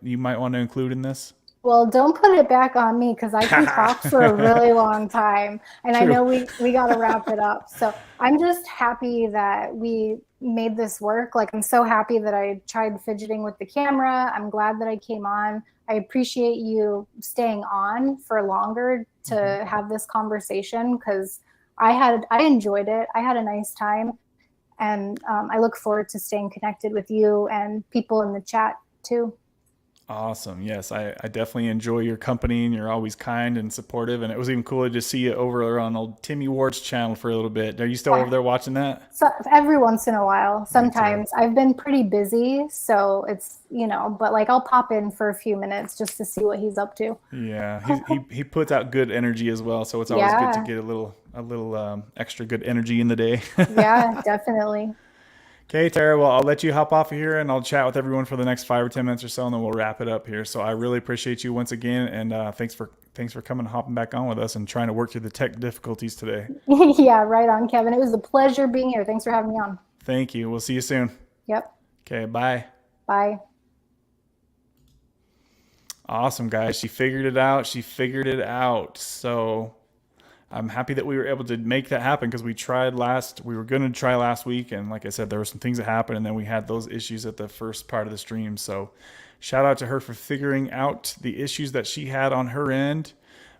you might want to include in this? Well, don't put it back on me because I can talk for a really long time. And I True. know we got to wrap it up. So I'm just happy that we made this work. Like, I'm so happy that I tried fidgeting with the camera. I'm glad that I came on. I appreciate you staying on for longer to have this conversation because I enjoyed it. I had a nice time. And I look forward to staying connected with you and people in the chat too. Awesome. Yes, I definitely enjoy your company, and you're always kind and supportive. And it was even cool to see you over on old Timmy Ward's channel for a little bit. Are you still over Yeah. there watching that? So every once in a while, Me too. sometimes I've been pretty busy, so it's, but like I'll pop in for a few minutes just to see what he's up to. Yeah, he puts out good energy as well, so it's always good to Yeah, get a little extra good energy in the day. yeah, definitely. Okay, Tara. Well, I'll let you hop off of here, and I'll chat with everyone for the next 5 or 10 minutes or so, and then we'll wrap it up here. So I really appreciate you once again, and thanks for coming and hopping back on with us and trying to work through the tech difficulties today. Yeah, right on, Kevin. It was a pleasure being here. Thanks for having me on. Thank you. We'll see you soon. Yep. Okay, bye. Bye. Awesome, guys. She figured it out. She figured it out. So I'm happy that we were able to make that happen because we were going to try last week. And like I said, there were some things that happened and then we had those issues at the first part of the stream. So shout out to her for figuring out the issues that she had on her end.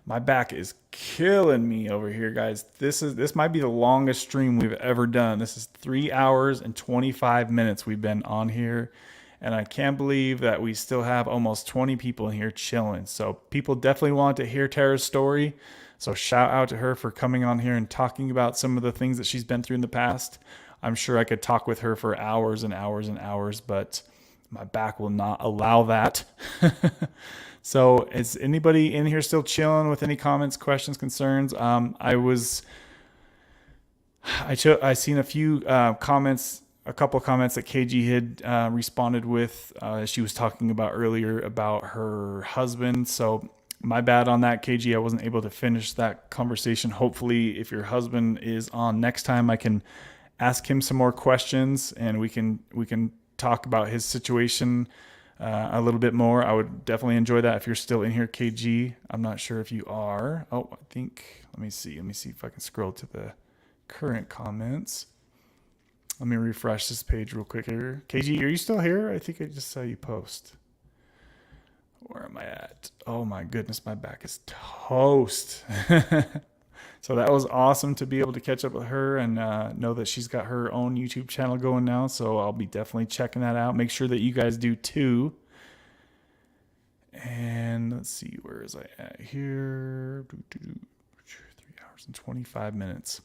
My back is killing me over here, guys. This might be the longest stream we've ever done. This is 3 hours and 25 minutes we've been on here. And I can't believe that we still have almost 20 people in here chilling. So people definitely want to hear Tara's story. So shout out to her for coming on here and talking about some of the things that she's been through in the past. I'm sure I could talk with her for hours and hours and hours, but my back will not allow that. So is anybody in here still chilling with any comments, questions, concerns? I seen a few comments, a couple of comments that KG had responded with. She was talking about earlier about her husband. So my bad on that, KG. I wasn't able to finish that conversation. Hopefully, if your husband is on next time, I can ask him some more questions and we can talk about his situation a little bit more. I would definitely enjoy that if you're still in here, KG. I'm not sure if you are. Oh, I think, let me see if I can scroll to the current comments. Let me refresh this page real quick here. KG, are you still here? I think I just saw you post. Where am I at? Oh my goodness, my back is toast. So that was awesome to be able to catch up with her and know that she's got her own YouTube channel going now. So I'll be definitely checking that out. Make sure that you guys do too. And let's see, where is I at here? 3 hours and 25 minutes.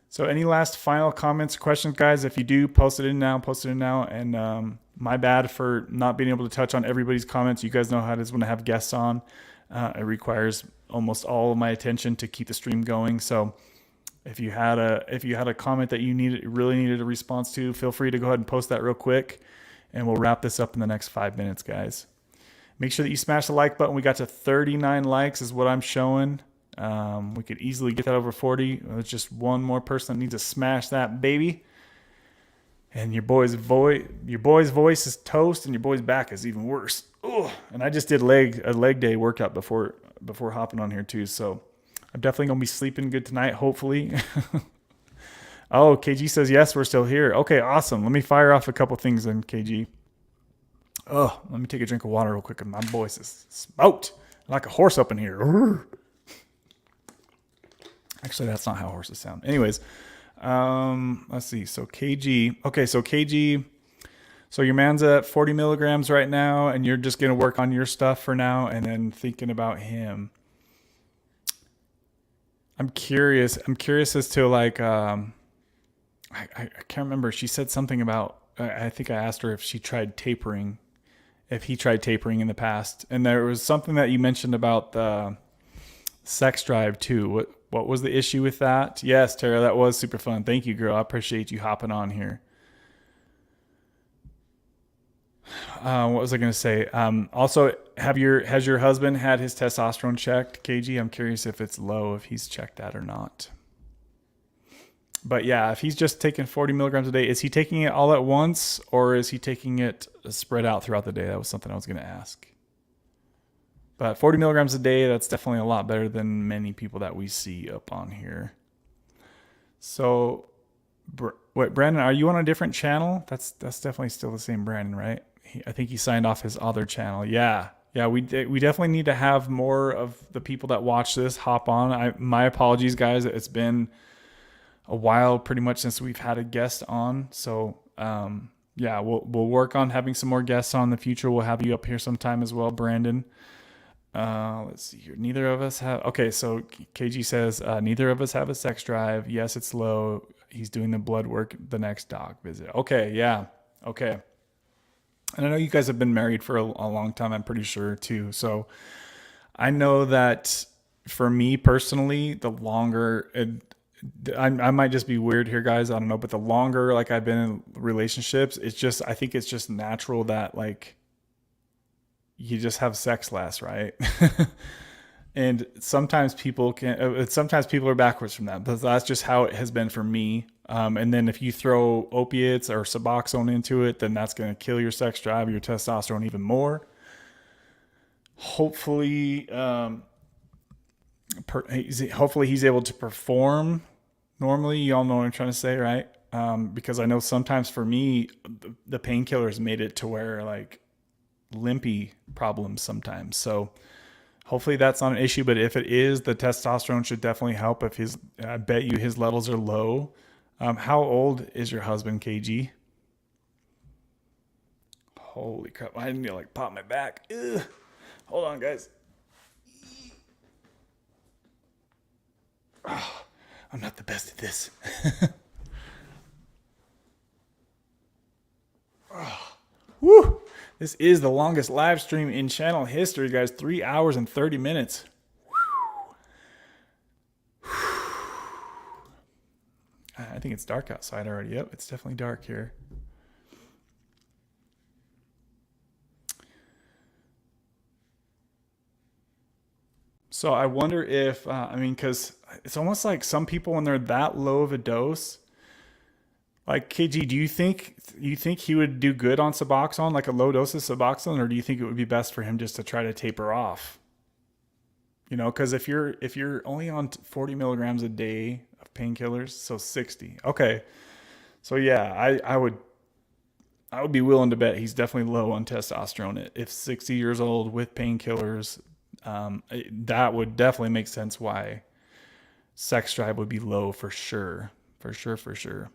So any last final comments, questions, guys? If you do, post it in now. And my bad for not being able to touch on everybody's comments. You guys know how it is when I have guests on. It requires almost all of my attention to keep the stream going. So if you had a comment that you really needed a response to, feel free to go ahead and post that real quick, and we'll wrap this up in the next 5 minutes, guys. Make sure that you smash the like button. We got to 39 likes is what I'm showing. We could easily get that over 40. There's just one more person that needs to smash that baby. And your boy's voice is toast, and your boy's back is even worse. Ugh. And I just did a leg day workout before hopping on here too. So I'm definitely gonna be sleeping good tonight, hopefully. Oh, KG says yes, we're still here. Okay, awesome. Let me fire off a couple things then, KG. Oh, let me take a drink of water real quick, and my voice is smoked like a horse up in here. Actually, that's not how horses sound. Anyways. Let's see. So KG. Okay, so KG. So your man's at 40 milligrams right now, and you're just gonna work on your stuff for now, and then thinking about him. I'm curious as to like, I can't remember. She said something about. I think I asked her if he tried tapering in the past, and there was something that you mentioned about the sex drive too. What was the issue with that? Yes, Tara, that was super fun. Thank you, girl. I appreciate you hopping on here. What was I going to say? Also, has your husband had his testosterone checked, KG? I'm curious if it's low, if he's checked that or not. But yeah, if he's just taking 40 milligrams a day, is he taking it all at once or is he taking it spread out throughout the day? That was something I was going to ask. But 40 milligrams a day, that's definitely a lot better than many people that we see up on here. So, wait, Brandon, are you on a different channel? That's definitely still the same Brandon, right? I think he signed off his other channel. Yeah. Yeah, we definitely need to have more of the people that watch this hop on. My apologies, guys. It's been a while pretty much since we've had a guest on. So, yeah, we'll work on having some more guests on in the future. We'll have you up here sometime as well, Brandon. Let's see here. Neither of us have. Okay, so KG says neither of us have a sex drive. Yes, it's low. He's doing the blood work the next doc visit. Okay, yeah. Okay. And I know you guys have been married for a long time, I'm pretty sure too. So I know that for me personally, the longer I might just be weird here, guys. I don't know, but the longer like I've been in relationships, I think it's just natural that like you just have sex less, right? And sometimes people are backwards from that, but that's just how it has been for me. And then if you throw opiates or Suboxone into it, then that's going to kill your sex drive, your testosterone even more. Hopefully, hopefully he's able to perform normally. You all know what I'm trying to say, right? Because I know sometimes for me, the painkillers made it to where like limpy problems sometimes. So hopefully that's not an issue, but if it is, the testosterone should definitely help. I bet you his levels are low. How old is your husband, KG? Holy crap. I need to like pop my back. Ugh. Hold on, guys. Oh, I'm not the best at this. Oh, woo. This is the longest live stream in channel history, guys. 3 hours and 30 minutes. I think it's dark outside already. Yep, it's definitely dark here. So I wonder if, because it's almost like some people when they're that low of a dose, like KG, do you think he would do good on Suboxone, like a low dose of Suboxone, or do you think it would be best for him just to try to taper off? You know, because if you're only on 40 milligrams a day of painkillers, so 60. Okay, so yeah, I would be willing to bet he's definitely low on testosterone. If 60 years old with painkillers, that would definitely make sense why sex drive would be low for sure. For sure.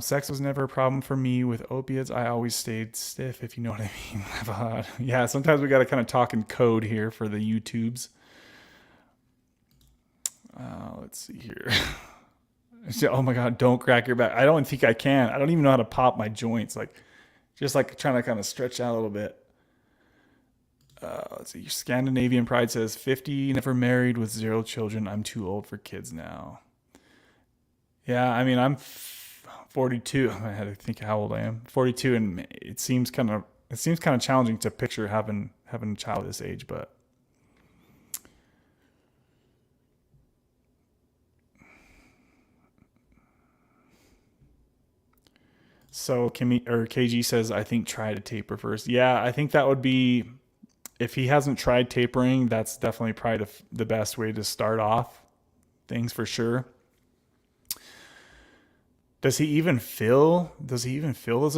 Sex was never a problem for me with opiates. I always stayed stiff, if you know what I mean. Yeah, sometimes we got to kind of talk in code here for the YouTubes. Let's see here. Oh my God, don't crack your back. I don't think I can. I don't even know how to pop my joints. Like, just like trying to kind of stretch out a little bit. Let's see. Scandinavian Pride says 50, never married with 0 children. I'm too old for kids now. Yeah, I mean, I'm 42. I had to think how old I am. 42, and it seems kind of challenging to picture having a child this age, but so KG says I think try to taper first. Yeah, I think that would be, if he hasn't tried tapering, that's definitely probably the best way to start off things for sure. Does he even feel those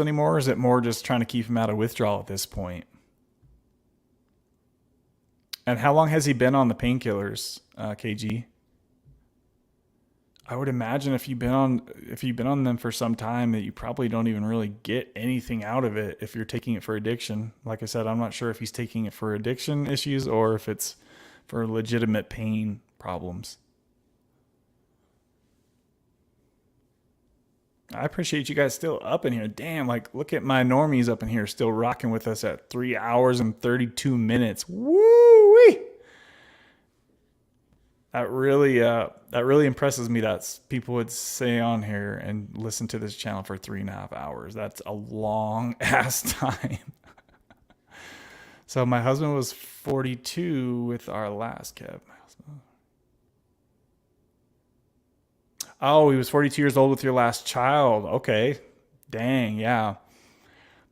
anymore? Or is it more just trying to keep him out of withdrawal at this point? And how long has he been on the painkillers, KG? I would imagine if you've been on them for some time that you probably don't even really get anything out of it if you're taking it for addiction. Like I said, I'm not sure if he's taking it for addiction issues or if it's for legitimate pain problems. I appreciate you guys still up in here. Damn, like look at my normies up in here still rocking with us at 3 hours and 32 minutes. Woo-wee! That really impresses me that people would stay on here and listen to this channel for 3.5 hours. That's a long ass time. So my husband was 42 with our last Kev. Oh, he was 42 years old with your last child. Okay. Dang, yeah.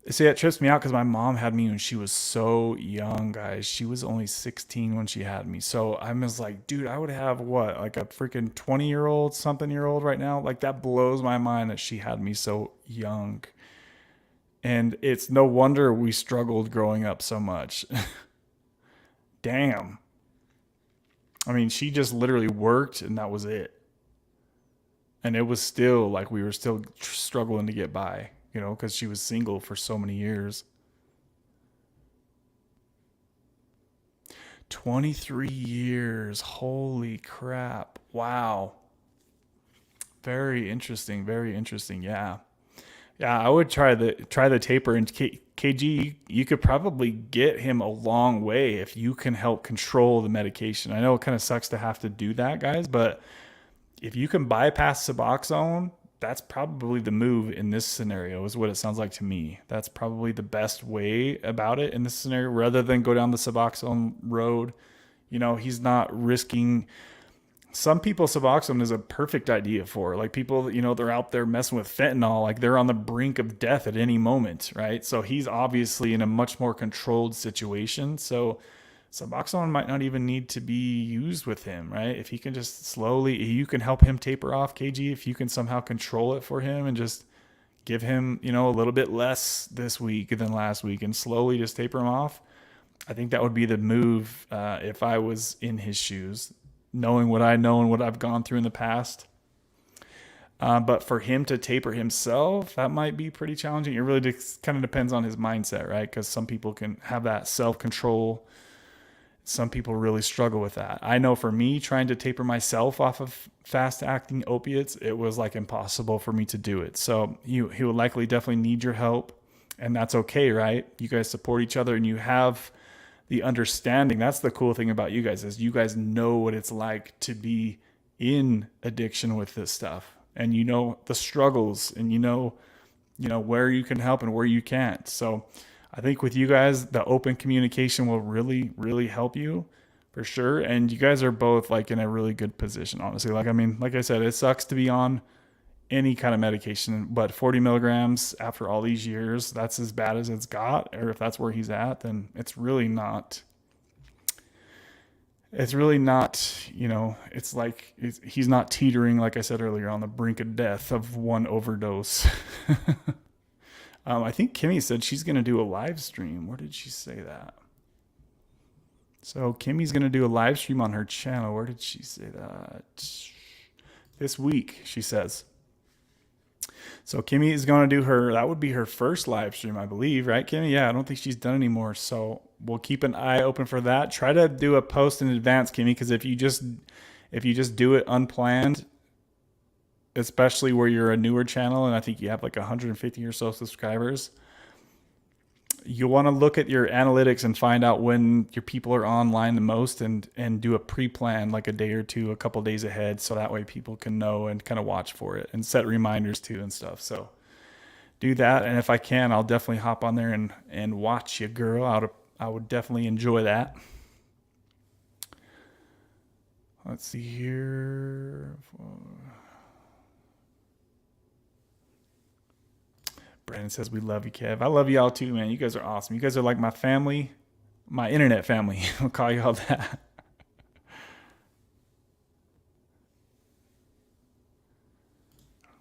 See, it trips me out because my mom had me when she was so young, guys. She was only 16 when she had me. So I was like, dude, I would have what, like a freaking 20-year-old, something year old right now? Like, that blows my mind that she had me so young. And it's no wonder we struggled growing up so much. Damn. I mean, she just literally worked and that was it. And it was still like we were still struggling to get by, you know, because she was single for so many years. 23 years. Holy crap. Wow. Very interesting. Very interesting. Yeah. Yeah, I would try the taper and KG. You could probably get him a long way if you can help control the medication. I know it kind of sucks to have to do that, guys, but if you can bypass Suboxone, that's probably the move in this scenario, is what it sounds like to me. That's probably the best way about it in this scenario, rather than go down the Suboxone road. You know, he's not risking. Some people, Suboxone is a perfect idea for. Like, people, you know, they're out there messing with fentanyl, like they're on the brink of death at any moment, right? So he's obviously in a much more controlled situation. So Suboxone might not even need to be used with him, right? If he can just slowly, you can help him taper off, KG, if you can somehow control it for him and just give him, you know, a little bit less this week than last week and slowly just taper him off. I think that would be the move if I was in his shoes, knowing what I know and what I've gone through in the past. But for him to taper himself, that might be pretty challenging. It really kind of depends on his mindset, right? Because some people can have that self-control. Some people really struggle with that. I know for me, trying to taper myself off of fast-acting opiates, it was like impossible for me to do it. So he will likely definitely need your help, and that's okay, right? You guys support each other, and you have the understanding. That's the cool thing about you guys, is you guys know what it's like to be in addiction with this stuff, and you know the struggles, and you know where you can help and where you can't. So I think with you guys, the open communication will really, really help you for sure. And you guys are both like in a really good position, honestly. Like, I mean, like I said, it sucks to be on any kind of medication, but 40 milligrams after all these years, that's as bad as it's got. Or if that's where he's at, then it's really not, you know, it's like he's not teetering, like I said earlier, on the brink of death of one overdose. I think Kimmy said she's going to do a live stream. Where did she say that? So Kimmy's going to do a live stream on her channel. Where did she say that? This week, she says. So Kimmy is going to do that would be her first live stream, I believe, right, Kimmy? Yeah, I don't think she's done any more. So we'll keep an eye open for that. Try to do a post in advance, Kimmy, because if you just do it unplanned, especially where you're a newer channel, and I think you have like 150 or so subscribers, you want to look at your analytics and find out when your people are online the most, and do a pre-plan like a day or two, a couple days ahead, so that way people can know and kind of watch for it and set reminders too and stuff. So do that, and if I can, I'll definitely hop on there and watch you, girl. I would definitely enjoy that. Let's see here. Brandon says, we love you, Kev. I love y'all too, man. You guys are awesome. You guys are like my family, my internet family. I'll call y'all that.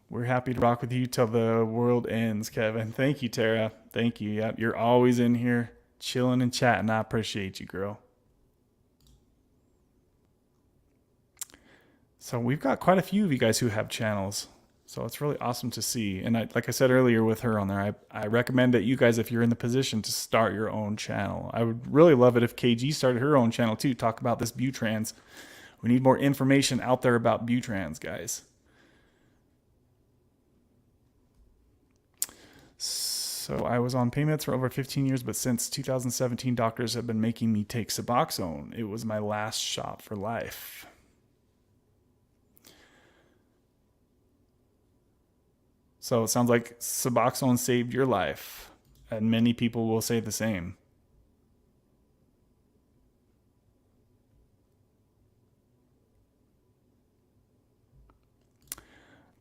We're happy to rock with you till the world ends, Kevin. Thank you, Tara. Thank you. Yep, you're always in here chilling and chatting. I appreciate you, girl. So we've got quite a few of you guys who have channels. So it's really awesome to see. And like I said earlier with her on there, I recommend that you guys, if you're in the position to start your own channel, I would really love it if KG started her own channel too. Talk about this Butrans. We need more information out there about Butrans, guys. So I was on pain meds for over 15 years, but since 2017, doctors have been making me take Suboxone. It was my last shot for life. So it sounds like Suboxone saved your life, and many people will say the same.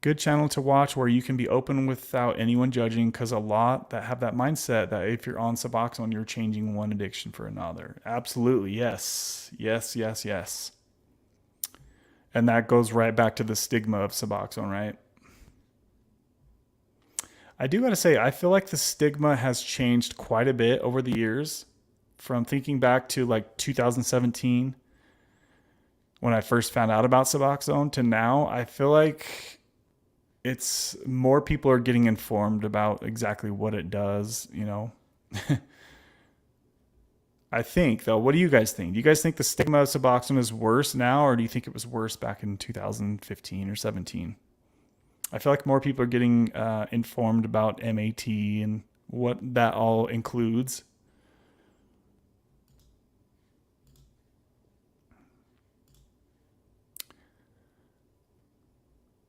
good channel to watch where you can be open without anyone judging, because a lot that have that mindset that if you're on Suboxone, you're changing one addiction for another. Absolutely. Yes. Yes, yes, yes. And that goes right back to the stigma of Suboxone, right? I do got to say, I feel like the stigma has changed quite a bit over the years, from thinking back to like 2017 when I first found out about Suboxone to now. I feel like it's more people are getting informed about exactly what it does, you know. I think, though, what do you guys think? Do you guys think the stigma of Suboxone is worse now, or do you think it was worse back in 2015 or 17? I feel like more people are getting informed about MAT and what that all includes.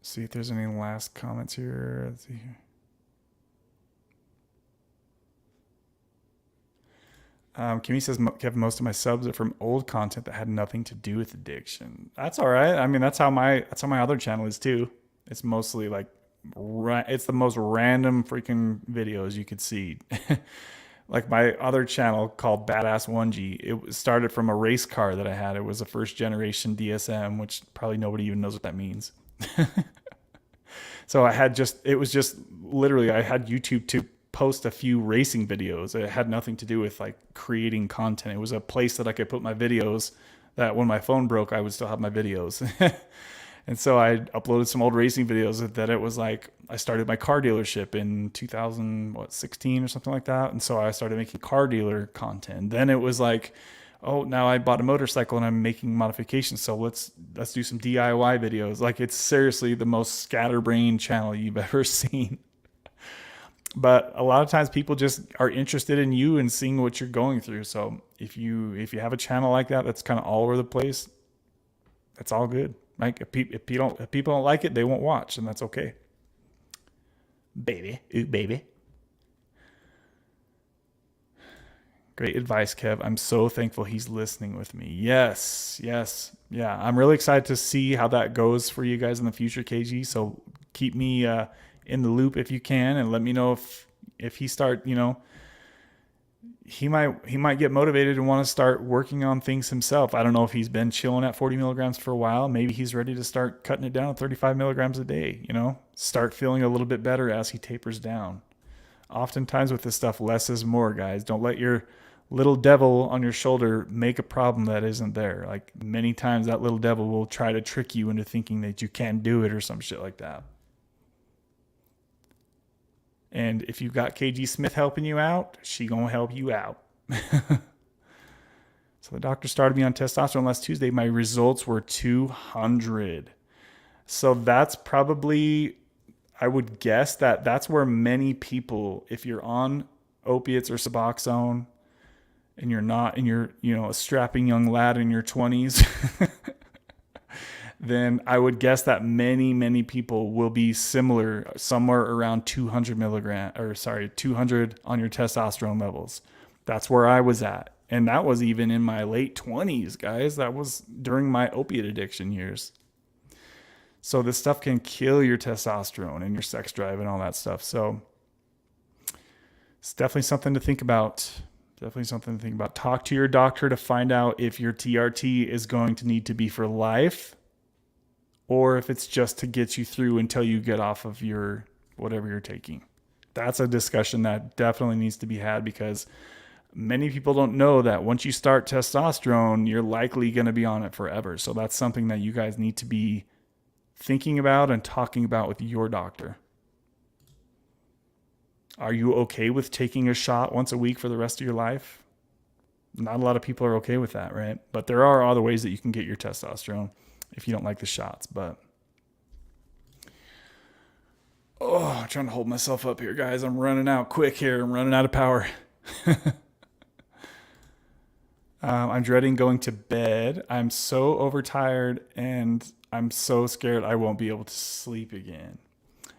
See if there's any last comments here. Let's see here. Kimmy says, Kevin, most of my subs are from old content that had nothing to do with addiction. That's all right. I mean, that's how my other channel is too. It's mostly like, it's the most random freaking videos you could see. Like my other channel called Badass 1G, it started from a race car that I had. It was a first generation DSM, which probably nobody even knows what that means. So I had it was just literally, I had YouTube to post a few racing videos. It had nothing to do with like creating content. It was a place that I could put my videos that when my phone broke, I would still have my videos. And so I uploaded some old racing videos that it was like, I started my car dealership in 2016 or something like that. And so I started making car dealer content. Then it was like, oh, now I bought a motorcycle and I'm making modifications. So let's do some DIY videos. Like, it's seriously the most scatterbrained channel you've ever seen. But a lot of times people just are interested in you and seeing what you're going through. So if you have a channel like that, that's kind of all over the place, that's all good. Like if people don't like it, they won't watch, and that's okay. Baby. Ooh, baby. Great advice, Kev. I'm so thankful he's listening with me. Yes. Yes. Yeah. I'm really excited to see how that goes for you guys in the future, KG. So keep me in the loop if you can, and let me know if he start, you know, he might get motivated and want to start working on things himself. I don't know if he's been chilling at 40 milligrams for a while. Maybe he's ready to start cutting it down to 35 milligrams a day, you know, start feeling a little bit better as he tapers down. Oftentimes with this stuff, less is more, guys. Don't let your little devil on your shoulder make a problem that isn't there. Like, many times that little devil will try to trick you into thinking that you can't do it or some shit like that. And if you've got KG Smith helping you out, she gonna help you out. So the doctor started me on testosterone last Tuesday. My results were 200. So that's probably, I would guess that's where many people, if you're on opiates or Suboxone and you're not, and you're, you know, a strapping young lad in your 20s, then I would guess that many people will be similar, somewhere around 200 on your testosterone levels. That's where I was at. And that was even in my late 20s, guys. That was during my opiate addiction years. So this stuff can kill your testosterone and your sex drive and all that stuff. So it's definitely something to think about. Talk to your doctor to find out if your TRT is going to need to be for life, or if it's just to get you through until you get off of your whatever you're taking. That's a discussion that definitely needs to be had, because many people don't know that once you start testosterone, you're likely going to be on it forever. So that's something that you guys need to be thinking about and talking about with your doctor. Are you okay with taking a shot once a week for the rest of your life? Not a lot of people are okay with that, right? But there are other ways that you can get your testosterone if you don't like the shots. But I'm trying to hold myself up here, guys. I'm running out quick here. I'm running out of power. I'm dreading going to bed. I'm so overtired and I'm so scared I won't be able to sleep again.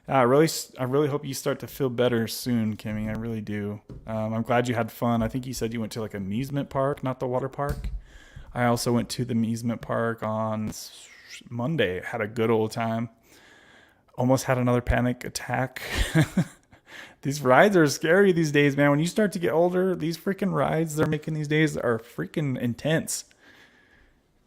I really hope you start to feel better soon, Kimmy. I really do. I'm glad you had fun. I think you said you went to like an amusement park, not the water park. I also went to the amusement park on Monday. Had a good old time. almost had another panic attack. These rides are scary these days, man. When you start to get older, these freaking rides they're making these days are freaking intense.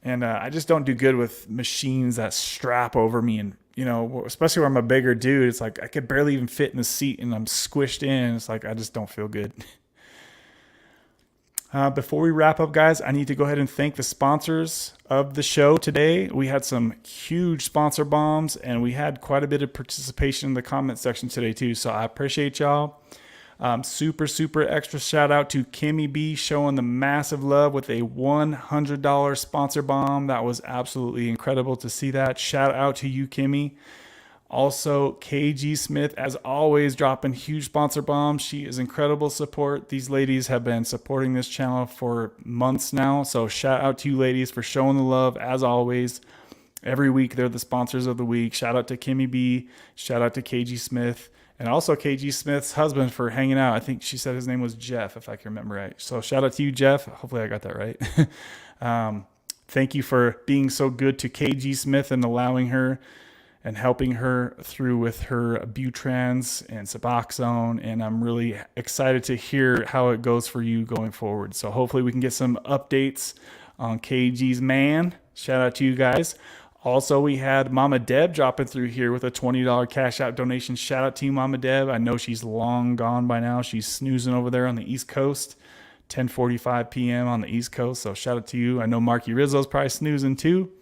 And I just don't do good with machines that strap over me. And, you know, especially when I'm a bigger dude, it's like I could barely even fit in the seat and I'm squished in. It's like I just don't feel good. Before we wrap up, guys, I need to go ahead and thank the sponsors of the show today. We had some huge sponsor bombs, and we had quite a bit of participation in the comment section today, too. So I appreciate y'all. Super extra shout out to Kimmy B showing the massive love with a $100 sponsor bomb. That was absolutely incredible to see that. Shout out to you, Kimmy. Also, KG Smith, as always, dropping huge sponsor bombs. She is incredible support. These ladies have been supporting this channel for months now. So shout out to you ladies for showing the love, as always. Every week, they're the sponsors of the week. Shout out to Kimmy B. Shout out to KG Smith. And also KG Smith's husband for hanging out. I think she said his name was Jeff, if I can remember right. So shout out to you, Jeff. Hopefully I got that right. Thank you for being so good to KG Smith and allowing her and helping her through with her Butrans and Suboxone. And I'm really excited to hear how it goes for you going forward. So hopefully we can get some updates on KG's man. Shout out to you guys. Also, we had Mama Deb dropping through here with a $20 Cash App donation. Shout out to you, Mama Deb. I know she's long gone by now. She's snoozing over there on the East Coast, 10:45 p.m. on the East Coast. So shout out to you. I know Marky Rizzo's probably snoozing too.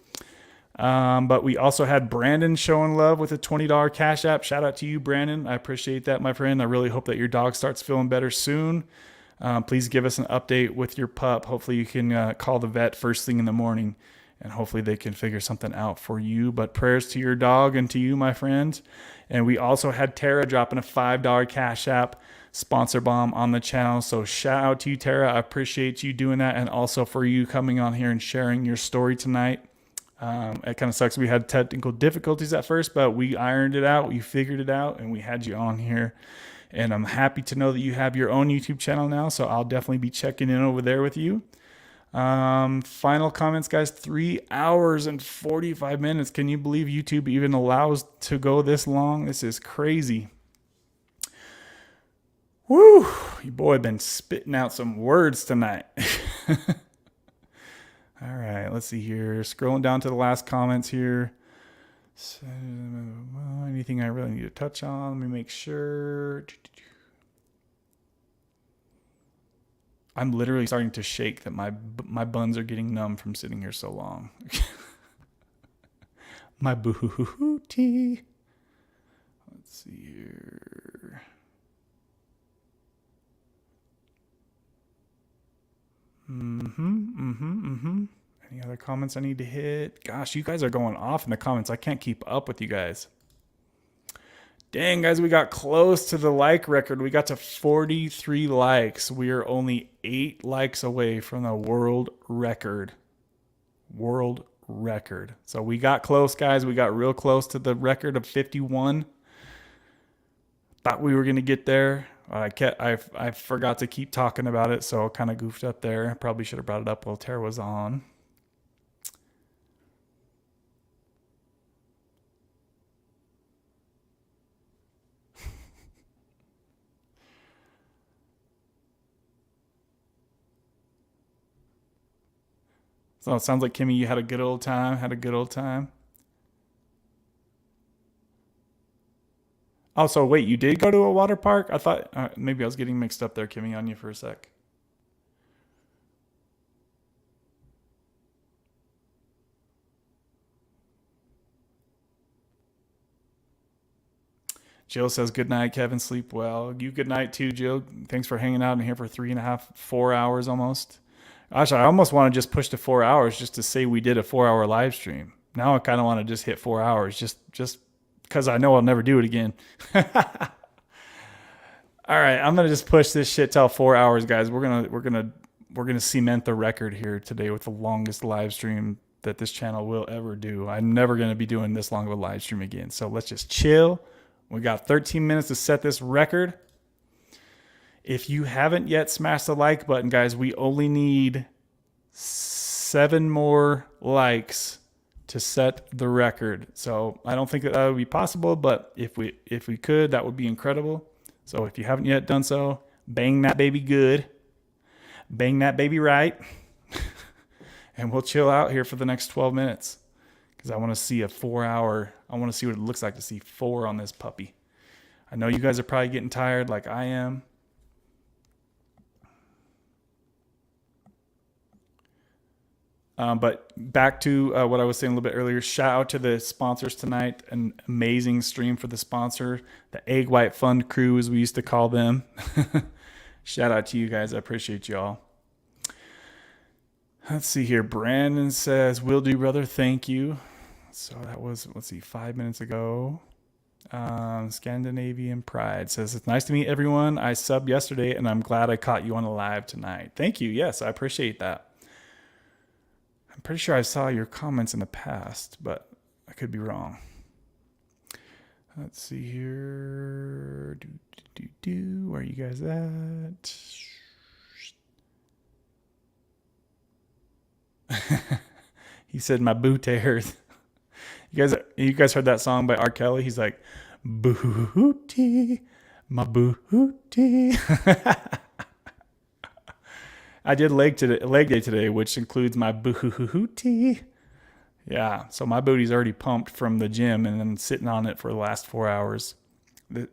But we also had Brandon showing love with a $20 Cash App. Shout out to you, Brandon. I appreciate that, my friend. I really hope that your dog starts feeling better soon. Please give us an update with your pup. Hopefully you can call the vet first thing in the morning, and hopefully they can figure something out for you. But prayers to your dog and to you, my friend. And we also had Tara dropping a $5 Cash App sponsor bomb on the channel. So shout out to you, Tara. I appreciate you doing that. And also for you coming on here and sharing your story tonight. It kind of sucks. We had technical difficulties at first, but we ironed it out. We figured it out, and we had you on here. And I'm happy to know that you have your own YouTube channel now. So I'll definitely be checking in over there with you. Final comments, guys. 3 hours and 45 minutes. Can you believe YouTube even allows to go this long? This is crazy. Woo! Your boy been spitting out some words tonight. All right, let's see here. Scrolling down to the last comments here. So, anything I really need to touch on? Let me make sure. I'm literally starting to shake that my buns are getting numb from sitting here so long. My booty. Let's see here. Any other comments I need to hit? Gosh, you guys are going off in the comments. I can't keep up with you guys. Dang, guys, we got close to the like record. We got to 43 likes. We are only 8 likes away from the world record. World record. So we got close, guys. We got real close to the record of 51. Thought we were going to get there. I forgot to keep talking about it, so I kind of goofed up there. Probably should have brought it up while Tara was on. So it sounds like, Kimmy, you had a good old time. Oh, so wait, you did go to a water park? I thought maybe I was getting mixed up there, Kimmy, on you for a sec. Jill says, good night, Kevin. Sleep well. You good night too, Jill. Thanks for hanging out in here for 3.5, 4 hours almost. Gosh, I almost want to just push to 4 hours just to say we did a 4-hour live stream. Now I kind of want to just hit 4 hours just because I know I'll never do it again. All right, I'm gonna just push this shit till 4 hours, guys. We're gonna cement the record here today with the longest live stream that this channel will ever do. I'm never gonna be doing this long of a live stream again. So let's just chill. We got 13 minutes to set this record. If you haven't yet smashed the like button, guys, we only need 7 more likes to set the record. So I don't think that would be possible, but if we could, that would be incredible. So if you haven't yet done so, bang that baby good. Bang that baby right. And we'll chill out here for the next 12 minutes. Because I want to see I want to see what it looks like to see 4 on this puppy. I know you guys are probably getting tired like I am. But back to what I was saying a little bit earlier. Shout out to the sponsors tonight. An amazing stream for the sponsor. The Egg White Fund crew, as we used to call them. Shout out to you guys. I appreciate y'all. Let's see here. Brandon says, will do, brother. Thank you. So that was, 5 minutes ago. Scandinavian Pride says, it's nice to meet everyone. I subbed yesterday, and I'm glad I caught you on a live tonight. Thank you. Yes, I appreciate that. I'm pretty sure I saw your comments in the past, but I could be wrong. Let's see here. Where are you guys at? He said, my booty. You guys heard that song by R. Kelly? He's like, booty, my booty. I did leg day today, which includes my booty. Yeah, so my booty's already pumped from the gym and then sitting on it for the last 4 hours.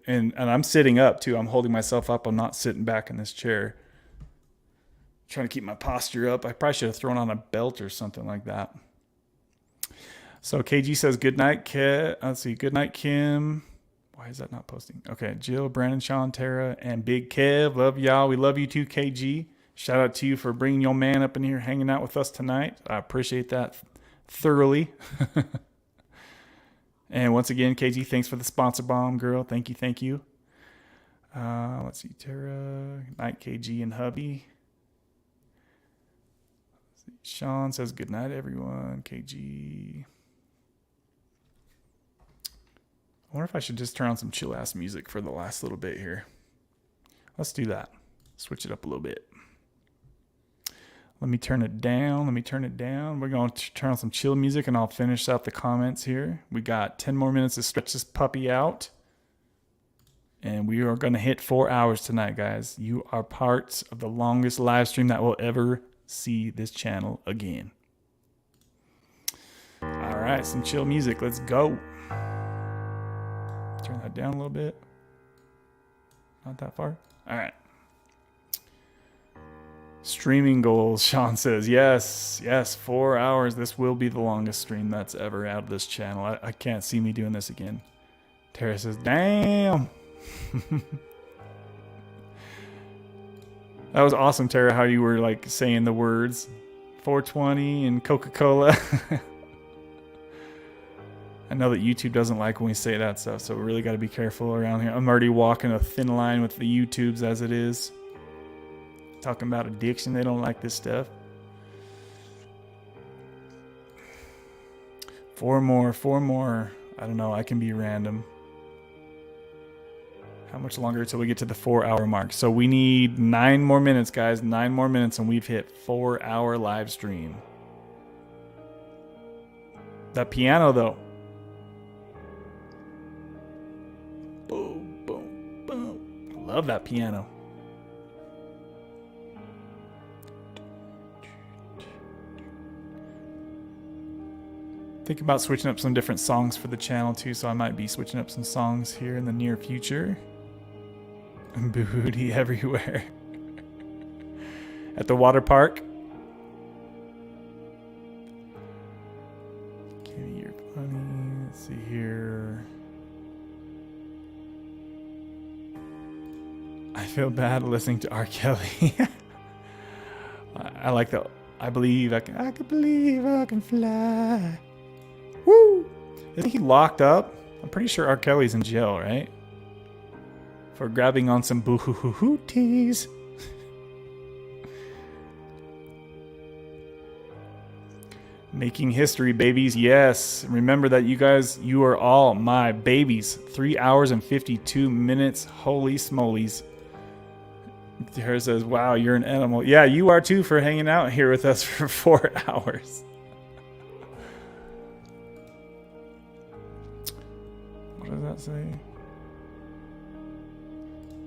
And I'm sitting up too. I'm holding myself up. I'm not sitting back in this chair. Trying to keep my posture up. I probably should have thrown on a belt or something like that. So KG says, good night, let's see. Good night, Kim. Why is that not posting? Okay, Jill, Brandon, Sean, Tara, and Big Kev. Love y'all. We love you too, KG. Shout out to you for bringing your man up in here, hanging out with us tonight. I appreciate that thoroughly. And once again, KG, thanks for the sponsor bomb, girl. Thank you. Let's see, Tara, night, KG, and hubby. Sean says, good night, everyone. KG. I wonder if I should just turn on some chill ass music for the last little bit here. Let's do that. Switch it up a little bit. Let me turn it down. We're going to turn on some chill music and I'll finish out the comments here. We got 10 more minutes to stretch this puppy out. And we are going to hit 4 hours tonight, guys. You are parts of the longest live stream that will ever see this channel again. All right, some chill music. Let's go. Turn that down a little bit. Not that far. All right. Streaming goals, Sean says. Yes, 4 hours. This will be the longest stream that's ever out of this channel. I can't see me doing this again. Tara says, damn. That was awesome, Tara, how you were like saying the words 420 and Coca-Cola. I know that YouTube doesn't like when we say that stuff, so we really got to be careful around here. I'm already walking a thin line with the YouTubes as it is. Talking about addiction, they don't like this stuff. 4 more. I don't know, I can be random. How much longer till we get to the 4 hour mark? So we need 9 more minutes, guys. 9 more minutes and we've hit 4 hour live stream. That piano though. Boom, boom, boom. Love that piano. Think about switching up some different songs for the channel too, so I might be switching up some songs here in the near future. Booty everywhere. At the water park. Okay, you're funny. Let's see here. I feel bad listening to R. Kelly. I like the I believe I can believe I can fly. Woo! Isn't he locked up? I'm pretty sure R. Kelly's in jail, right? For grabbing on some boo-hoo-hoo-hoo-tees. Making history, babies. Yes. Remember that you guys, you are all my babies. 3 hours and 52 minutes. Holy smolies. Tara says, wow, you're an animal. Yeah, you are too for hanging out here with us for 4 hours. say?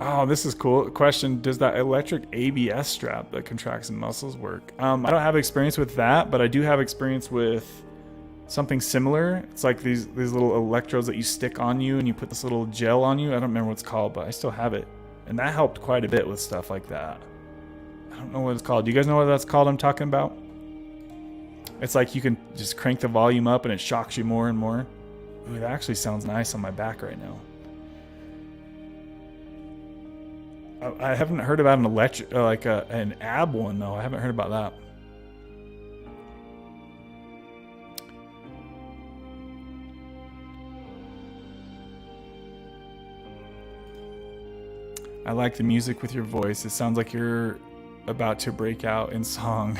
Oh, this is cool. Question: does that electric ABS strap that contracts muscles work? I don't have experience with that, but I do have experience with something similar. It's like these little electrodes that you stick on you, and you put this little gel on you. I don't remember what it's called, but I still have it, and that helped quite a bit with stuff like that. I don't know what it's called. Do you guys know what that's called? I'm talking about. It's like you can just crank the volume up, and it shocks you more and more. Ooh, that actually sounds nice on my back right now. I haven't heard about an electric, an ab one though. I haven't heard about that. I like the music with your voice. It sounds like you're about to break out in song.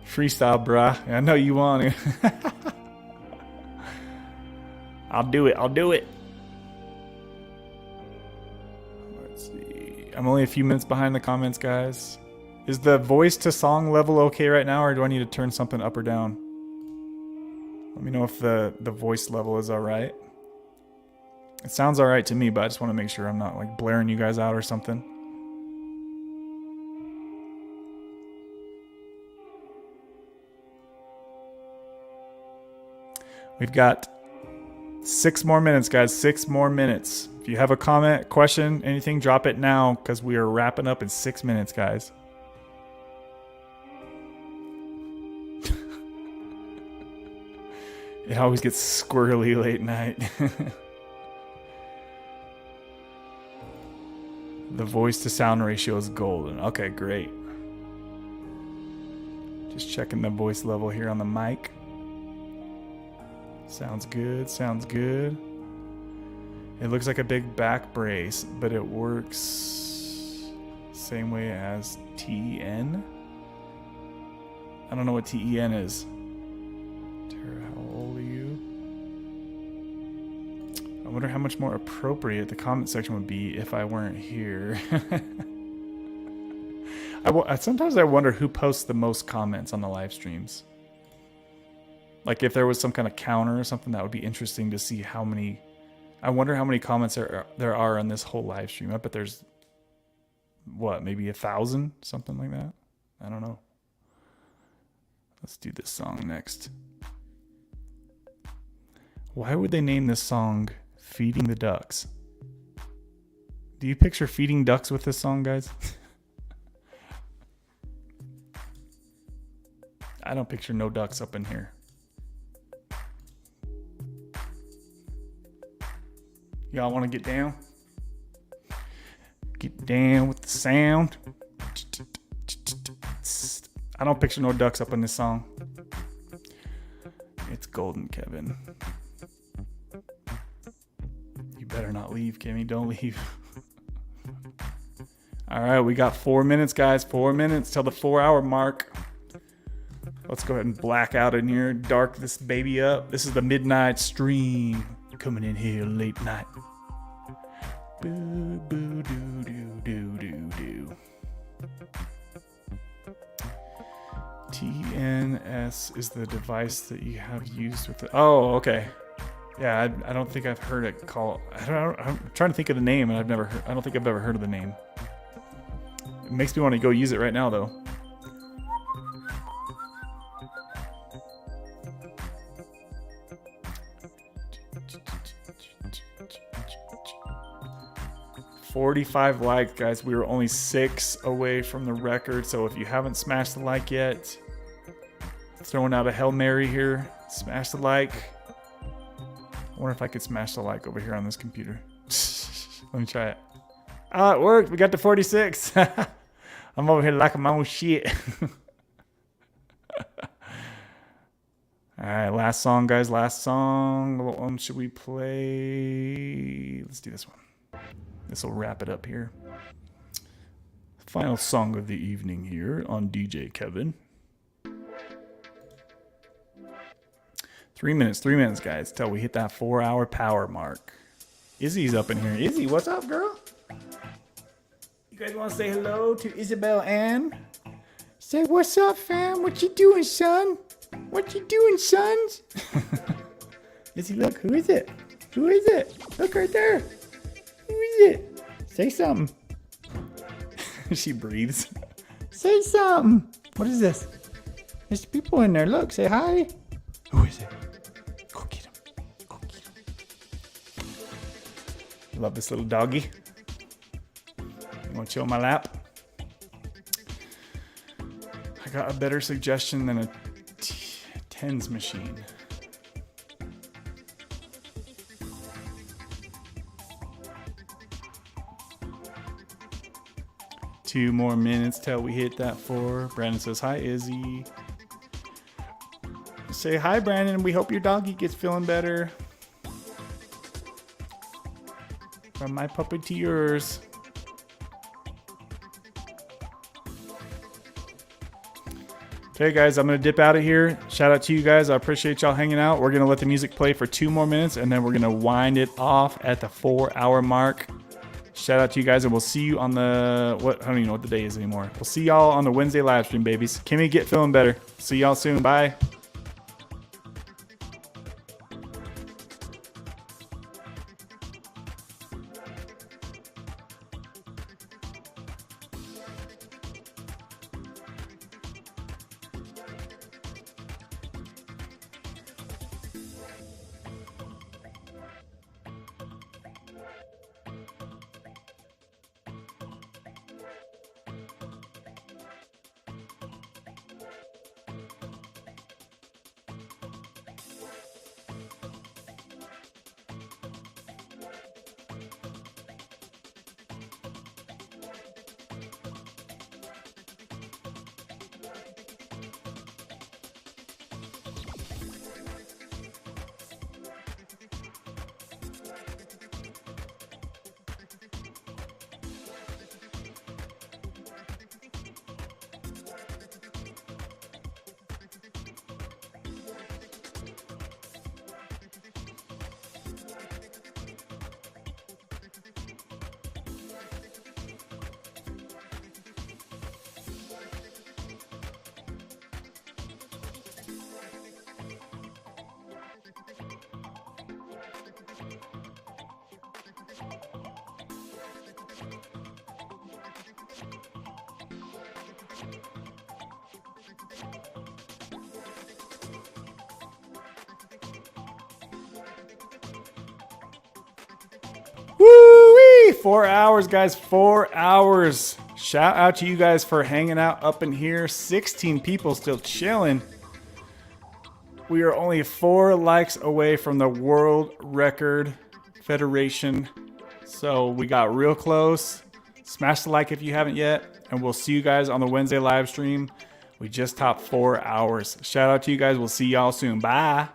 Freestyle, bruh. I know you want it. I'll do it. I'll do it. Let's see. I'm only a few minutes behind the comments, guys. Is the voice to song level okay right now, or do I need to turn something up or down? Let me know if the voice level is all right. It sounds all right to me, but I just want to make sure I'm not like blaring you guys out or something. We've got 6 more minutes, guys. 6 more minutes. If you have a comment, question, anything, drop it now, because we are wrapping up in 6 minutes, guys. It always gets squirrely late night. The voice to sound ratio is golden. Okay, great. Just checking the voice level here on the mic. Sounds good, sounds good. It looks like a big back brace, but it works same way as TEN. I don't know what TEN is. Tara, how old are you? I wonder how much more appropriate the comment section would be if I weren't here. Sometimes I wonder who posts the most comments on the live streams. Like if there was some kind of counter or something, that would be interesting to see how many. I wonder how many comments there are on this whole live stream. I bet there's, what, maybe 1,000, something like that. I don't know. Let's do this song next. Why would they name this song Feeding the Ducks? Do you picture feeding ducks with this song, guys? I don't picture no ducks up in here. Y'all want to get down? Get down with the sound. I don't picture no ducks up in this song. It's golden, Kevin. You better not leave, Kimmy. Don't leave. All right, we got 4 minutes, guys. 4 minutes till the 4-hour mark. Let's go ahead and black out in here. Dark this baby up. This is the midnight stream. Coming in here late night. Boo, boo, doo, doo, doo, doo, doo. TNS is the device that you have used with it. Oh, okay. Yeah, I don't think I've heard it called. I'm trying to think of the name, and I don't think I've ever heard of the name. It makes me want to go use it right now, though. $45 likes, guys. We were only 6 away from the record, so if you haven't smashed the like yet, throwing out a Hail Mary here. Smash the like. I wonder if I could smash the like over here on this computer. Let me try it. Oh, it worked. We got to 46. I'm over here liking my own shit. All right, last song, guys. Last song. What one should we play? Let's do this one. This will wrap it up here. Final song of the evening here on DJ Kevin. 3 minutes, guys, till we hit that 4-hour power mark. Izzy's up in here. Izzy, what's up, girl? You guys want to say hello to Isabel Ann? Say, what's up, fam? What you doing, son? What you doing, sons? Izzy, look, who is it? Who is it? Look right there. Who is it? Say something. She breathes. Say something. What is this? There's people in there. Look, say hi. Who is it? Go get him. Go get him. Love this little doggy. You want to chill on my lap? I got a better suggestion than a tens machine. Two more minutes till we hit that 4. Brandon says, hi, Izzy. Say hi, Brandon. We hope your doggy gets feeling better. From my puppy to yours. Okay, guys, I'm going to dip out of here. Shout out to you guys. I appreciate y'all hanging out. We're going to let the music play for 2 more minutes, and then we're going to wind it off at the 4-hour mark. Shout out to you guys, and we'll see you on the... I don't even know what the day is anymore. We'll see y'all on the Wednesday live stream, babies. Kimmy, get feeling better. See y'all soon. Bye. Woo-wee! 4 hours, guys. 4 hours. Shout out to you guys for hanging out up in here. 16 people still chilling. We are only 4 likes away from the World Record Federation. So we got real close. Smash the like if you haven't yet. And we'll see you guys on the Wednesday live stream. We just topped 4 hours. Shout out to you guys. We'll see y'all soon. Bye.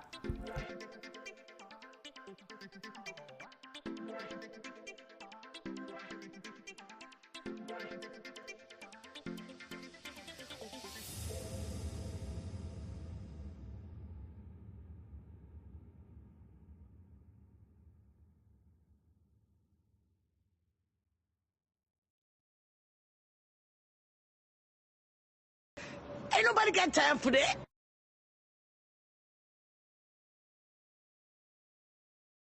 Ain't nobody got time for that.